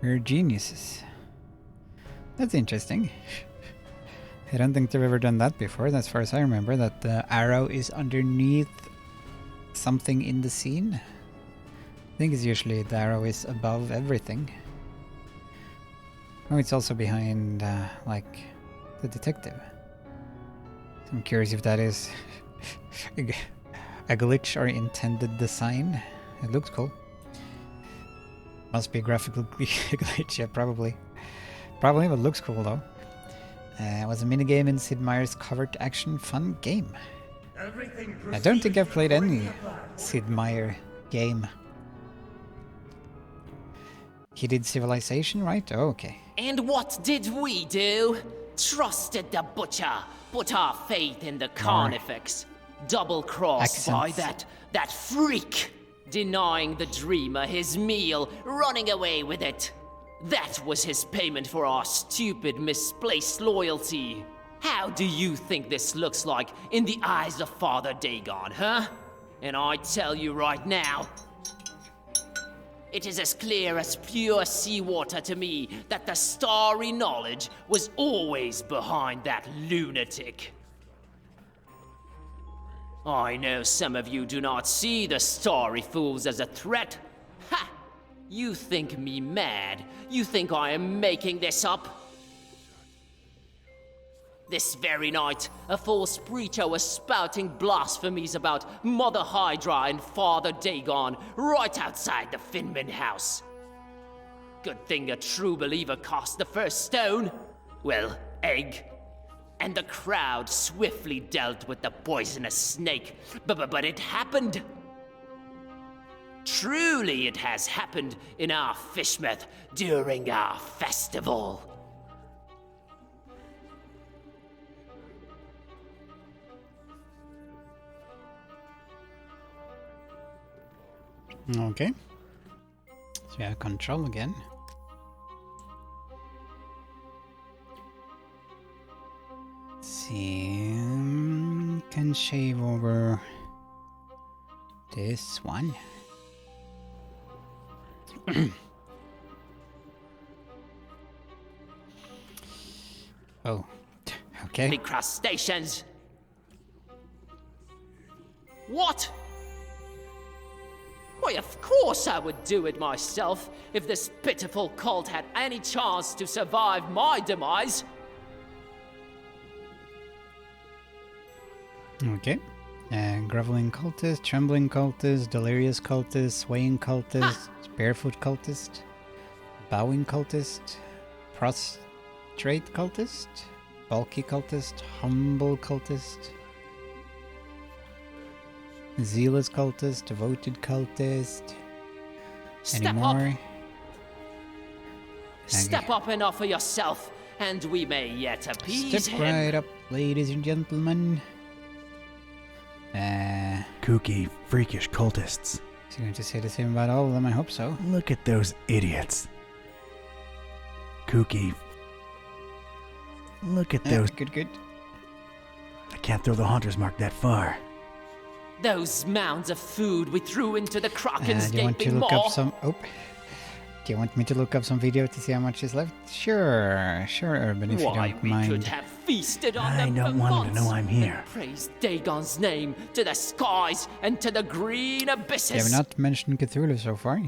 [SPEAKER 2] We're geniuses. That's interesting. I don't think they've ever done that before, as far as I remember, that the arrow is underneath something in the scene. I think it's usually the arrow is above everything. Oh, it's also behind, like, the detective. So I'm curious if that is a glitch or intended design. It looks cool. Must be a graphical glitch, yeah, probably. Probably, but looks cool though. It was a minigame in Sid Meier's covert action fun game. I don't think I've played any Sid Meier game. He did Civilization, right? Oh, okay.
[SPEAKER 9] And what did we do? Trusted the butcher, put our faith in the carnifex, double-crossed by that freak, denying the dreamer his meal, running away with it. That was his payment for our stupid, misplaced loyalty. How do you think this looks like in the eyes of Father Dagon, huh? And I tell you right now, it is as clear as pure seawater to me that the starry knowledge was always behind that lunatic. I know some of you do not see the starry fools as a threat. Ha! You think me mad? You think I am making this up? This very night, a false preacher was spouting blasphemies about Mother Hydra and Father Dagon right outside the Finman house. Good thing a true believer cast the first stone. Well, egg. And the crowd swiftly dealt with the poisonous snake. But it happened. Truly it has happened in our Fishmouth during our festival.
[SPEAKER 2] Okay. So we have control again. Let's see. Can shave over this one. Oh. Okay.
[SPEAKER 9] Big crustaceans. What? Why, of course I would do it myself if this pitiful cult had any chance to survive my demise.
[SPEAKER 2] Okay. Groveling cultist, trembling cultist, delirious cultist, swaying cultist, barefoot cultist, bowing cultist, prostrate cultist, bulky cultist, humble cultist, zealous cultist, devoted cultist.
[SPEAKER 9] Step
[SPEAKER 2] Any more?
[SPEAKER 9] up. Step up and offer yourself, and we may yet appease
[SPEAKER 2] Step
[SPEAKER 9] him.
[SPEAKER 2] right up, ladies and gentlemen.
[SPEAKER 3] Kooky, freakish cultists.
[SPEAKER 2] Is he going to say the same about all of them? I hope so.
[SPEAKER 3] Look at those idiots. Kooky. Look at those.
[SPEAKER 2] Good.
[SPEAKER 3] I can't throw the Haunter's Mark that far.
[SPEAKER 9] Those mounds of food we threw into the Kraken's
[SPEAKER 2] Do you want to
[SPEAKER 9] gaping
[SPEAKER 2] look
[SPEAKER 9] maw.
[SPEAKER 2] up some... Oh. Do you want me to look up some video to see how much is left? Sure, Urban, if you
[SPEAKER 9] Why,
[SPEAKER 2] don't
[SPEAKER 9] we
[SPEAKER 2] mind.
[SPEAKER 9] could have feasted on
[SPEAKER 3] I
[SPEAKER 9] them
[SPEAKER 3] don't
[SPEAKER 9] for
[SPEAKER 3] want him to
[SPEAKER 9] months
[SPEAKER 3] know I'm here.
[SPEAKER 9] and praised Dagon's name to the skies and to the green
[SPEAKER 2] They
[SPEAKER 9] abysses.
[SPEAKER 2] have not mentioned Cthulhu so far.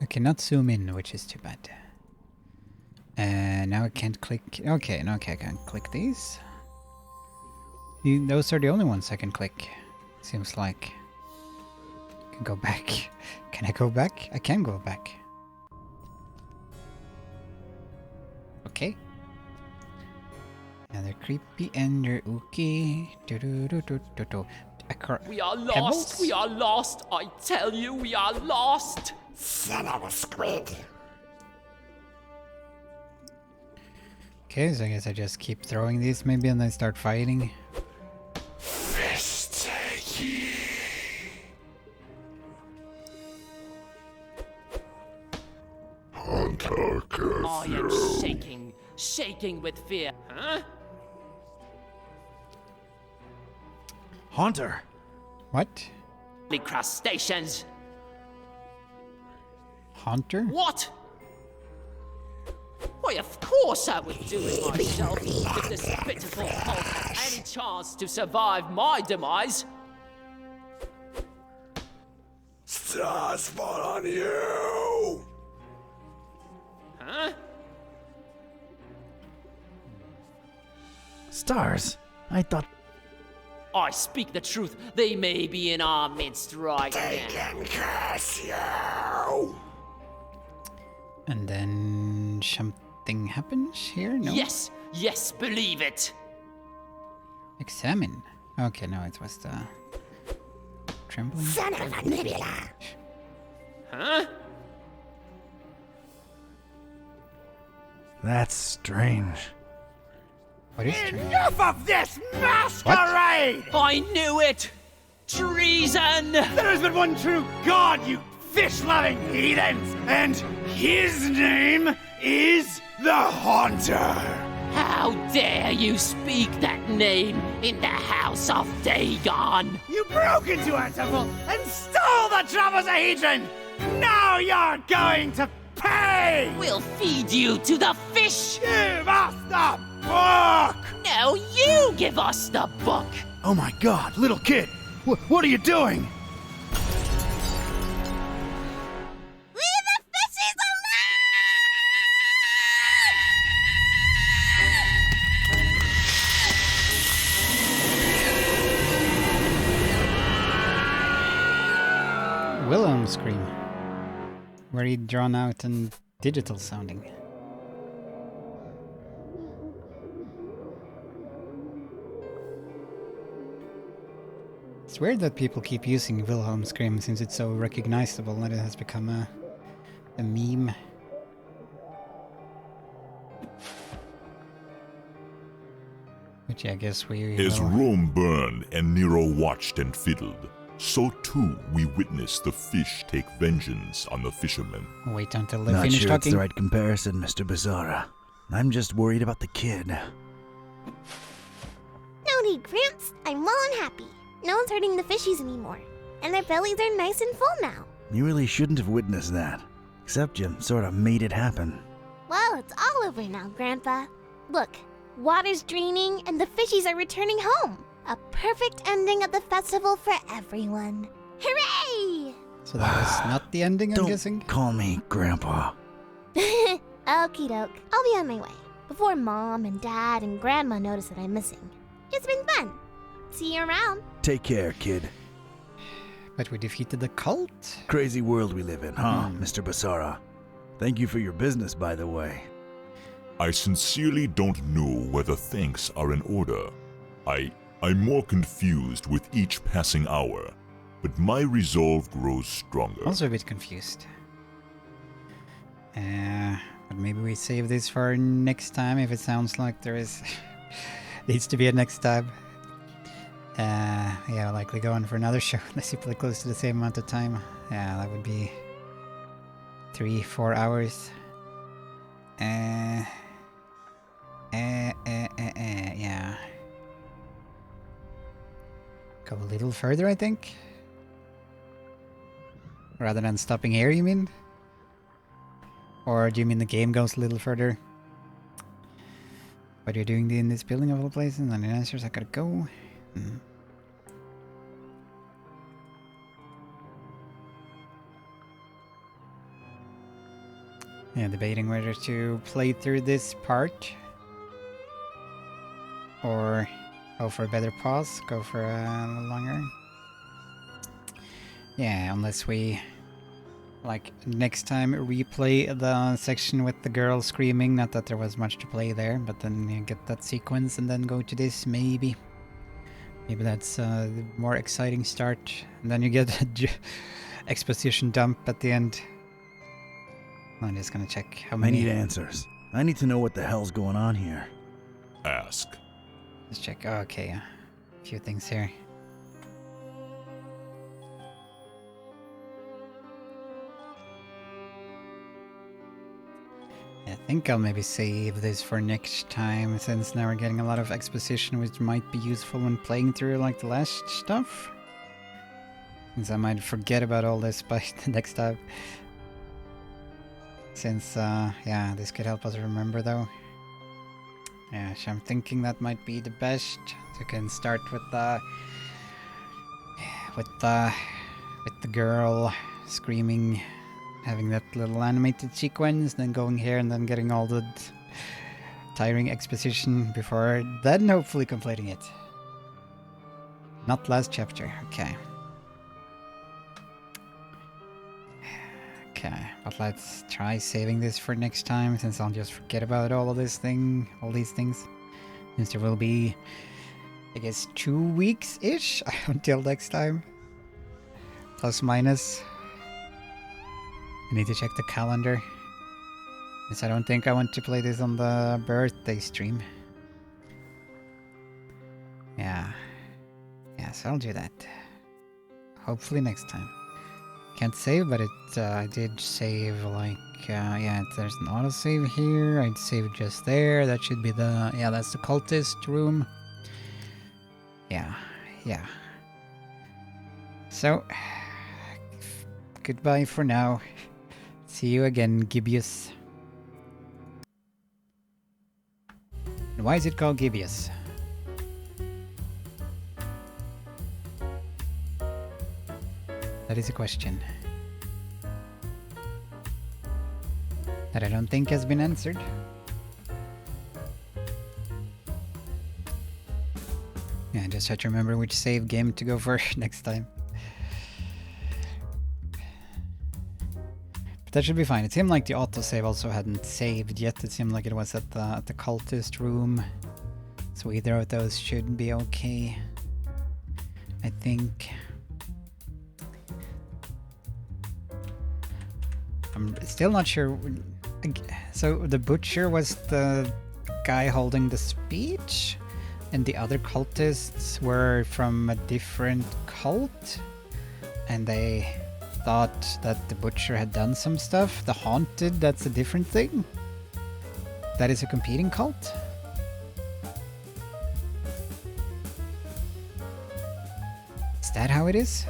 [SPEAKER 2] I cannot zoom in, which is too bad. Now I can't click... Okay, I can't click these. Those are the only ones I can click. Seems like. I can go back. Can I go back? I can go back. Okay. Now they're creepy and they're ooky.
[SPEAKER 9] We are lost,
[SPEAKER 2] Pebbles?
[SPEAKER 9] we are lost, I tell you, we are lost.
[SPEAKER 8] Son of a squid.
[SPEAKER 2] Okay, so I guess I just keep throwing these maybe and then start fighting.
[SPEAKER 9] I am shaking with fear. Huh?
[SPEAKER 3] Haunter!
[SPEAKER 2] What?
[SPEAKER 9] The crustaceans.
[SPEAKER 2] Haunter?
[SPEAKER 9] What? Why, of course I would do it myself if this pitiful cult had any chance to survive my demise.
[SPEAKER 1] Stars fall on you!
[SPEAKER 9] Huh?
[SPEAKER 3] Stars? I thought...
[SPEAKER 9] I speak the truth. They may be in our midst right
[SPEAKER 1] They
[SPEAKER 9] now.
[SPEAKER 1] can curse you!
[SPEAKER 2] And then something happens here? No?
[SPEAKER 9] Yes, yes, believe it.
[SPEAKER 2] Examine. Okay, no, it was the... Trembling?
[SPEAKER 8] Son of a nebula.
[SPEAKER 9] Huh?
[SPEAKER 3] That's strange.
[SPEAKER 2] What is strange?
[SPEAKER 4] Enough of this masquerade!
[SPEAKER 9] I knew it! Treason!
[SPEAKER 4] There has been one true God, you fish-loving heathens! And his name is the Haunter!
[SPEAKER 9] How dare you speak that name in the house of Dagon?
[SPEAKER 4] You broke into our temple and stole the trapezohedron! Now you're going to pay!
[SPEAKER 9] We'll feed you to the fish!
[SPEAKER 4] You must stop! Fuck!
[SPEAKER 9] Now you give us the book!
[SPEAKER 3] Oh my god, little kid! What are you doing?
[SPEAKER 5] Leave the fishes
[SPEAKER 2] Wilhelm scream. Very drawn out and digital sounding. It's weird that people keep using Wilhelm scream since it's so recognizable that it has become a meme. Which I guess we
[SPEAKER 10] As
[SPEAKER 2] will-
[SPEAKER 10] Rome burned and Nero watched and fiddled, so too we witnessed the fish take vengeance on the fishermen.
[SPEAKER 2] wait until they
[SPEAKER 3] Not
[SPEAKER 2] finish
[SPEAKER 3] sure
[SPEAKER 2] talking.
[SPEAKER 3] it's the right comparison, Mr. Bizarra. I'm just worried about the kid.
[SPEAKER 5] No need, Gramps. I'm well and happy. No one's hurting the fishies anymore. And their bellies are nice and full now.
[SPEAKER 3] You really shouldn't have witnessed that. Except you sort of made it happen.
[SPEAKER 5] Well, it's all over now, Grandpa. Look, water's draining and the fishies are returning home. A perfect ending of the festival for everyone. Hooray!
[SPEAKER 2] So that was not the ending, I'm
[SPEAKER 3] Don't
[SPEAKER 2] guessing?
[SPEAKER 3] call me Grandpa.
[SPEAKER 5] Okie doke. I'll be on my way. Before Mom and Dad and Grandma notice that I'm missing. It's been fun. See you around.
[SPEAKER 3] Take care, kid.
[SPEAKER 2] But we defeated the cult?
[SPEAKER 3] Crazy world we live in, huh, Mr. Bizarra? Thank you for your business, by the way.
[SPEAKER 10] I sincerely don't know whether thanks are in order. I'm more confused with each passing hour, but my resolve grows stronger.
[SPEAKER 2] Also a bit confused. But maybe we save this for next time if it sounds like there is... needs to be a next time. Yeah, I'll likely go on for another show unless you play close to the same amount of time. Yeah, that would be 3-4 hours. Yeah. Go a little further, I think. Rather than stopping here, you mean? Or do you mean the game goes a little further? What are you doing in this building of all places? And the answers, I gotta go. Yeah, debating whether to play through this part or go for a better pause, go for a little longer. Yeah, unless we, like, next time replay the section with the girl screaming. Not that there was much to play there, but then you get that sequence and then go to this, maybe. Maybe that's a more exciting start. And then you get a exposition dump at the end. I'm just gonna check how
[SPEAKER 3] I
[SPEAKER 2] many...
[SPEAKER 3] need answers. I need to know what the hell's going on here.
[SPEAKER 10] Ask.
[SPEAKER 2] Let's check. Oh, okay, a few things here. I think I'll maybe save this for next time, since now we're getting a lot of exposition which might be useful when playing through like the last stuff. Since I might forget about all this by the next time. Since, yeah, this could help us remember though. Yeah, so I'm thinking that might be the best. So you can start with the girl screaming, having that little animated sequence, then going here and then getting all the tiring exposition before then hopefully completing it. Not last chapter, okay. Okay, but let's try saving this for next time, since I'll just forget about all these things. Since there will be, I guess, 2 weeks-ish until next time. Plus minus. I need to check the calendar. Because I don't think I want to play this on the birthday stream. Yeah. Yeah, so I'll do that. Hopefully next time. Can't save, but I did save, like, yeah, there's an autosave here. I'd save just there. That should be the, yeah, that's the cultist room. Yeah. So, goodbye for now. See you again, Gibbous. And why is it called Gibbous? That is a question that I don't think has been answered. Yeah, I just have to remember which save game to go for next time. But that should be fine. It seemed like the autosave also hadn't saved yet. It seemed like it was at the cultist room. So either of those should be okay, I think. I'm still not sure. So the butcher was the guy holding the speech, and the other cultists were from a different cult, and they thought that the butcher had done some stuff. The haunted, that's a different thing. That is a competing cult. Is that how it is?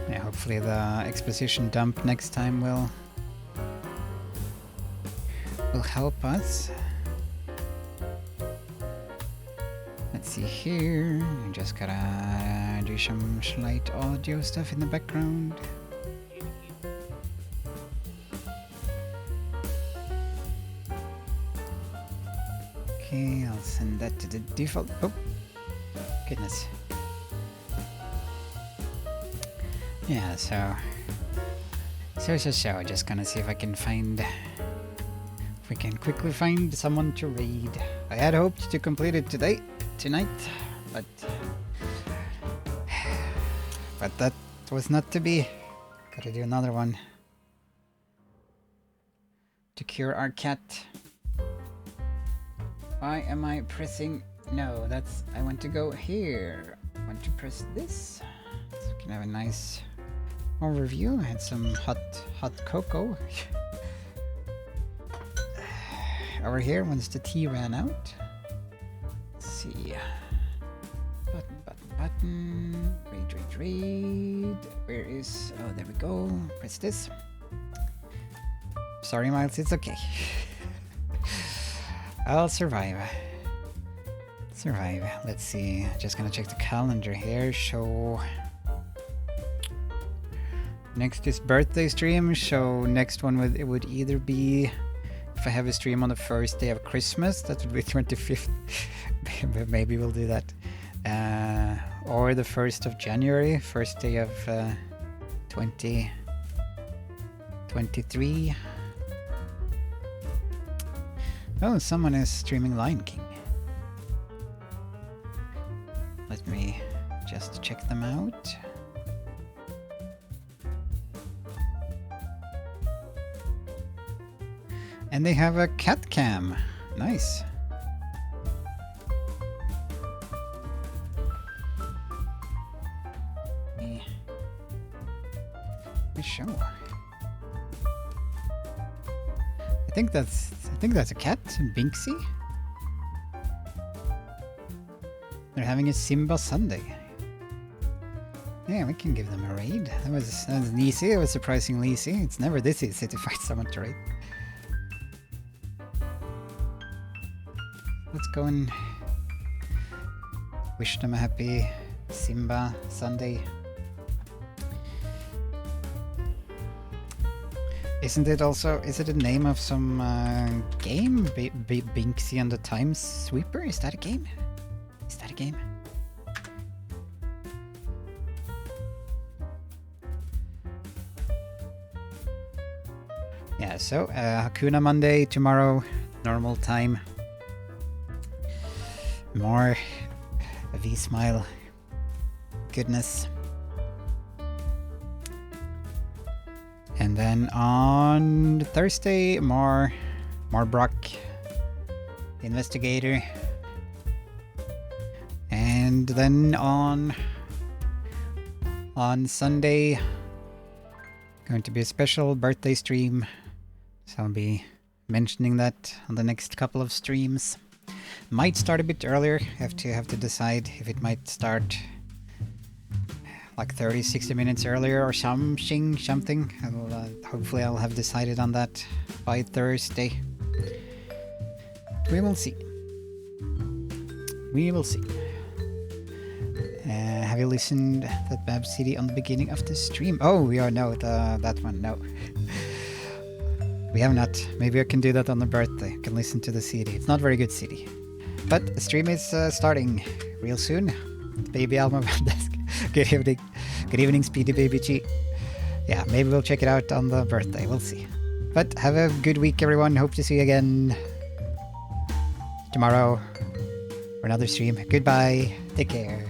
[SPEAKER 2] Yeah, hopefully the exposition dump next time will help us. Let's see here. We just gotta do some slight audio stuff in the background. Okay, I'll send that to the default. Oh, goodness. Yeah, so just gonna see if I can find, if we can quickly find someone to raid. I had hoped to complete it tonight, but that was not to be. Gotta do another one to cure our cat. Why am I pressing? No, that's, I want to go here. I want to press this so we can have a nice overview. I had some hot cocoa over here once the tea ran out. Let's see. Button. Read. Where is? Oh, there we go. Press this. Sorry, Miles. It's okay. I'll survive. Let's see. Just gonna check the calendar here. Show. Next is birthday stream. So next one would either be, if I have a stream on the first day of Christmas, that would be 25th. Maybe we'll do that. Or the 1st of January, first day of 2023. Oh, someone is streaming Lion King. Let me just check them out. And they have a cat cam. Nice. Show. I think that's a cat, Binksy. They're having a Simba Sunday. Yeah, we can give them a raid. That was easy. It was surprisingly easy. It's never this easy to find someone to raid. Let's go and wish them a happy Simba Sunday. Isn't it also, is it a name of some game? Binksy and the Time Sweeper? Is that a game? Yeah, so Hakuna Monday tomorrow, normal time. More V-Smile goodness. And then on Thursday, more Brock, the investigator. And then on Sunday, going to be a special birthday stream. So I'll be mentioning that on the next couple of streams. Might start a bit earlier. Have to decide if it might start like 30, 60 minutes earlier or something. Hopefully I'll have decided on that by Thursday. We will see. We will see. Have you listened to that Bab CD on the beginning of the stream? Oh, that one, no. We have not. Maybe I can do that on the birthday. I can listen to the CD. It's not very good CD. But the stream is starting real soon. Baby album desk. Good evening. Good evening, Speedy Baby G. Yeah, maybe we'll check it out on the birthday. We'll see. But have a good week, everyone. Hope to see you again tomorrow for another stream. Goodbye. Take care.